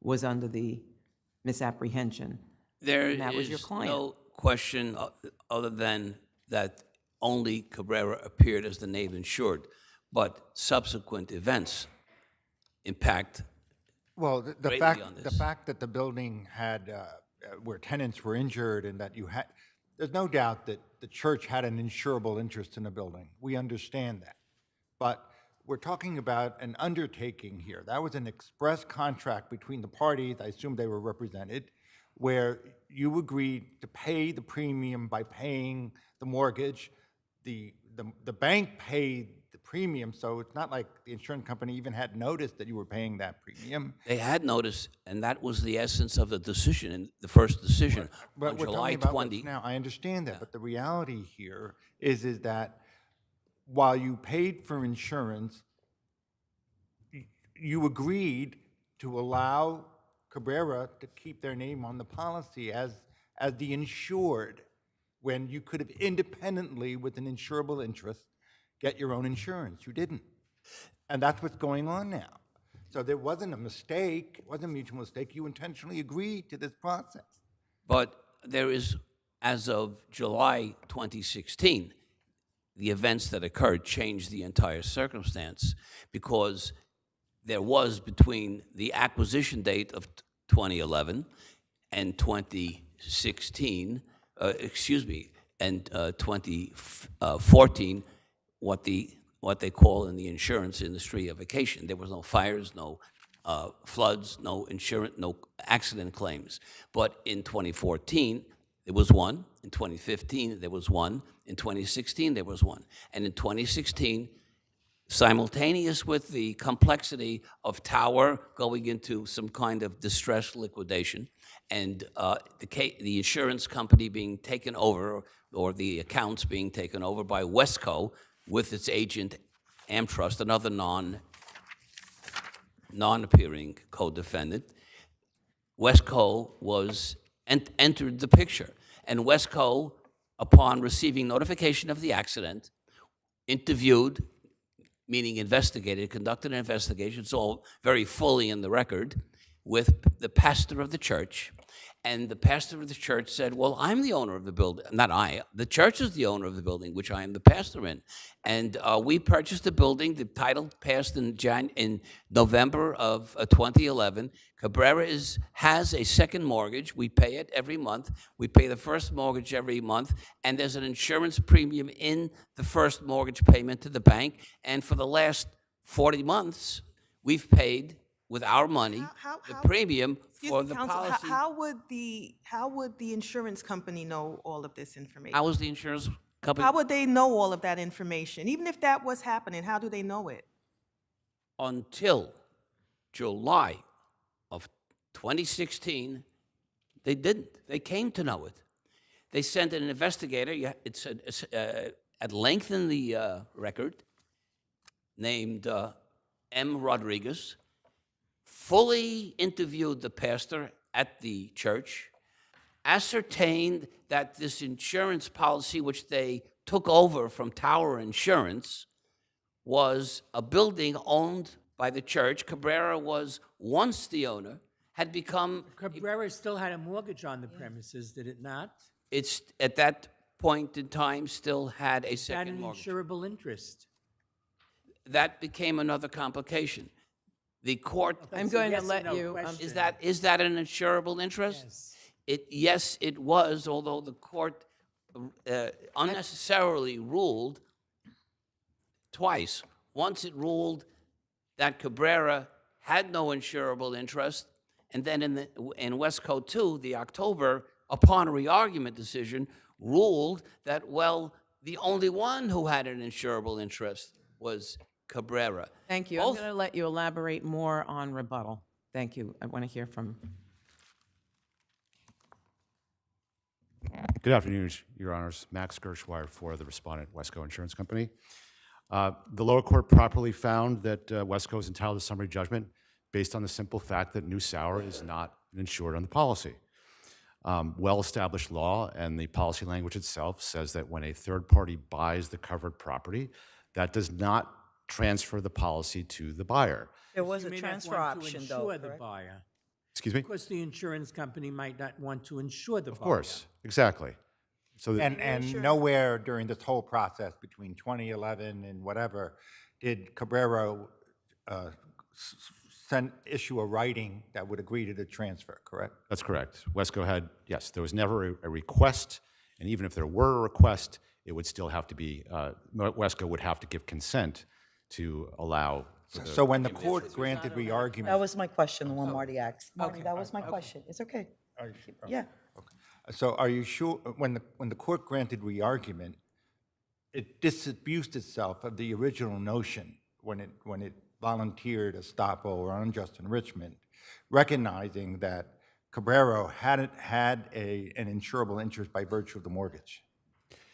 was under the misapprehension. There and that was your is client. no question other than that only Cabrera appeared as the named insured, but subsequent events impact Well, the greatly fact on this. the fact that the building had where tenants were injured and that you had, there's no doubt that the church had an insurable interest in the building. We understand that, but we're talking about an undertaking here. That was an express contract between the parties, I assume they were represented, where you agreed to pay the premium by paying the mortgage. The bank paid the premium, so it's not like the insurance company even had noticed that you were paying that premium. They had noticed, and that was the essence of the decision, in the first decision But on we're July talking about 20. what's now, I understand that, but the reality here is that while you paid for insurance, you agreed to allow Cabrera to keep their name on the policy as the insured, when you could have independently, with an insurable interest, get your own insurance. You didn't. And that's what's going on now. So there wasn't a mistake, it wasn't a mutual mistake. You intentionally agreed to this process. But there is, as of July 2016, the events that occurred changed the entire circumstance, because there was, between the acquisition date of 2011 and 2016, and 2014, what they call in the insurance industry a vacation. There was no fires, no floods, no insurance, no accident claims. But in 2014, there was one. In 2015, there was one. In 2016, there was one. And in 2016, simultaneous with the complexity of Tower going into some kind of distress liquidation, and the insurance company being taken over, or the accounts being taken over by Wesco with its agent AmTrust, another non-appearing co-defendant, Wesco entered the picture. And Wesco, upon receiving notification of the accident, interviewed, meaning investigated, conducted an investigation, it's all very fully in the record, with the pastor of the church. And the pastor of the church said, well, I'm the owner of the building. Not I. The church is the owner of the building, which I am the pastor in. And we purchased the building. The title passed in November of 2011. Cabrera has a second mortgage. We pay it every month. We pay the first mortgage every month. And there's an insurance premium in the first mortgage payment to the bank. And for the last 40 months, we've paid, with our money, the premium for the Counsel, policy. how would the insurance company know all of this information? How was the insurance company? How would they know all of that information? Even if that was happening, how do they know it? Until July of 2016, they didn't. They came to know it. They sent an investigator, it's at length in the record, named M. Rodriguez, fully interviewed the pastor at the church, ascertained that this insurance policy, which they took over from Tower Insurance, was a building owned by the church. Cabrera was once the owner, had become... Cabrera still had a mortgage on the premises, did it not? It's, at that point in time, still had a second mortgage. Had an insurable interest. That became another complication. The court... I'm going to let you... Is that an insurable interest? Yes. Yes, it was, although the court unnecessarily ruled twice. Once it ruled that Cabrera had no insurable interest, and then in Westco 2, the October, upon a re-argument decision, ruled that, well, the only one who had an insurable interest was Cabrera. Thank you. I'm going to let you elaborate more on rebuttal. Thank you. I want to hear from... Good afternoon, Your Honors. Max Gershwire for the respondent, Wesco Insurance Company. The lower court properly found that Wesco is entitled to summary judgment based on the simple fact that New Sauer is not insured on the policy. Well-established law and the policy language itself says that when a third party buys the covered property, that does not transfer the policy to the buyer. There was a transfer option, though, the correct? buyer. Excuse me? Because the insurance company might not want to insure the buyer. Of course, exactly. So And nowhere during this whole process between 2011 and whatever did Cabrera issue a writing that would agree to the transfer, correct? That's correct. Wesco had, yes, there was never a request, and even if there were a request, it would still have to be, Wesco would have to give consent to allow. for the- So when the court granted re-argument. That was my question, the one Marty asked. Marty, that was my question. It's okay. Yeah. So are you sure, when the court granted re-argument, it disabused itself of the original notion when it volunteered estoppel or unjust enrichment, recognizing that Cabrera hadn't had an insurable interest by virtue of the mortgage?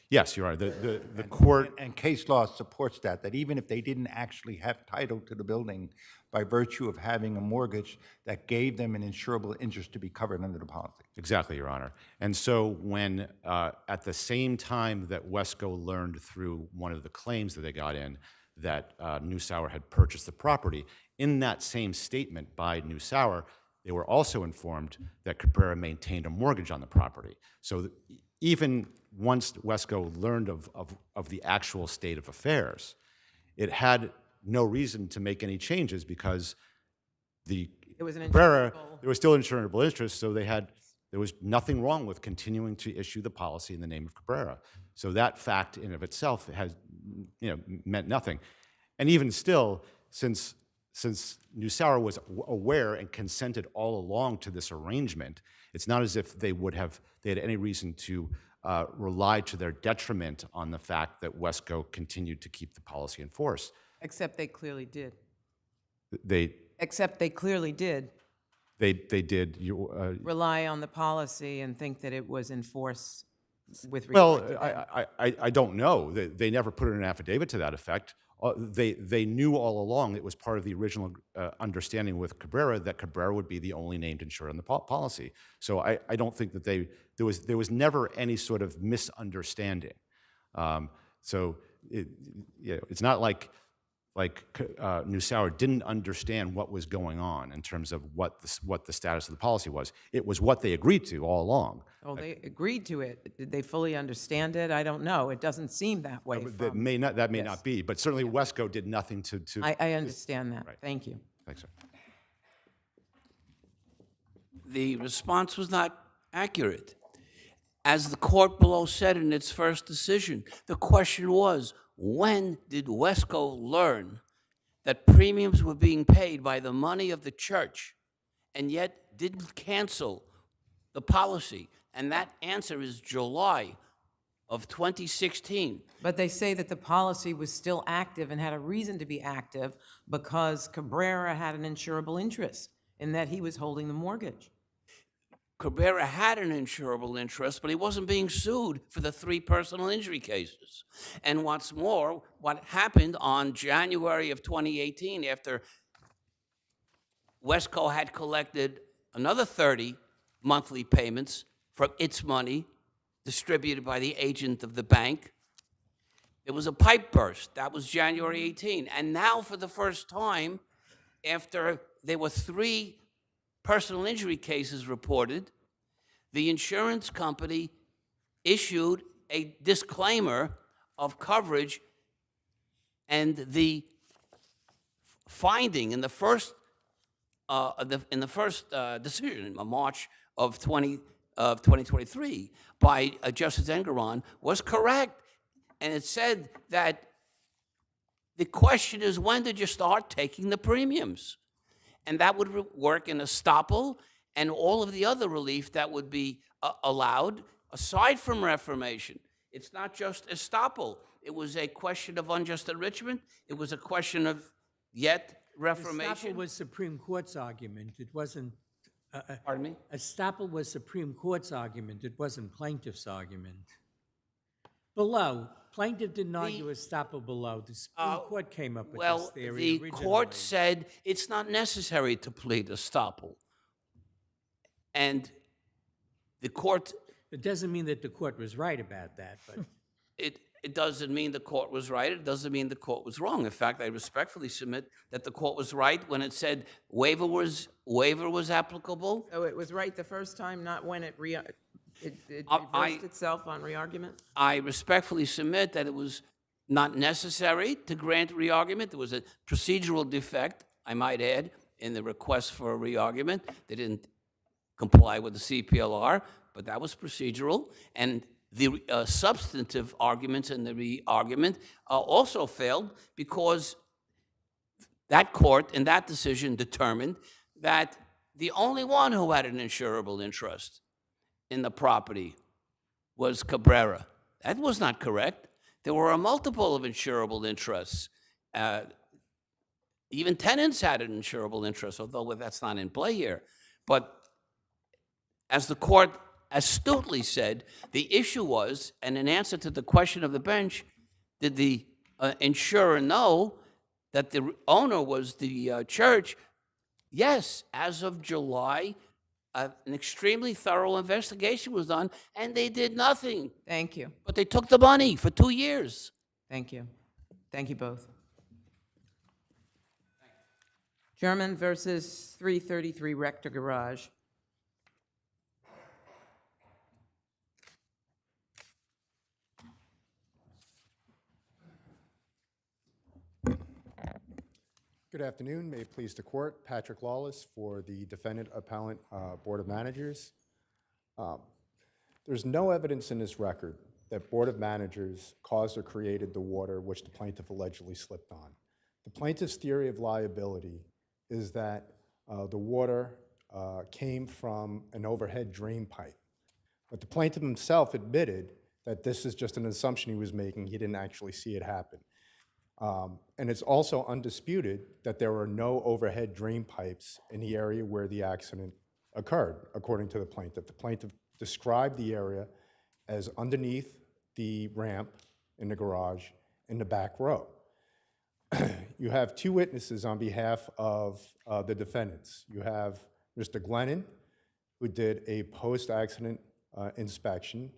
Yes, you're right. The court. And case law supports that even if they didn't actually have title to the building by virtue of having a mortgage, that gave them an insurable interest to be covered under the policy. Exactly, Your Honor. And so when, at the same time that Wesco learned through one of the claims that they got in that New Sauer had purchased the property, in that same statement by New Sauer, they were also informed that Cabrera maintained a mortgage on the property. So even once Wesco learned of the actual state of affairs, it had no reason to make any changes because It was an Cabrera, insurable- there was still insurable interest, so there was nothing wrong with continuing to issue the policy in the name of Cabrera. So that fact in and of itself has, meant nothing. And even still, since New Sauer was aware and consented all along to this arrangement, it's not as if they had any reason to rely to their detriment on the fact that Wesco continued to keep the policy in force. Except they clearly did. They clearly did. They did. Rely on the policy and think that it was in force with regard to them. Well, I don't know. They never put in an affidavit to that effect. They knew all along it was part of the original understanding with Cabrera that Cabrera would be the only named insurer in the policy. So I don't think that there was never any sort of misunderstanding. So it's not like New Sauer didn't understand what was going on in terms of what the status of the policy was. It was what they agreed to all along. Oh, they agreed to it. Did they fully understand it? I don't know. It doesn't seem that way. That may not be, but certainly Wesco did nothing to. I understand that. Right. Thank you. Thanks, sir. The response was not accurate. As the court below said in its first decision, the question was, when did Wesco learn that premiums were being paid by the money of the church and yet didn't cancel the policy? And that answer is July of 2016. But they say that the policy was still active and had a reason to be active because Cabrera had an insurable interest in that he was holding the mortgage. Cabrera had an insurable interest, but he wasn't being sued for the 3 personal injury cases. And what's more, what happened on January of 2018 after Wesco had collected another 30 monthly payments from its money distributed by the agent of the bank, there was a pipe burst. That was January 18. And now for the first time, after there were 3 personal injury cases reported, the insurance company issued a disclaimer of coverage, and the finding in the first decision in March of 2023 by Justice Engeron was correct, and it said that the question is, when did you start taking the premiums? And that would work in estoppel and all of the other relief that would be allowed, aside from reformation. It's not just estoppel. It was a question of unjust enrichment. It was a question of yet reformation. Estoppel was Supreme Court's argument. It wasn't. Pardon me? Estoppel was Supreme Court's argument. It wasn't plaintiff's argument. Below, plaintiff didn't argue estoppel below. The Supreme Court came up with this theory the court said it's not necessary to plead estoppel. And the court... It doesn't mean that the court was right about that, but... It doesn't mean the court was right. It doesn't mean the court was wrong. In fact, I respectfully submit that the court was right when it said waiver was applicable. So it was right the first time, not when it reversed itself on re-argument? I respectfully submit that it was not necessary to grant re-argument. There was a procedural defect, I might add, in the request for a re-argument. They didn't comply with the CPLR, but that was procedural. And the substantive arguments in the re-argument also failed because that court in that decision determined that the only one who had an insurable interest in the property was Cabrera. That was not correct. There were a multiple of insurable interests. Even tenants had an insurable interest, although that's not in play here. But as the court astutely said, the issue was, and in answer to the question of the bench, did the insurer know that the owner was the church? Yes, as of July, an extremely thorough investigation was done, and they did nothing. Thank you. But they took the money for 2 years. Thank you. Thank you both. German versus 333 Rector Garage. Good afternoon. May it please the court. Patrick Lawless for the Defendant Appellant Board of Managers. There's no evidence in this record that Board of Managers caused or created the water which the plaintiff allegedly slipped on. The plaintiff's theory of liability is that the water came from an overhead drain pipe. But the plaintiff himself admitted that this is just an assumption he was making. He didn't actually see it happen. And it's also undisputed that there were no overhead drain pipes in the area where the accident occurred, according to the plaintiff. The plaintiff described the area as underneath the ramp in the garage in the back row. You have two witnesses on behalf of the defendants. You have Mr. Glennon, who did a post-accident inspection,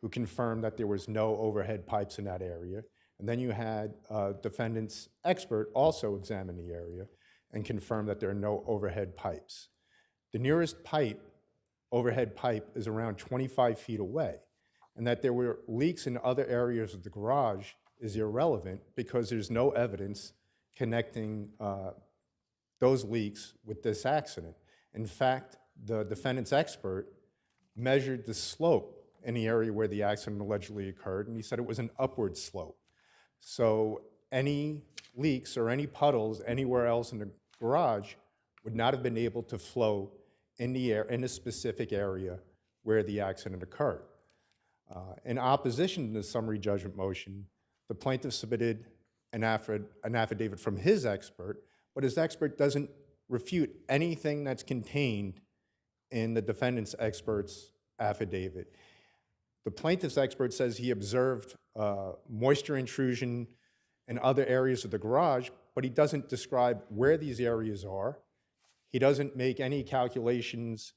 who confirmed that there was no overhead pipes in that area. And then you had defendant's expert also examine the area and confirm that there are no overhead pipes. The nearest pipe, overhead pipe, is around 25 feet away. And that there were leaks in other areas of the garage is irrelevant because there's no evidence connecting those leaks with this accident. In fact, the defendant's expert measured the slope in the area where the accident allegedly occurred, and he said it was an upward slope. So any leaks or any puddles anywhere else in the garage would not have been able to flow in the air in a specific area where the accident occurred. In opposition to the summary judgment motion, the plaintiff submitted an affidavit from his expert, but his expert doesn't refute anything that's contained in the defendant's expert's affidavit. The plaintiff's expert says he observed moisture intrusion in other areas of the garage, but he doesn't describe where these areas are. He doesn't make any calculations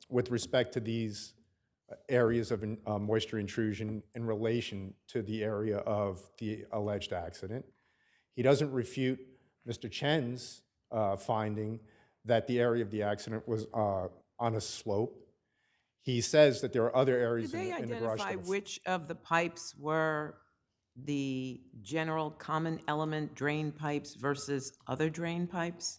with respect to these areas of moisture intrusion in relation to the area of the alleged accident. He doesn't refute Mr. Chen's finding that the area of the accident was on a slope. He says that there are other areas in the garage. Did they identify which of the pipes were the general common element drain pipes versus other drain pipes?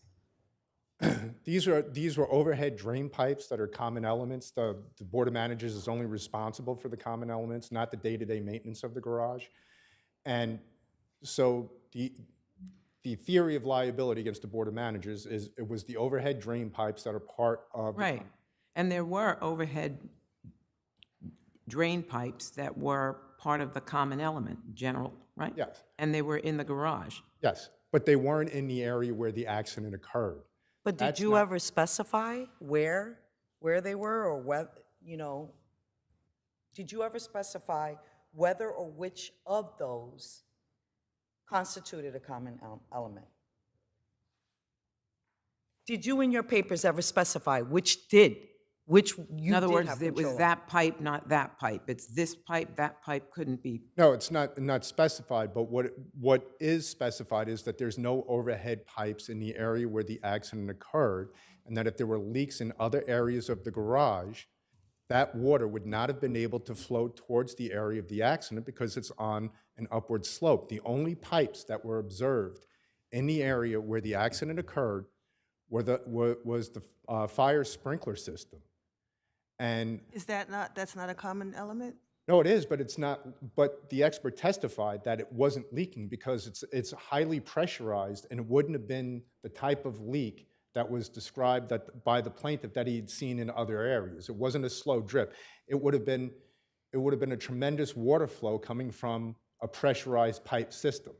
These were overhead drain pipes that are common elements. The Board of Managers is only responsible for the common elements, not the day-to-day maintenance of the garage. And so the theory of liability against the Board of Managers is it was the overhead drain pipes that are part of Right. And there were overhead drain pipes that were part of the common element, general, right? Yes. And they were in the garage. Yes, but they weren't in the area where the accident occurred. But did That's you not- ever specify where they were, or what, did you ever specify whether or which of those constituted a common element? Did you in your papers ever specify which you In other did words, have it was control of? that pipe, not that pipe. It's this pipe, that pipe couldn't be. No, it's not specified, but what is specified is that there's no overhead pipes in the area where the accident occurred, and that if there were leaks in other areas of the garage, that water would not have been able to flow towards the area of the accident because it's on an upward slope. The only pipes that were observed in the area where the accident occurred was the fire sprinkler system. And Is that not, that's not a common element? No, it is, but it's not, but the expert testified that it wasn't leaking because it's highly pressurized and it wouldn't have been the type of leak that was described by the plaintiff that he'd seen in other areas. It wasn't a slow drip. It would have been a tremendous water flow coming from a pressurized pipe system.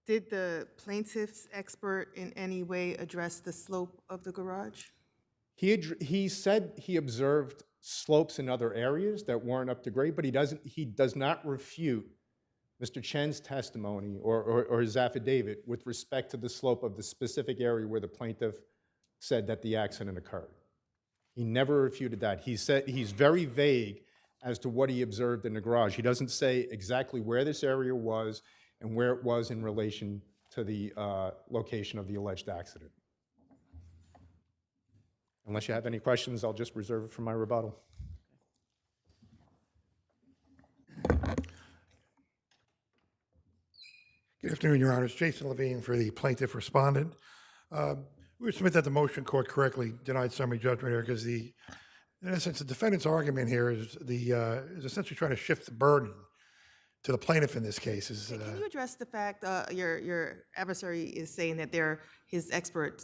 Did the plaintiff's expert in any way address the slope of the garage? He said he observed slopes in other areas that weren't up to grade, but he does not refute Mr. Chen's testimony or his affidavit with respect to the slope of the specific area where the plaintiff said that the accident occurred. He never refuted that. He said he's very vague as to what he observed in the garage. He doesn't say exactly where this area was and where it was in relation to the location of the alleged accident. Unless you have any questions, I'll just reserve it for my rebuttal. Good afternoon, Your Honors. Jason Levine for the plaintiff respondent. We would submit that the motion court correctly denied summary judgment here because in essence, the defendant's argument here is essentially trying to shift the burden to the plaintiff in this case. Can you address the fact your adversary is saying that his expert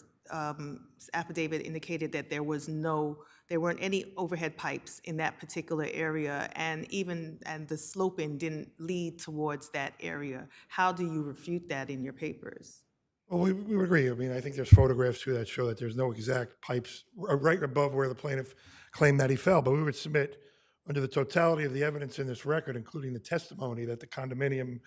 affidavit indicated that there weren't any overhead pipes in that particular area, and the sloping didn't lead towards that area. How do you refute that in your papers? Well, we would agree. I mean, I think there's photographs too that show that there's no exact pipes right above where the plaintiff claimed that he fell, but we would submit under the totality of the evidence in this record, including the testimony that the condominium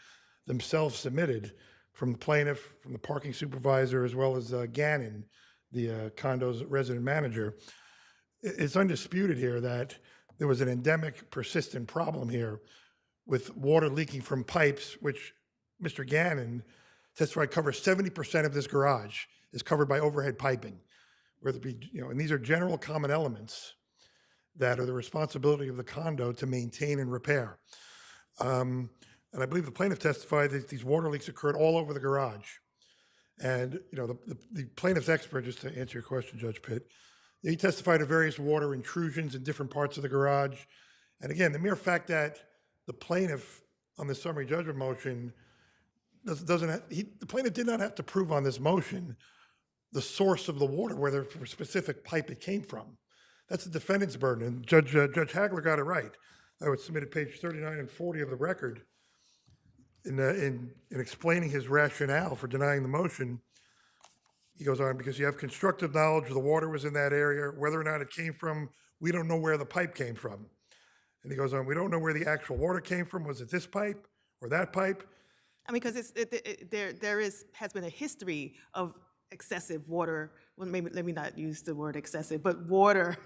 themselves submitted from the plaintiff, from the parking supervisor, as well as Gannon, the condo's resident manager. It's undisputed here that there was an endemic, persistent problem here with water leaking from pipes, which Mr. Gannon testified covers 70% of this garage is covered by overhead piping, whether it be, and these are general common elements that are the responsibility of the condo to maintain and repair. And I believe the plaintiff testified that these water leaks occurred all over the garage. And the plaintiff's expert, just to answer your question, Judge Pitt, he testified to various water intrusions in different parts of the garage. And again, the mere fact that the plaintiff on the summary judgment motion the plaintiff did not have to prove on this motion the source of the water, whether for a specific pipe it came from. That's the defendant's burden, and Judge Hagler got it right. I would submit at page 39 and 40 of the record in explaining his rationale for denying the motion. He goes on, because you have constructive knowledge the water was in that area, whether or not it came from, we don't know where the pipe came from. And he goes on, we don't know where the actual water came from. Was it this pipe or that pipe? I mean, because there has been a history of excessive water. Well, maybe let me not use the word excessive, but water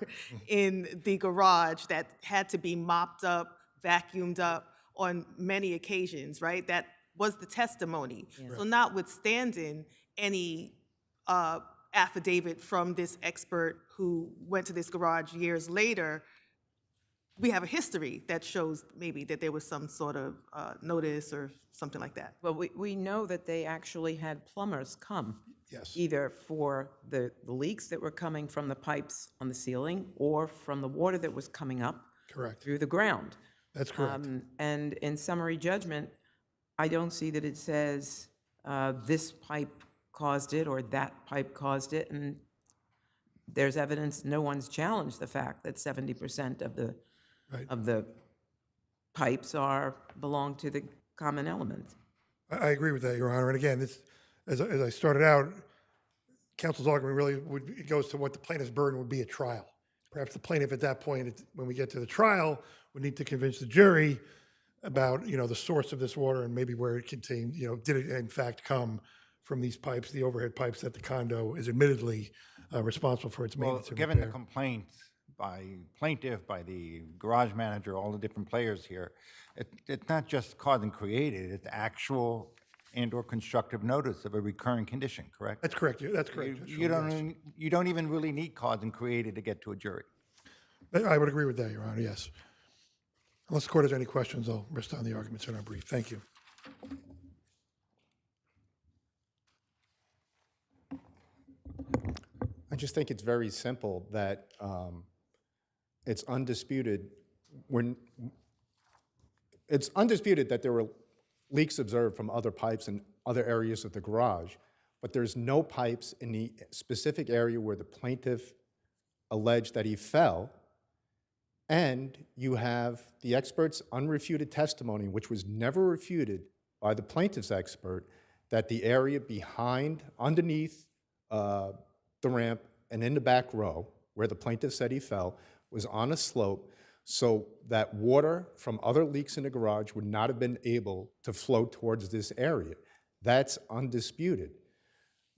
in the garage that had to be mopped up, vacuumed up on many occasions, right? That was the testimony. Yeah. So notwithstanding any affidavit from this expert who went to this garage years later, we have a history that shows maybe that there was some sort of notice or something like that. Well, we know that they actually had plumbers come. Yes. Either for the leaks that were coming from the pipes on the ceiling or from the water that was coming up through the ground. That's correct. And in summary judgment, I don't see that it says this pipe caused it or that pipe caused it. And there's evidence, no one's challenged the fact that 70% of the pipes belong to the common element. I agree with that, Your Honor. And again, as I started out, counsel's argument really it goes to what the plaintiff's burden would be at trial. Perhaps the plaintiff at that point, when we get to the trial, would need to convince the jury about the source of this water and maybe where it contained, did it in fact come from these pipes, the overhead pipes that the condo is admittedly responsible for its maintenance and given repair. the complaints by plaintiff, by the garage manager, all the different players here, it's not just caused and created, it's actual and/or constructive notice of a recurring condition, correct? That's correct. That's correct. You don't even really need caused and created to get to a jury. I would agree with that, Your Honor, yes. Unless the court has any questions, I'll rest on the arguments in our brief. Thank you. I just think it's very simple that it's undisputed. it's undisputed that there were leaks observed from other pipes in other areas of the garage, but there's no pipes in the specific area where the plaintiff alleged that he fell. And you have the expert's unrefuted testimony, which was never refuted by the plaintiff's expert, that the area behind, underneath the ramp and in the back row, where the plaintiff said he fell, was on a slope, so that water from other leaks in the garage would not have been able to flow towards this area. That's undisputed.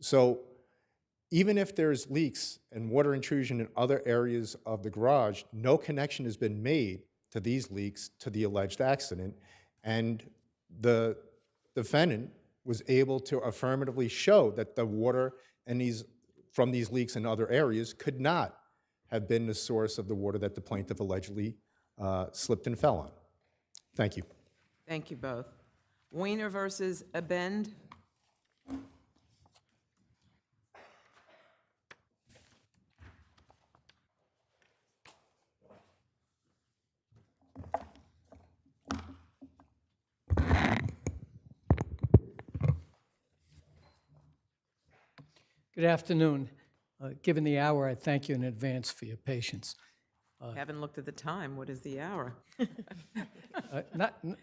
So even if there's leaks and water intrusion in other areas of the garage, no connection has been made to these leaks to the alleged accident, and the defendant was able to affirmatively show that the water from these leaks in other areas could not have been the source of the water that the plaintiff allegedly slipped and fell on. Thank you. Thank you both. Weiner versus Abend. Good afternoon. Given the hour, I thank you in advance for your patience. Haven't looked at the time. What is the hour?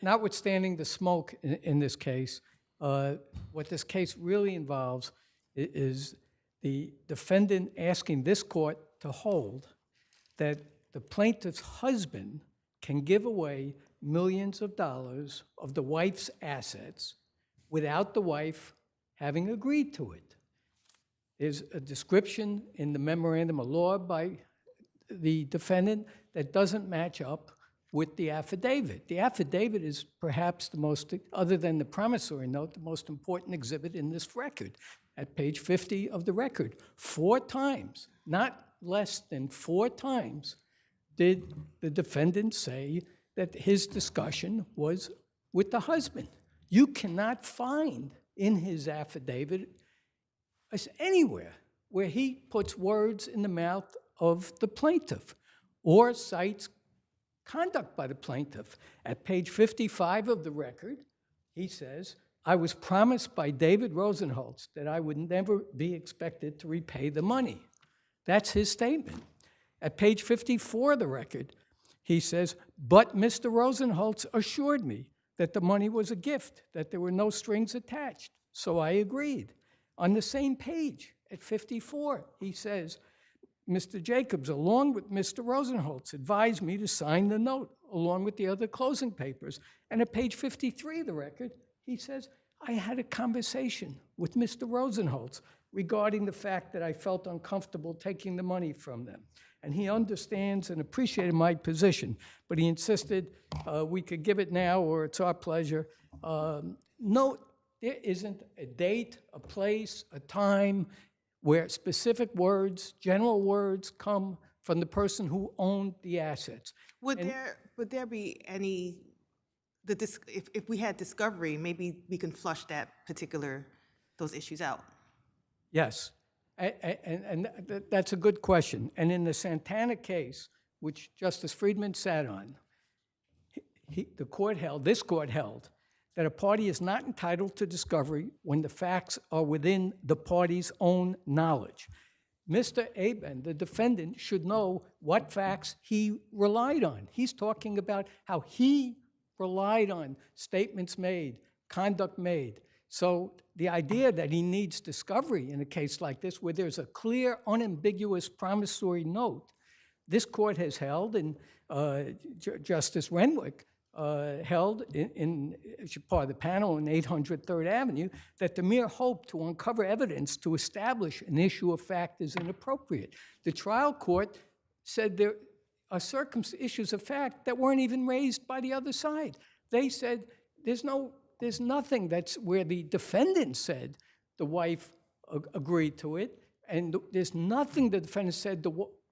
Notwithstanding the smoke in this case, what this case really involves is the defendant asking this court to hold that the plaintiff's husband can give away millions of dollars of the wife's assets without the wife having agreed to it. There's a description in the memorandum of law by the defendant that doesn't match up with the affidavit. The affidavit is perhaps the most, other than the promissory note, the most important exhibit in this record. At page 50 of the record, 4 times, not less than 4 times, did the defendant say that his discussion was with the husband. You cannot find in his affidavit anywhere where he puts words in the mouth of the plaintiff or cites conduct by the plaintiff. At page 55 of the record, he says, I was promised by David Rosenholtz that I would never be expected to repay the money. That's his statement. At page 54 of the record, he says, but Mr. Rosenholtz assured me that the money was a gift, that there were no strings attached, so I agreed. On the same page, at 54, he says, Mr. Jacobs, along with Mr. Rosenholtz, advised me to sign the note, along with the other closing papers. And at page 53 of the record, he says, I had a conversation with Mr. Rosenholtz regarding the fact that I felt uncomfortable taking the money from them. And he understands and appreciated my position, but he insisted we could give it now or it's our pleasure. No, there isn't a date, a place, a time where specific words, general words come from the person who owned the assets. Would there be any, if we had discovery, maybe we can flush those issues out? Yes, and that's a good question. And in the Santana case, which Justice Friedman sat on, this court held that a party is not entitled to discovery when the facts are within the party's own knowledge. Mr. Abend, the defendant, should know what facts he relied on. He's talking about how he relied on statements made, conduct made. So the idea that he needs discovery in a case like this, where there's a clear, unambiguous promissory note, this court has held, and Justice Renwick held in part of the panel in 800 3rd Avenue, that the mere hope to uncover evidence to establish an issue of fact is inappropriate. The trial court said there are issues of fact that weren't even raised by the other side. They said there's nothing that's where the defendant said the wife agreed to it, and there's nothing the defendant said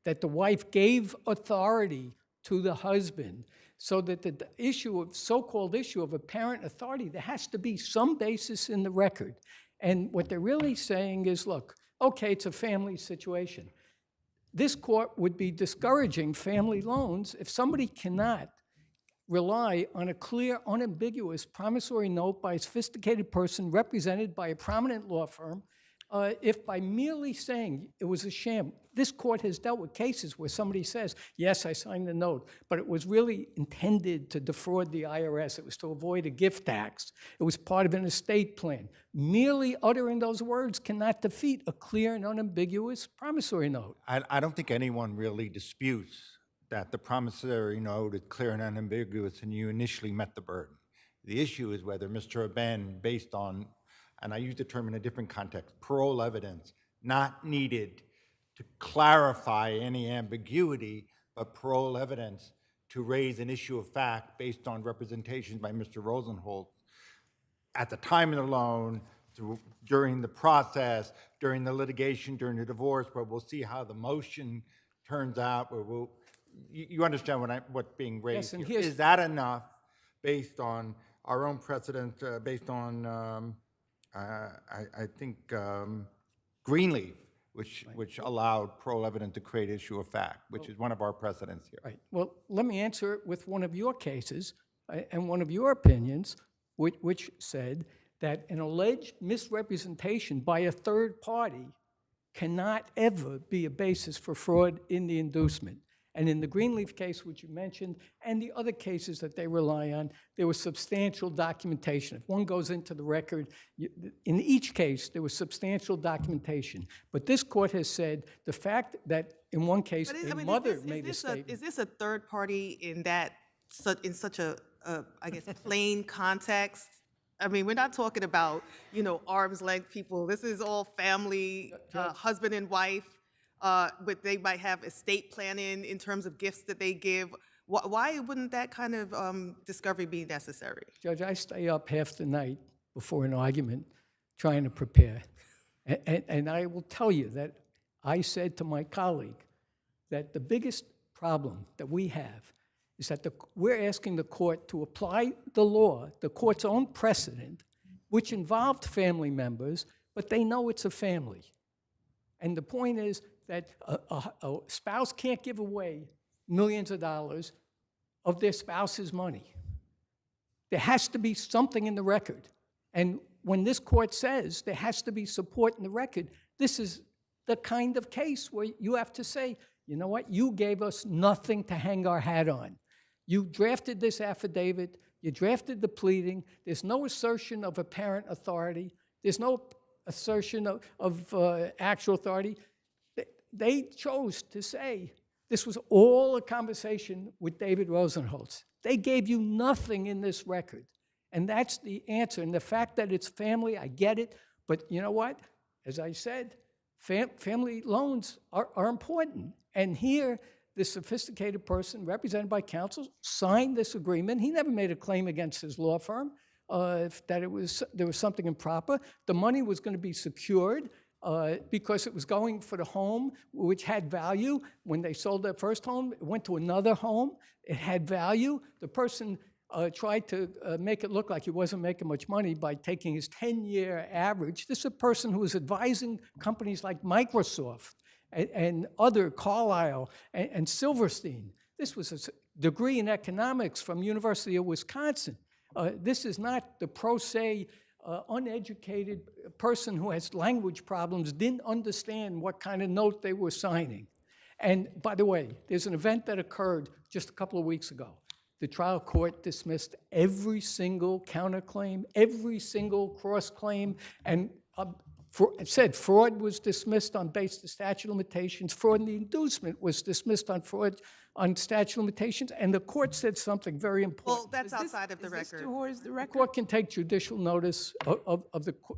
that the wife gave authority to the husband. So that the so-called issue of apparent authority, there has to be some basis in the record. And what they're really saying is, look, okay, it's a family situation. This court would be discouraging family loans if somebody cannot rely on a clear, unambiguous promissory note by a sophisticated person represented by a prominent law firm if by merely saying it was a sham. This court has dealt with cases where somebody says, yes, I signed the note, but it was really intended to defraud the IRS. It was to avoid a gift tax. It was part of an estate plan. Merely uttering those words cannot defeat a clear and unambiguous promissory note. I don't think anyone really disputes that the promissory note is clear and unambiguous and you initially met the burden. The issue is whether Mr. Abend, based on, and I use the term in a different context, parole evidence, not needed to clarify any ambiguity, but parole evidence to raise an issue of fact based on representations by Mr. Rosenholz at the time of the loan, during the process, during the litigation, during the divorce, where we'll see how the motion turns out, where you understand what's being raised Yes, and here. Is that enough based on our own precedent, based on, I think, Greenleaf, which allowed parole evidence to create issue of fact, which is one of our precedents here. Right. Well, let me answer it with one of your cases and one of your opinions, which said that an alleged misrepresentation by a third party cannot ever be a basis for fraud in the inducement. And in the Greenleaf case, which you mentioned, and the other cases that they rely on, there was substantial documentation. If one goes into the record, in each case, there was substantial documentation. But this court has said the fact that in one case, a mother made a statement. Is this a third party in such a I guess, plain context? I mean, we're not talking about, arm's length people. This is all family, husband and wife. But they might have estate planning in terms of gifts that they give. Why wouldn't that kind of discovery be necessary? Judge, I stay up half the night before an argument trying to prepare. And I will tell you that I said to my colleague that the biggest problem that we have is that we're asking the court to apply the law, the court's own precedent, which involved family members, but they know it's a family. And the point is that a spouse can't give away millions of dollars of their spouse's money. There has to be something in the record. And when this court says there has to be support in the record, this is the kind of case where you have to say, you know what, you gave us nothing to hang our hat on. You drafted this affidavit, you drafted the pleading, there's no assertion of apparent authority, there's no assertion of actual authority. They chose to say this was all a conversation with David Rosenholz. They gave you nothing in this record. And that's the answer. And the fact that it's family, I get it. But you know what? As I said, family loans are important. And here, this sophisticated person, represented by counsel, signed this agreement. He never made a claim against his law firm that there was something improper. The money was going to be secured because it was going for the home, which had value. When they sold their first home, it went to another home. It had value. The person tried to make it look like he wasn't making much money by taking his 10-year average. This is a person who was advising companies like Microsoft and other, Carlyle and Silverstein. This was a degree in economics from University of Wisconsin. This is not the pro se, uneducated person who has language problems, didn't understand what kind of note they were signing. And by the way, there's an event that occurred just a couple of weeks ago. The trial court dismissed every single counterclaim, every single cross-claim, and it said fraud was dismissed on based on statute of limitations, fraud in the inducement was dismissed on fraud on statute of limitations, and the court said something very important. Well, that's outside of the record. The court can take judicial notice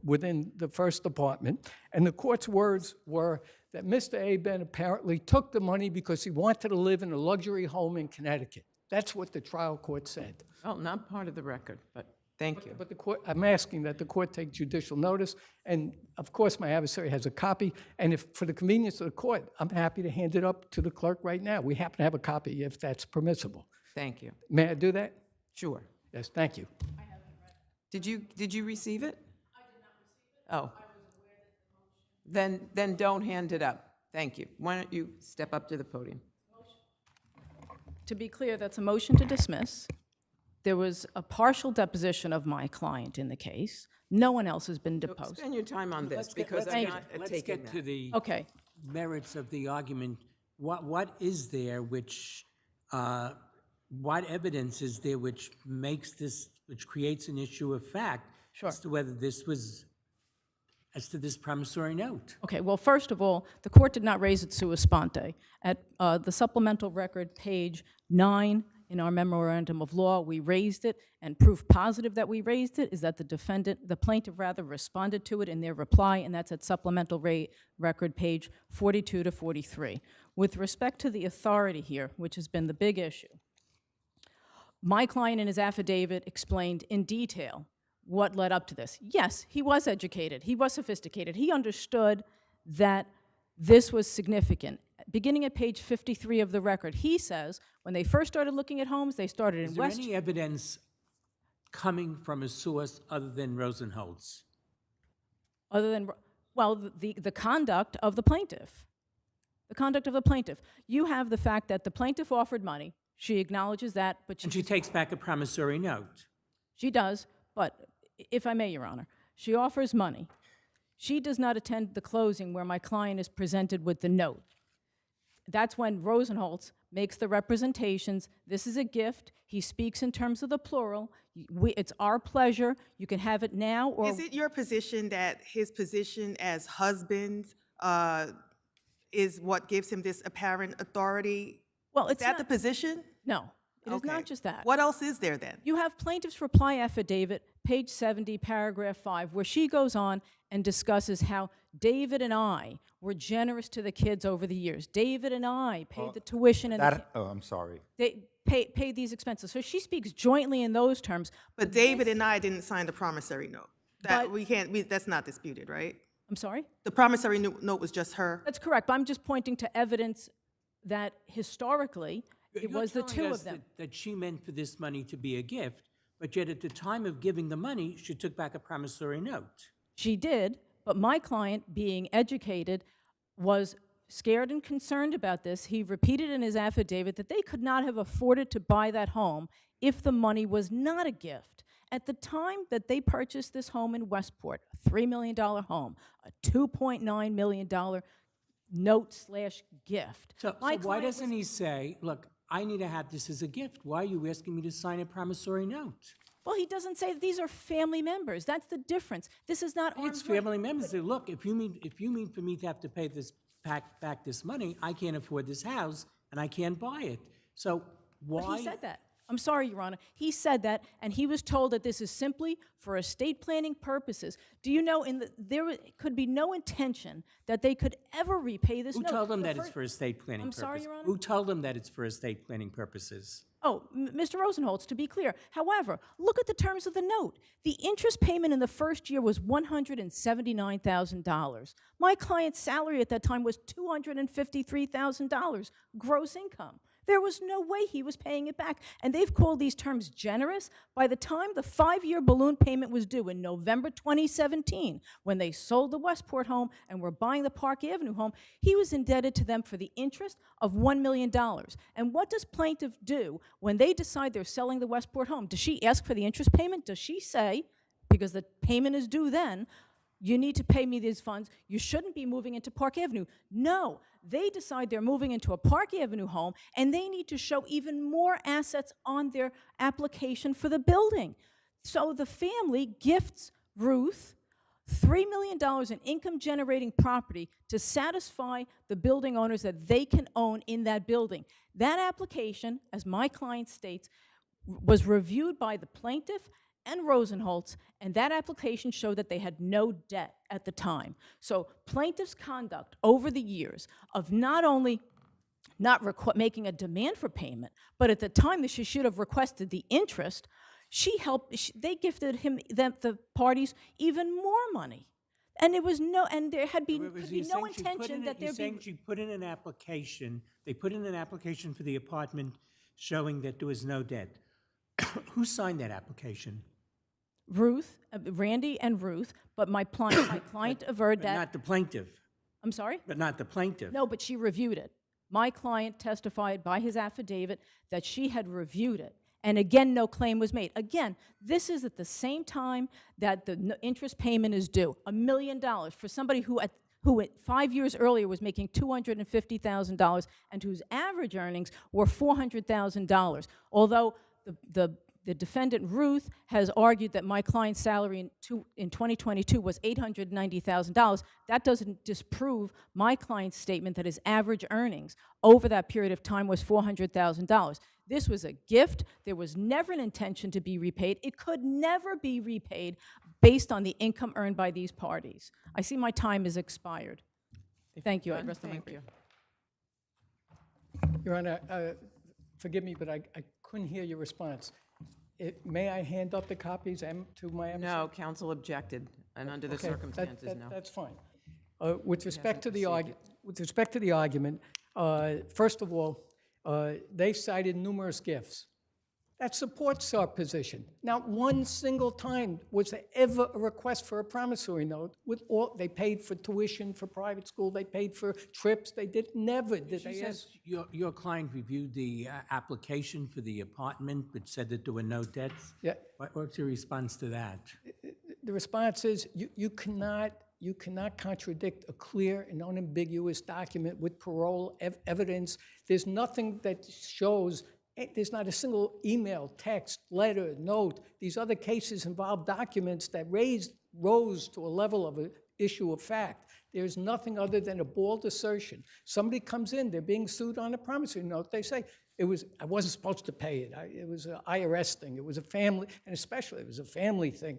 within the first department, and the court's words were that Mr. Abend apparently took the money because he wanted to live in a luxury home in Connecticut. That's what the trial court said. Well, not part of the record, but thank you. But the court, I'm asking that the court take judicial notice, and of course my adversary has a copy, and if for the convenience of the court, I'm happy to hand it up to the clerk right now. We happen to have a copy if that's permissible. Thank you. May I do that? Sure. Yes, thank you. Did you receive it? I did not receive it. Oh. I was aware that the motion. Then don't hand it up. Thank you. Why don't you step up to the podium? To be clear, that's a motion to dismiss. There was a partial deposition of my client in the case. No one else has been So deposed. spend your time on this, because I'm not Let's taking get that. to the Okay. merits of the argument. What is there which, what evidence is there which makes this, which creates an issue of fact as to whether this was, as to this promissory note? Okay, well, first of all, the court did not raise it sua sponte. At the supplemental record, page 9 in our memorandum of law, we raised it, and proof positive that we raised it is that the plaintiff rather, responded to it in their reply, and that's at supplemental record, page 42 to 43. With respect to the authority here, which has been the big issue, my client in his affidavit explained in detail what led up to this. Yes, he was educated, he was sophisticated, he understood that this was significant. Beginning at page 53 of the record, he says when they first started looking at homes, they started in West. Is there any evidence coming from a source other than Rosenholz? Other than, well, the conduct of the plaintiff. The conduct of the plaintiff. You have the fact that the plaintiff offered money. She acknowledges that, but And she takes back a promissory note. She does, but if I may, Your Honor, she offers money. She does not attend the closing where my client is presented with the note. That's when Rosenholz makes the representations. This is a gift. He speaks in terms of the plural. It's our pleasure. You can have it now or... Is it your position that his position as husband is what gives him this apparent authority? Well, is that the position? No, it is not just that. What else is there then? You have plaintiff's reply affidavit, page 70, paragraph 5, where she goes on and discusses how David and I were generous to the kids over the years. David and I paid the tuition and I'm sorry. they paid these expenses. So she speaks jointly in those terms. But David and I didn't sign the promissory note. That we can't. That's not disputed, right? I'm sorry? The promissory note was just her. That's correct, but I'm just pointing to evidence that historically it was the two of them. That she meant for this money to be a gift, but yet at the time of giving the money, she took back a promissory note. She did, but my client, being educated, was scared and concerned about this. He repeated in his affidavit that they could not have afforded to buy that home if the money was not a gift. At the time that they purchased this home in Westport, a $3 million home, a $2.9 million note/gift. So why doesn't he say, look, I need to have this as a gift. Why are you asking me to sign a promissory note? Well, he doesn't say that these are family members. That's the difference. This is not It's family members. Say, look, if you mean for me to have to pay this back this money, I can't afford this house and I can't buy it. So why? But he said that. I'm sorry, Your Honor. He said that, and he was told that this is simply for estate planning purposes. Do you know there could be no intention that they could ever repay this note? Who told them that it's for estate planning purposes? I'm sorry, Your Honor? Who told them that it's for estate planning purposes? Oh, Mr. Rosenholz, to be clear. However, look at the terms of the note. The interest payment in the first year was $179,000. My client's salary at that time was $253,000 gross income. There was no way he was paying it back. And they've called these terms generous. By the time the 5-year balloon payment was due in November 2017, when they sold the Westport home and were buying the Park Avenue home, he was indebted to them for the interest of $1 million. And what does plaintiff do when they decide they're selling the Westport home? Does she ask for the interest payment? Does she say, because the payment is due then, you need to pay me these funds, you shouldn't be moving into Park Avenue? No, they decide they're moving into a Park Avenue home, and they need to show even more assets on their application for the building. So the family gifts Ruth $3 million in income-generating property to satisfy the building owners that they can own in that building. That application, as my client states, was reviewed by the plaintiff and Rosenholz, and that application showed that they had no debt at the time. So plaintiff's conduct over the years of not only not making a demand for payment, but at the time that she should have requested the interest, they gifted the parties even more money. And there was no, and there could be no intention that there be. You're saying she put in an application, they put in an application for the apartment showing that there was no debt. Who signed that application? Ruth, Randy and Ruth, but my client averred that. Not the plaintiff. I'm sorry? But not the plaintiff. No, but she reviewed it. My client testified by his affidavit that she had reviewed it And again, no claim was made. Again, this is at the same time that the interest payment is due, $1 million for somebody who at 5 years earlier was making $250,000 and whose average earnings were $400,000. Although the defendant, Ruth, has argued that my client's salary in 2022 was $890,000. That doesn't disprove my client's statement that his average earnings over that period of time was $400,000. This was a gift. There was never an intention to be repaid. It could never be repaid based on the income earned by these parties. I see my time has expired. Thank you. I rest my Thank you. Your Honor, forgive me, but I couldn't hear your response. May I hand up the copies to my emissary? No, counsel objected, and under the Okay, circumstances, no. That's fine. With respect to the argument, first of all, they cited numerous gifts. That supports our position. Not one single time was there ever a request for a promissory note. They paid for tuition for private school, they paid for trips, never did She they ask. says your client reviewed the application for the apartment, but said that there were no debts? Yeah. What's your response to that? The response is you cannot contradict a clear and unambiguous document with parole evidence. There's nothing that shows. There's not a single email, text, letter, note. These other cases involve documents that rose to a level of an issue of fact. There's nothing other than a bald assertion. Somebody comes in, they're being sued on a promissory note. They say, I wasn't supposed to pay it. It was an IRS thing. It was a family, and especially it was a family thing.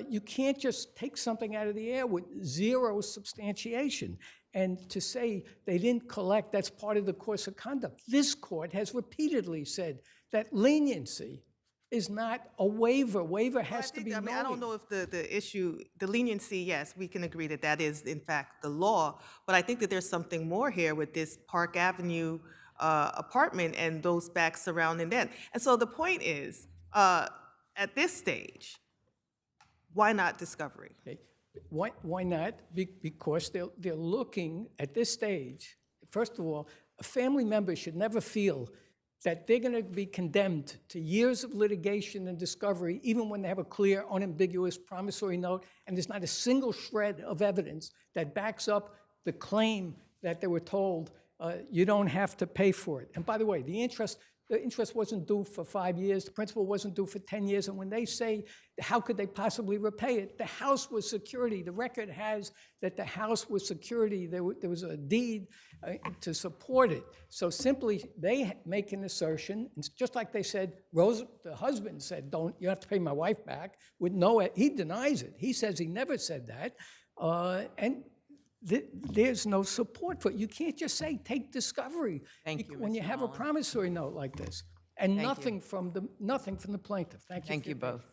You can't just take something out of the air with zero substantiation. And to say they didn't collect, that's part of the course of conduct. This court has repeatedly said that leniency is not a waiver. Waiver has to be knowing. I don't know if the leniency, yes, we can agree that that is in fact the law, but I think that there's something more here with this Park Avenue apartment and those facts surrounding that. And so the point is, at this stage, why not discovery? Okay. Why not? Because they're looking at this stage. First of all, a family member should never feel that they're going to be condemned to years of litigation and discovery, even when they have a clear, unambiguous promissory note, and there's not a single shred of evidence that backs up the claim that they were told you don't have to pay for it. And by the way, the interest wasn't due for 5 years, the principal wasn't due for 10 years, and when they say, how could they possibly repay it? The house was security. The record has that the house was security. There was a deed to support it. So simply, they make an assertion, and just like they said, the husband said, you have to pay my wife back, he denies it. He says he never said that, and there's no support for it. You can't just say, take discovery. Thank you, when you Mr. have a Mullen. promissory note like this, and Thank nothing from the plaintiff. Thank you. Thank for you your both. patience.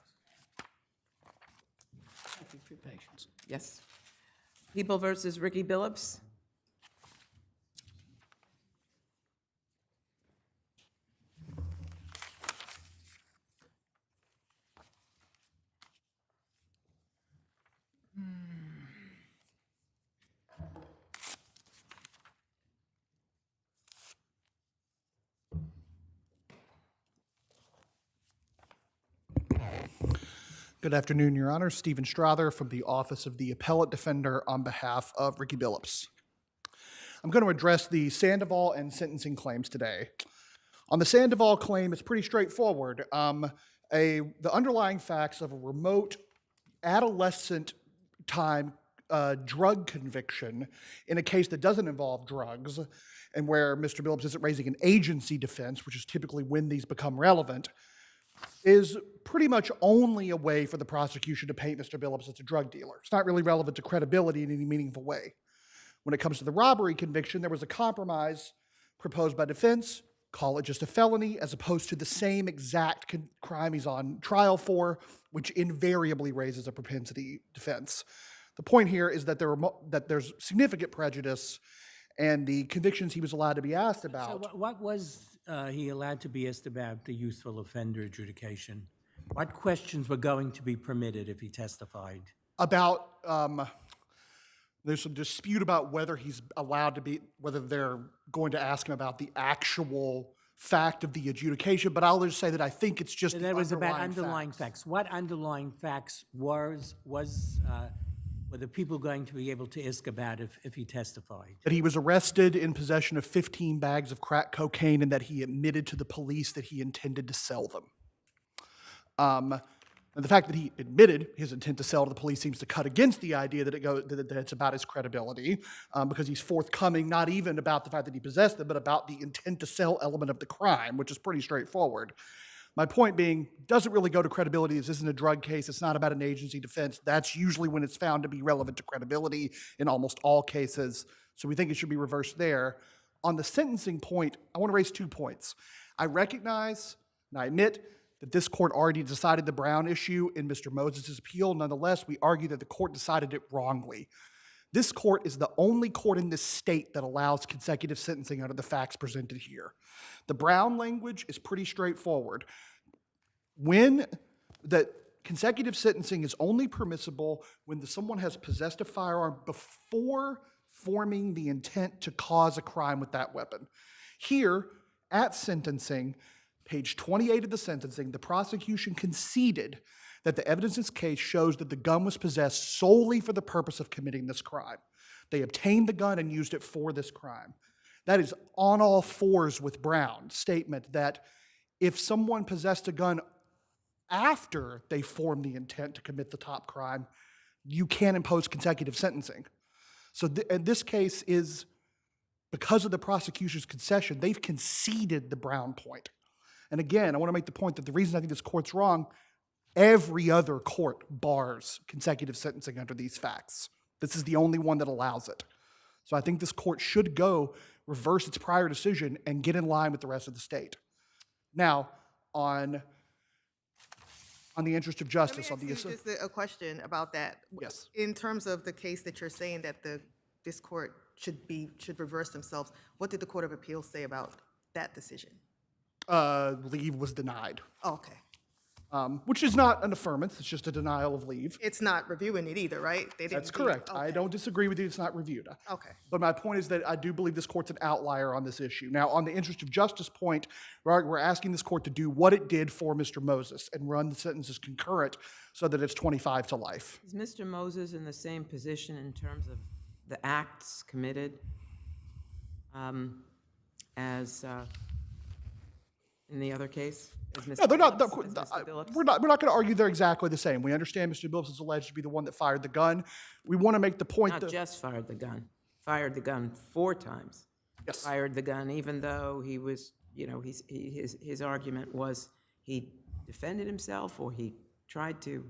Thank you for your patience. Yes. People versus Ricky Billups. Good afternoon, Your Honor. Stephen Strother from the Office of the Appellate Defender on behalf of Ricky Billups. I'm going to address the Sandoval and sentencing claims today. On the Sandoval claim, it's pretty straightforward. The underlying facts of a remote adolescent time drug conviction in a case that doesn't involve drugs and where Mr. Billups isn't raising an agency defense, which is typically when these become relevant, is pretty much only a way for the prosecution to paint Mr. Billups as a drug dealer. It's not really relevant to credibility in any meaningful way. When it comes to the robbery conviction, there was a compromise proposed by defense, call it just a felony, as opposed to the same exact crime he's on trial for, which invariably raises a propensity defense. The point here is that there's significant prejudice, and the convictions he was allowed to be asked about. So what was he allowed to be asked about the youthful offender adjudication? What questions were going to be permitted if he testified? About, there's some dispute about whether he's allowed to be, whether they're going to ask him about the actual fact of the adjudication, but I'll just say that I think it's just So the that was about underlying underlying facts. facts. What underlying facts were the people going to be able to ask about if he testified? That he was arrested in possession of 15 bags of crack cocaine and that he admitted to the police that he intended to sell them. And the fact that he admitted his intent to sell to the police seems to cut against the idea that that it's about his credibility, because he's forthcoming not even about the fact that he possessed them, but about the intent to sell element of the crime, which is pretty straightforward. My point being, doesn't really go to credibility. This isn't a drug case. It's not about an agency defense. That's usually when it's found to be relevant to credibility in almost all cases. So we think it should be reversed there. On the sentencing point, I want to raise 2 points. I recognize and I admit that this court already decided the Brown issue in Mr. Moses' appeal. Nonetheless, we argue that the court decided it wrongly. This court is the only court in this state that allows consecutive sentencing under the facts presented here. The Brown language is pretty straightforward. When the consecutive sentencing is only permissible when someone has possessed a firearm before forming the intent to cause a crime with that weapon. Here, at sentencing, page 28 of the sentencing, the prosecution conceded that the evidence in this case shows that the gun was possessed solely for the purpose of committing this crime. They obtained the gun and used it for this crime. That is on all fours with Brown's statement that if someone possessed a gun after they formed the intent to commit the top crime, you can impose consecutive sentencing. So in this case is, because of the prosecution's concession, they've conceded the Brown point. And again, I want to make the point that the reason I think this court's wrong, every other court bars consecutive sentencing under these facts. This is the only one that allows it. So I think this court should go reverse its prior decision and get in line with the rest of the state. Now, on the interest of justice, Let me ask you just a question about that. Yes. In terms of the case that you're saying that this court should reverse themselves, what did the Court of Appeals say about that decision? Leave was denied. Okay. Which is not an affirmance, it's just a denial of leave. It's not reviewing it either, right? They didn't That's correct. I don't disagree with you, it's not reviewed. Okay. But my point is that I do believe this court's an outlier on this issue. Now, on the interest of justice point, we're asking this court to do what it did for Mr. Moses and run the sentences concurrent so that it's 25 to life. Is Mr. Moses in the same position in terms of the acts committed as in the other case? No, they're not. Billups? We're not going to argue they're exactly the same. We understand Mr. Billups is alleged to be the one that fired the gun. We want to make the point Not that just fired the gun. Fired the gun 4 times. Yes. Fired the gun even though he was, his argument was he defended himself or he tried to,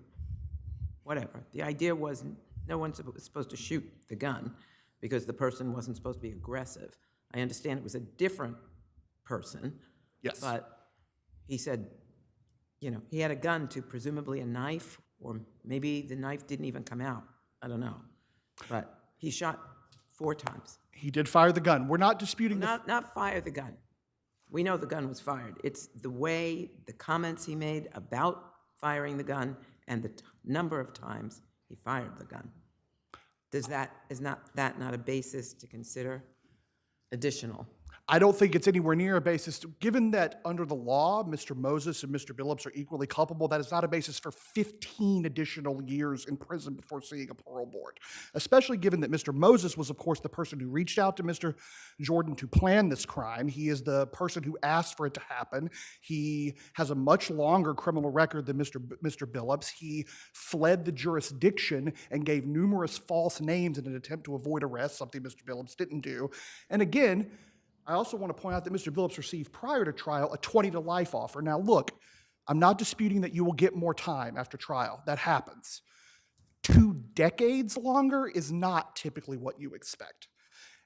whatever. The idea was no one's supposed to shoot the gun because the person wasn't supposed to be aggressive. I understand it was a different person. Yes. But he said, he had a gun to presumably a knife, or maybe the knife didn't even come out. I don't know. But he shot 4 times. he did fire the gun. We're not disputing Not fire the gun. We know the gun was fired. It's the way, the comments he made about firing the gun and the number of times he fired the gun. Is that not a basis to consider additional? I don't think it's anywhere near a basis. Given that under the law, Mr. Moses and Mr. Billups are equally culpable, that is not a basis for 15 additional years in prison before seeing a parole board. Especially given that Mr. Moses was, of course, the person who reached out to Mr. Jordan to plan this crime. He is the person who asked for it to happen. He has a much longer criminal record than Mr. Billups. He fled the jurisdiction and gave numerous false names in an attempt to avoid arrest, something Mr. Billups didn't do. And again, I also want to point out that Mr. Billups received prior to trial a 20 to life offer. Now look, I'm not disputing that you will get more time after trial. That happens. 2 decades longer is not typically what you expect.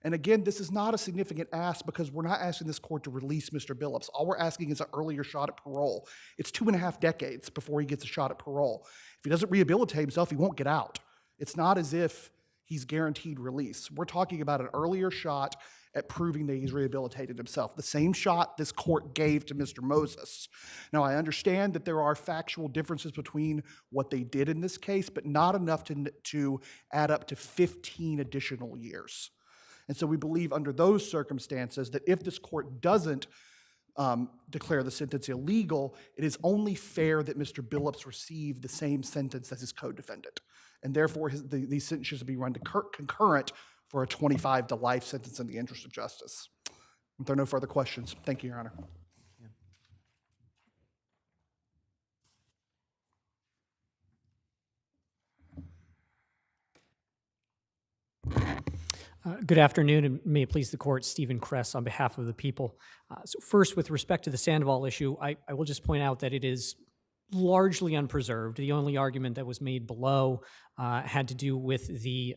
And again, this is not a significant ask because we're not asking this court to release Mr. Billups. All we're asking is an earlier shot at parole. It's 2.5 decades before he gets a shot at parole. If he doesn't rehabilitate himself, he won't get out. It's not as if he's guaranteed release. We're talking about an earlier shot at proving that he's rehabilitated himself. The same shot this court gave to Mr. Moses. Now, I understand that there are factual differences between what they did in this case, but not enough to add up to 15 additional years. And so we believe under those circumstances that if this court doesn't declare the sentence illegal, it is only fair that Mr. Billups receive the same sentence as his co-defendant. And therefore, these sentences should be run concurrent for a 25 to life sentence in the interest of justice. If there are no further questions, thank you, Your Honor. Good afternoon, and may it please the court, Stephen Kress on behalf of the people. So first, with respect to the Sandoval issue, I will just point out that it is largely unpreserved. The only argument that was made below had to do with the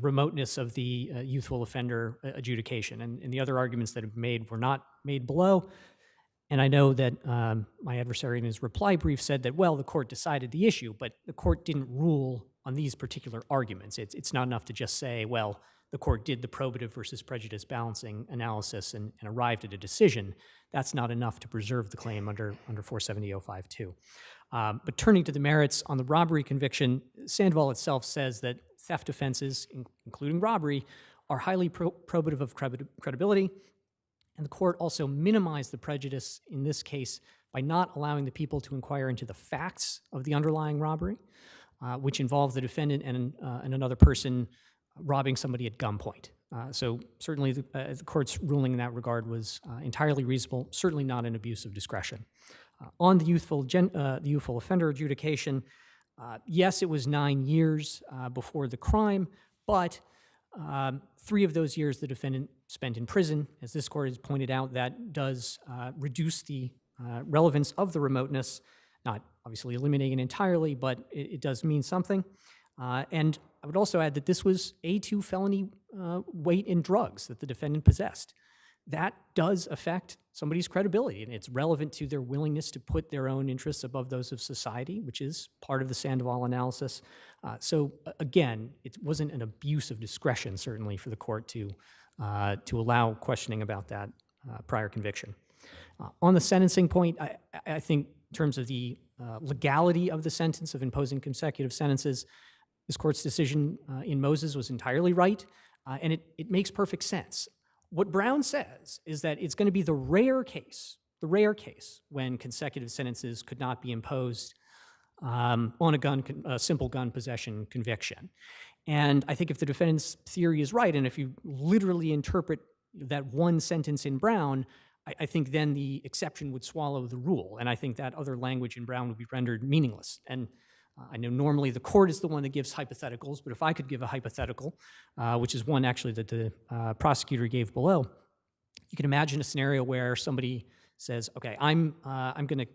remoteness of the youthful offender adjudication, and the other arguments that have made were not made below. And I know that my adversary in his reply brief said that, well, the court decided the issue, but the court didn't rule on these particular arguments. It's not enough to just say, well, the court did the probative versus prejudice balancing analysis and arrived at a decision. That's not enough to preserve the claim under 470.052. But turning to the merits on the robbery conviction, Sandoval itself says that theft offenses, including robbery, are highly probative of credibility. And the court also minimized the prejudice in this case by not allowing the people to inquire into the facts of the underlying robbery, which involved the defendant and another person robbing somebody at gunpoint. So certainly the court's ruling in that regard was entirely reasonable, certainly not an abuse of discretion. On the youthful offender adjudication, yes, it was 9 years before the crime, but 3 of those years the defendant spent in prison. As this court has pointed out, that does reduce the relevance of the remoteness, not obviously eliminating it entirely, but it does mean something. And I would also add that this was A2 felony weight in drugs that the defendant possessed. That does affect somebody's credibility, and it's relevant to their willingness to put their own interests above those of society, which is part of the Sandoval analysis. So again, it wasn't an abuse of discretion, certainly, for the court to allow questioning about that prior conviction. On the sentencing point, I think in terms of the legality of the sentence of imposing consecutive sentences, this court's decision in Moses was entirely right, and it makes perfect sense. What Brown says is that it's going to be the rare case when consecutive sentences could not be imposed on a simple gun possession conviction. And I think if the defendant's theory is right, and if you literally interpret that one sentence in Brown, I think then the exception would swallow the rule, and I think that other language in Brown would be rendered meaningless. And I know normally the court is the one that gives hypotheticals, but if I could give a hypothetical, which is one actually that the prosecutor gave below, you can imagine a scenario where somebody says, okay, I'm going to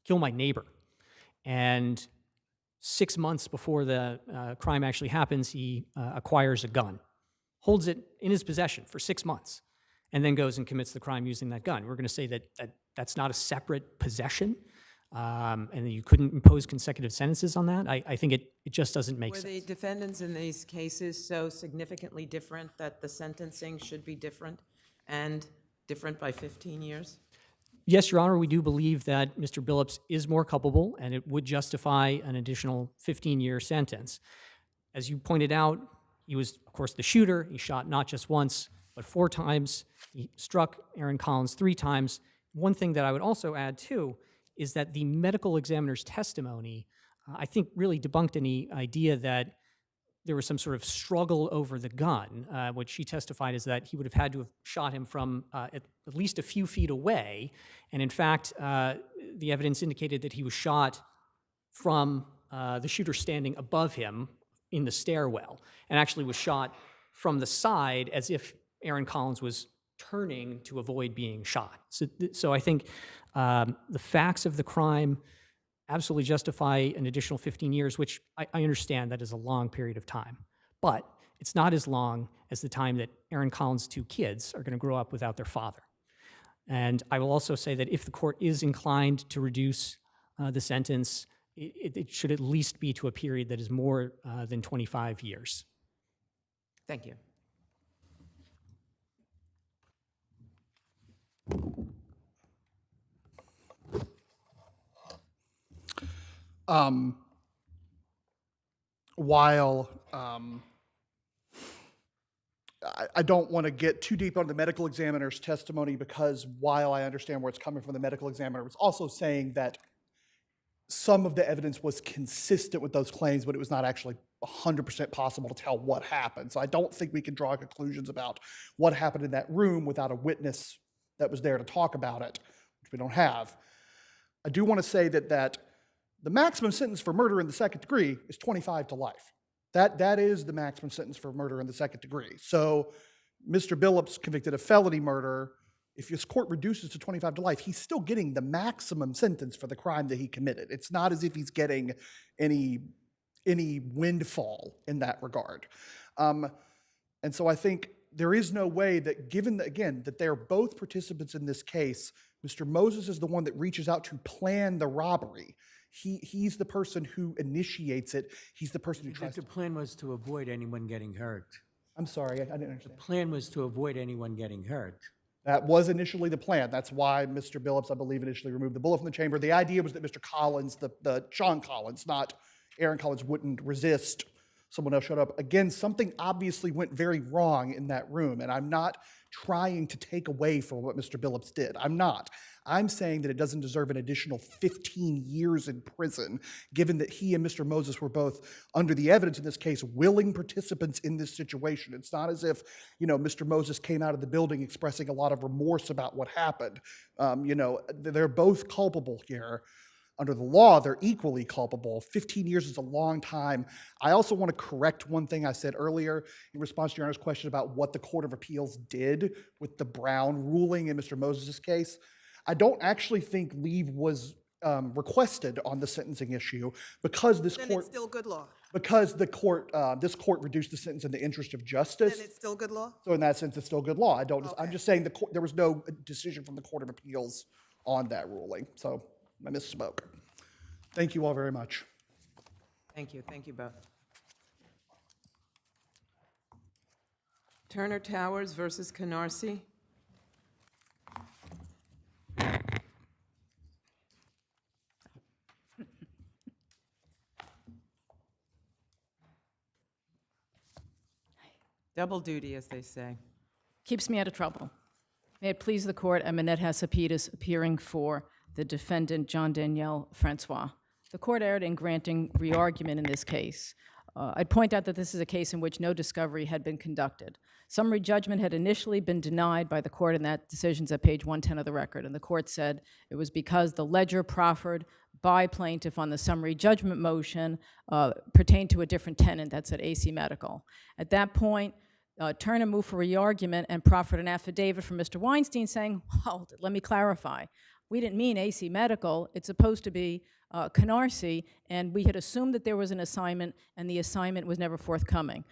kill my neighbor, and 6 months before the crime actually happens, he acquires a gun, holds it in his possession for 6 months, and then goes and commits the crime using that gun. We're going to say that that's not a separate possession, and that you couldn't impose consecutive sentences on that. I think it just doesn't make sense. Were the defendants in these cases so significantly different that the sentencing should be different and different by 15 years? Yes, Your Honor, we do believe that Mr. Billups is more culpable, and it would justify an additional 15-year sentence. As you pointed out, he was, of course, the shooter. He shot not just once, but 4 times. He struck Aaron Collins 3 times. One thing that I would also add, too, is that the medical examiner's testimony, I think, really debunked any idea that there was some sort of struggle over the gun. What she testified is that he would have had to have shot him from at least a few feet away. And in fact, the evidence indicated that he was shot from the shooter standing above him in the stairwell, and actually was shot from the side as if Aaron Collins was turning to avoid being shot. So I think the facts of the crime absolutely justify an additional 15 years, which I understand that is a long period of time. But it's not as long as the time that Aaron Collins' 2 kids are going to grow up without their father. And I will also say that if the court is inclined to reduce the sentence, it should at least be to a period that is more than 25 years. Thank you. While I don't want to get too deep on the medical examiner's testimony because while I understand where it's coming from, the medical examiner was also saying that some of the evidence was consistent with those claims, but it was not actually 100% possible to tell what happened. So I don't think we can draw conclusions about what happened in that room without a witness that was there to talk about it, which we don't have. I do want to say that the maximum sentence for murder in the second degree is 25 to life. That is the maximum sentence for murder in the second degree. So Mr. Billups convicted of felony murder. If his court reduces to 25 to life, he's still getting the maximum sentence for the crime that he committed. It's not as if he's getting any windfall in that regard. And so I think there is no way that, given that, again, that they're both participants in this case, Mr. Moses is the one that reaches out to plan the robbery. He's the person who initiates it. He's the person who tries The plan was to avoid anyone getting hurt. I'm sorry, I didn't understand. The plan was to avoid anyone getting hurt. That was initially the plan. That's why Mr. Billups, I believe, initially removed the bullet from the chamber. The idea was that Mr. Collins, the Sean Collins, not Aaron Collins, wouldn't resist. Someone else showed up. Again, something obviously went very wrong in that room, and I'm not trying to take away from what Mr. Billups did. I'm not. I'm saying that it doesn't deserve an additional 15 years in prison, given that he and Mr. Moses were both, under the evidence in this case, willing participants in this situation. It's not as if, Mr. Moses came out of the building expressing a lot of remorse about what happened. They're both culpable here. Under the law, they're equally culpable. 15 years is a long time. I also want to correct one thing I said earlier in response to Your Honor's question about what the Court of Appeals did with the Brown ruling in Mr. Moses' case. I don't actually think leave was requested on the sentencing issue because this Then court— it's still good law. Because this court reduced the sentence in the interest of justice. Then it's still good law? So in that sense, it's still good law. I'm just saying there was no decision from the Court of Appeals on that ruling. So I misspoke. Thank you all very much. Thank you. Thank you both. Turner Towers versus Canarsi. Double duty, as they say. Keeps me out of trouble. May it please the court, I'm Annette Hasapides, appearing for the defendant, John Daniel Francois. The court erred in granting re-argument in this case. I'd point out that this is a case in which no discovery had been conducted. Summary judgment had initially been denied by the court, and that decision's at page 110 of the record. And the court said it was because the ledger proffered by plaintiff on the summary judgment motion pertained to a different tenant, that's at AC Medical. At that point, Turner moved for re-argument and proffered an affidavit from Mr. Weinstein saying, hold it, let me clarify. We didn't mean AC Medical, it's supposed to be Canarsi, and we had assumed that there was an assignment, and the assignment was never forthcoming.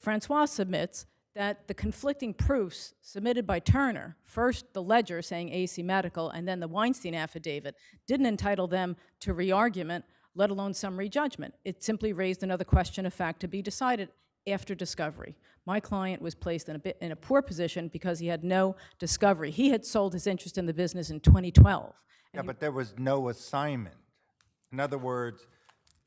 Francois submits that the conflicting proofs submitted by Turner, first the ledger saying AC Medical, and then the Weinstein affidavit, didn't entitle them to re-argument, let alone summary judgment. It simply raised another question of fact to be decided after discovery. My client was placed in a poor position because he had no discovery. He had sold his interest in the business in 2012. Yeah, but there was no assignment. In other words,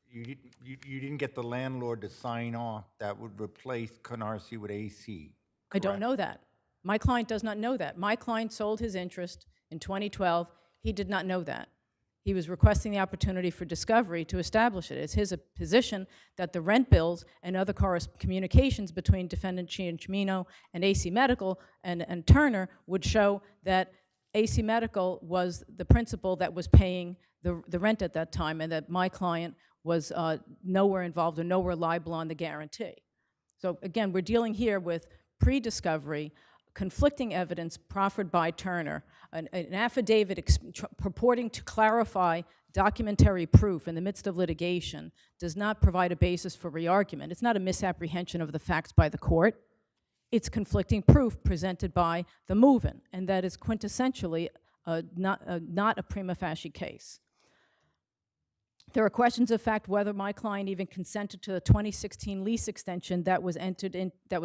you didn't get the landlord to sign off that would replace Canarsi with AC. I don't know that. My client does not know that. My client sold his interest in 2012. He did not know that. He was requesting the opportunity for discovery to establish it. It's his position that the rent bills and other communications between defendant Ciancimino and AC Medical and Turner would show that AC Medical was the principal that was paying the rent at that time, and that my client was nowhere involved or nowhere liable on the guarantee. So again, we're dealing here with pre-discovery, conflicting evidence proffered by Turner, an affidavit purporting to clarify documentary proof in the midst of litigation does not provide a basis for re-argument. It's not a misapprehension of the facts by the court. It's conflicting proof presented by the move-in, and that is quintessentially not a prima facie case. There are questions of fact whether my client even consented to the 2016 lease extension that was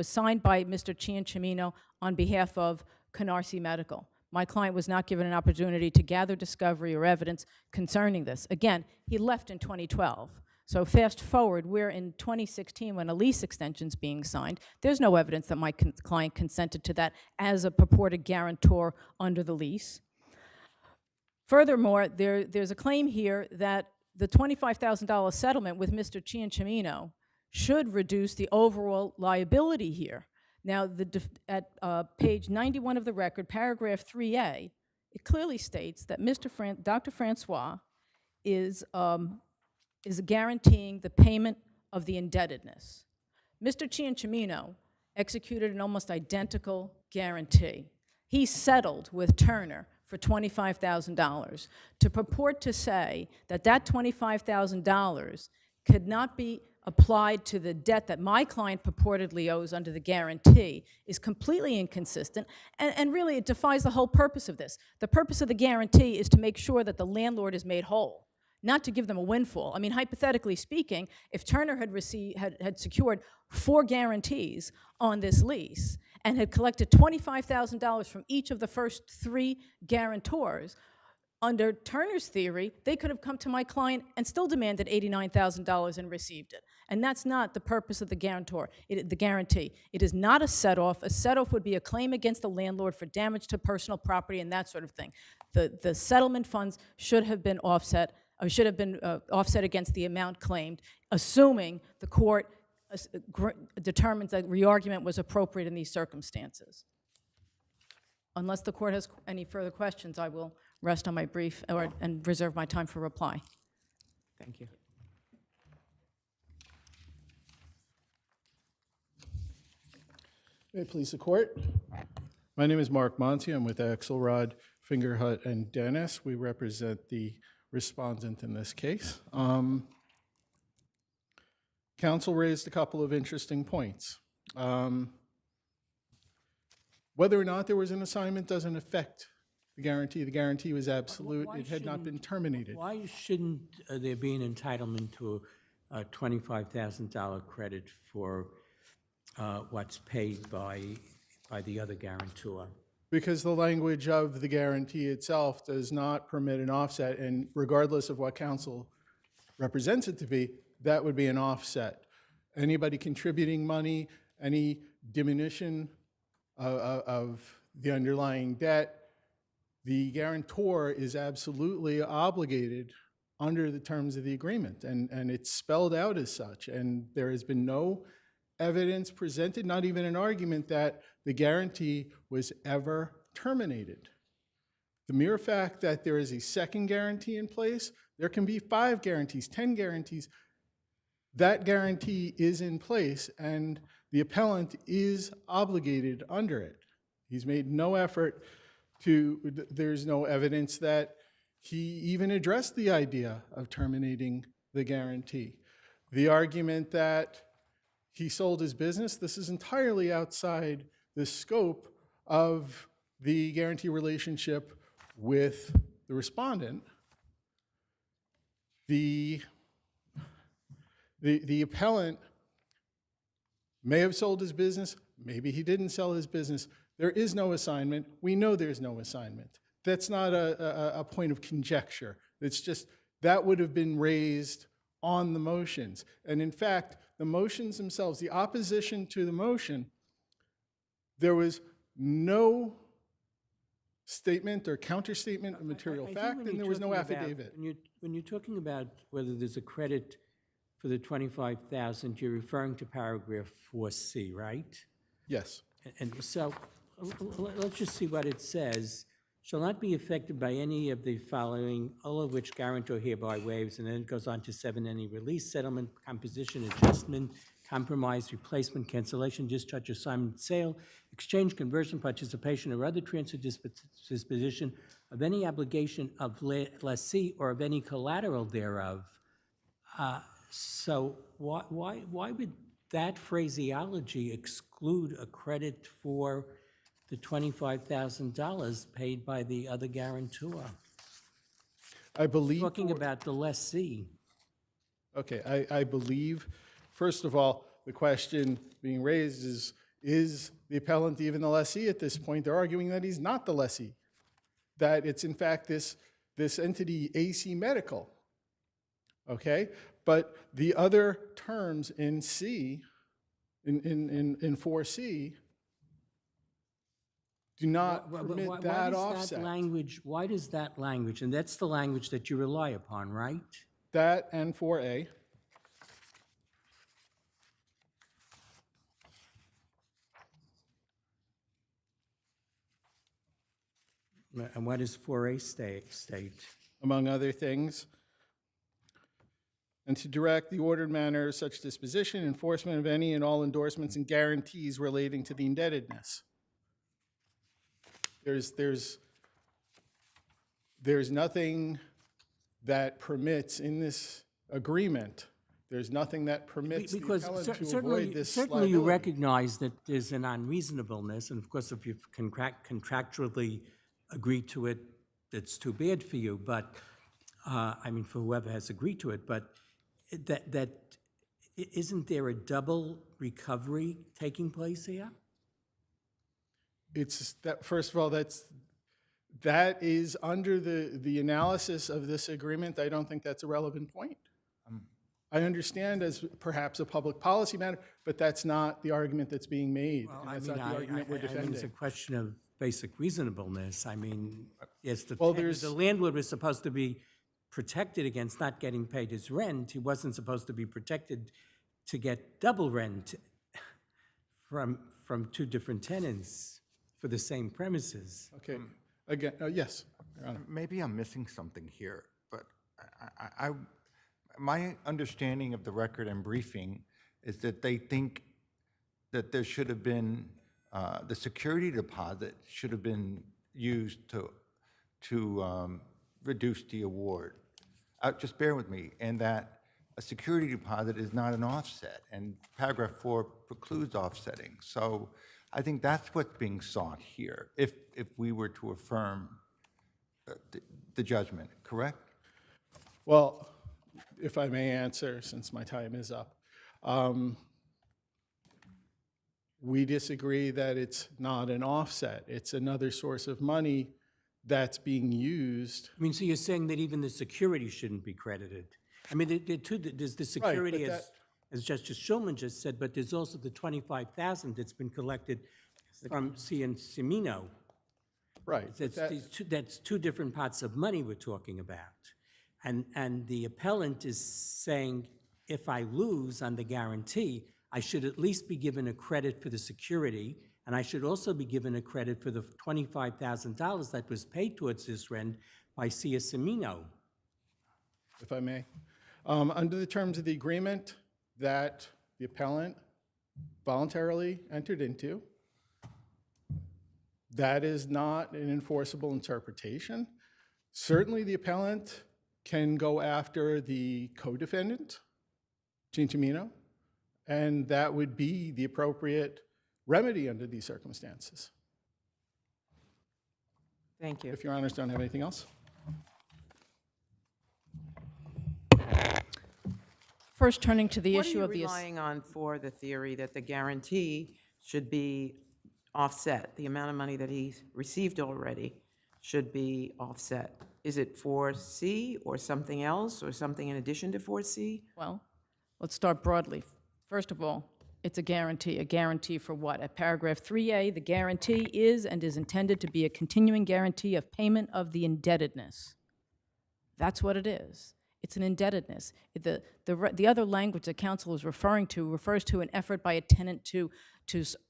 signed by Mr. Ciancimino on behalf of Canarsi Medical. My client was not given an opportunity to gather discovery or evidence concerning this. Again, he left in 2012. So fast forward, we're in 2016 when a lease extension's being signed. There's no evidence that my client consented to that as a purported guarantor under the lease. Furthermore, there's a claim here that the $25,000 settlement with Mr. Ciancimino should reduce the overall liability here. Now, at page 91 of the record, paragraph 3A, it clearly states that Dr. Francois is guaranteeing the payment of the indebtedness. Mr. Ciancimino executed an almost identical guarantee. He settled with Turner for $25,000 to purport to say that that $25,000 could not be applied to the debt that my client purportedly owes under the guarantee is completely inconsistent, and really it defies the whole purpose of this. The purpose of the guarantee is to make sure that the landlord is made whole, not to give them a windfall. I mean, hypothetically speaking, if Turner had secured 4 guarantees on this lease and had collected $25,000 from each of the first 3 guarantors, under Turner's theory, they could have come to my client and still demanded $89,000 and received it. And that's not the purpose of the the guarantee. It is not a set-off. A set-off would be a claim against the landlord for damage to personal property and that sort of thing. The settlement funds should have been offset, or should have been offset against the amount claimed, assuming the court determines that re-argument was appropriate in these circumstances. Unless the court has any further questions, I will rest on my brief and reserve my time for reply. Thank you. May it please the court. My name is Mark Monti. I'm with Axelrod, Fingerhut, and Dennis. We represent the respondent in this case. Counsel raised a couple of interesting points. Whether or not there was an assignment doesn't affect the guarantee. The guarantee was absolute. It had not been terminated. Why shouldn't there be an entitlement to a $25,000 credit for what's paid by the other guarantor? Because the language of the guarantee itself does not permit an offset, and regardless of what counsel represents it to be, that would be an offset. Anybody contributing money, any diminution of the underlying debt, the guarantor is absolutely obligated under the terms of the agreement, and it's spelled out as such. And there has been no evidence presented, not even an argument, that the guarantee was ever terminated. The mere fact that there is a second guarantee in place, there can be 5 guarantees, 10 guarantees. That guarantee is in place, and the appellant is obligated under it. He's made no effort there's no evidence that he even addressed the idea of terminating the guarantee. The argument that he sold his business, this is entirely outside the scope of the guarantee relationship with the respondent. The appellant may have sold his business, maybe he didn't sell his business. There is no assignment. We know there's no assignment. That's not a point of conjecture. It's just that would have been raised on the motions. And in fact, the motions themselves, the opposition to the motion, there was no statement or counterstatement of material fact, and there was no affidavit. When you're talking about whether there's a credit for the $25,000, you're referring to paragraph 4C, right? Yes. And so let's just see what it says. Shall not be affected by any of the following, all of which guarantor hereby waives, and then it goes on to 7, any release, settlement, composition, adjustment, compromise, replacement, cancellation, discharge, assignment, sale, exchange, conversion, participation, or other transfer disposition of any obligation of lessee or of any collateral thereof. So why would that phraseology exclude a credit for the $25,000 paid by the other guarantor? I believe... Talking about the lessee. Okay, I believe, first of all, the question being raised is the appellant even the lessee at this point? They're arguing that he's not the lessee, that it's in fact this entity, AC Medical, okay? But the other terms in C, in 4C, do not permit that offset. Why does that language, and that's the language that you rely upon, right? That and 4A. And what does 4A state? Among other things, and to direct the ordered manner of such disposition, enforcement of any and all endorsements and guarantees relating to the indebtedness. There's nothing that permits in this agreement, there's nothing that permits the appellant to avoid this Certainly you liability. recognize that there's an unreasonableness, and of course, if you've contractually agreed to it, it's too bad for you, but, I mean, for whoever has agreed to it, but isn't there a double recovery taking place here? It's that, first of all, that is under the analysis of this agreement. I don't think that's a relevant point. I understand as perhaps a public policy matter, but that's not the argument that's being made. Well, And that's not the argument we're I think it's a defending. question of basic reasonableness. I mean, yes, the there's- landlord was supposed to be protected against not getting paid his rent. He wasn't supposed to be protected to get double rent from two different tenants for the same premises. Okay, again, yes, Your Honor. Maybe I'm missing something here, but my understanding of the record and briefing is that they think that there should have been, the security deposit should have been used to reduce the award. Just bear with me, and that a security deposit is not an offset, and paragraph 4 precludes offsetting. So I think that's what's being sought here, if we were to affirm the judgment, correct? Well, if I may answer, since my time is up. We disagree that it's not an offset. It's another source of money that's being used. I mean, so you're saying that even the security shouldn't be credited? I mean, there's the security, as Justice Shulman just said, but there's also the $25,000 that's been collected from Cimino. Right. That's two different pots of money we're talking about. And the appellant is saying, if I lose on the guarantee, I should at least be given a credit for the security, and I should also be given a credit for the $25,000 that was paid towards this rent by Cimino. If I may. Under the terms of the agreement that the appellant voluntarily entered into, that is not an enforceable interpretation. Certainly the appellant can go after the co-defendant, Cimino, and that would be the appropriate remedy under these circumstances. Thank you. If Your Honors don't have anything else. First, turning to the issue of What are you relying on for the theory that the guarantee should be offset? The amount of money that he's received already should be offset. Is it 4C or something else or something in addition to 4C? Well, let's start broadly. First of all, it's a guarantee. A guarantee for what? At paragraph 3A, the guarantee is and is intended to be a continuing guarantee of payment of the indebtedness. That's what it is. It's an indebtedness. The other language that counsel is referring to refers to an effort by a tenant to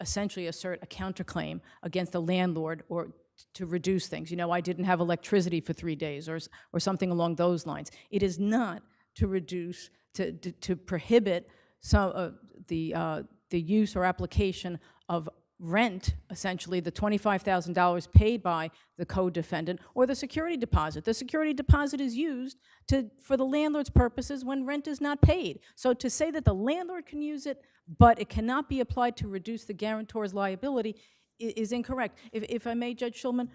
essentially assert a counterclaim against the landlord or to reduce things. You know, I didn't have electricity for 3 days or something along those lines. It is not to reduce, to prohibit the use or application of rent, essentially the $25,000 paid by the co-defendant, or the security deposit. The security deposit is used for the landlord's purposes when rent is not paid. So to say that the landlord can use it, but it cannot be applied to reduce the guarantor's liability is incorrect. If I may, Judge Shulman,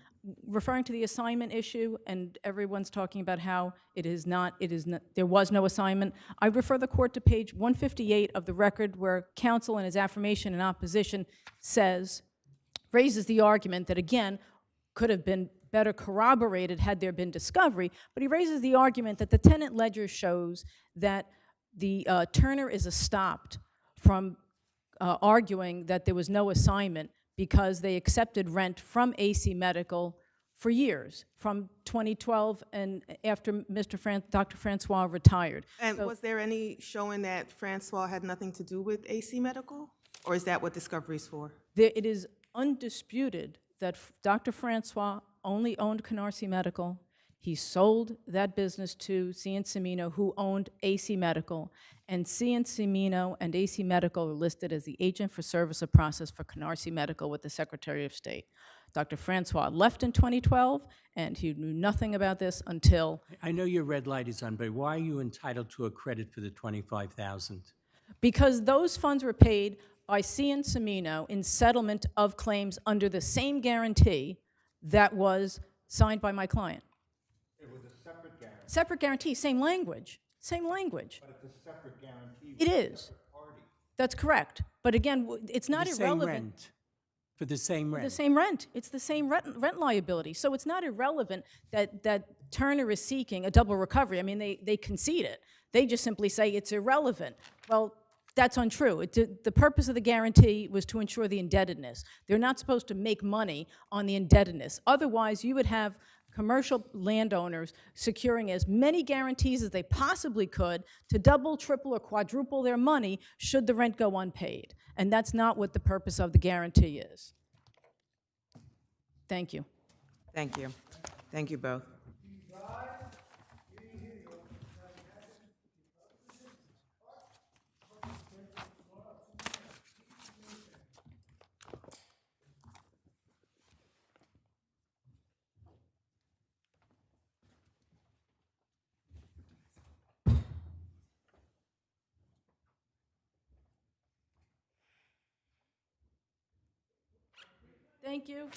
referring to the assignment issue, and everyone's talking about how there was no assignment, I refer the court to page 158 of the record where counsel in his affirmation in opposition raises the argument that, again, could have been better corroborated had there been discovery, but he raises the argument that the tenant ledger shows that the Turner is stopped from arguing that there was no assignment because they accepted rent from AC Medical for years, from 2012 and after Dr. Francois retired. And was there any showing that Francois had nothing to do with AC Medical? Or is that what discovery is for? It is undisputed that Dr. Francois only owned Canari Medical. He sold that business to C.N. Cimino, who owned AC Medical, and C.N. Cimino and AC Medical are listed as the agent for service of process for Canari Medical with the Secretary of State. Dr. Francois left in 2012, and he knew nothing about this until... I know your red light is on, but why are you entitled to a credit for the $25,000? Because those funds were paid by C.N. Cimino in settlement of claims under the same guarantee that was signed by my client. It was a separate guarantee. Separate guarantee, same language, same language. But it's a separate guarantee. It is. That's correct. But again, it's not The same irrelevant. rent. For the same rent. The same rent. It's the same rent liability. So it's not irrelevant that Turner is seeking a double recovery. I mean, they concede it. They just simply say it's irrelevant. Well, that's untrue. The purpose of the guarantee was to ensure the indebtedness. They're not supposed to make money on the indebtedness. Otherwise, you would have commercial landowners securing as many guarantees as they possibly could to double, triple, or quadruple their money should the rent go unpaid. And that's not what the purpose of the guarantee is. Thank you. Thank you. Thank you both. Thank you.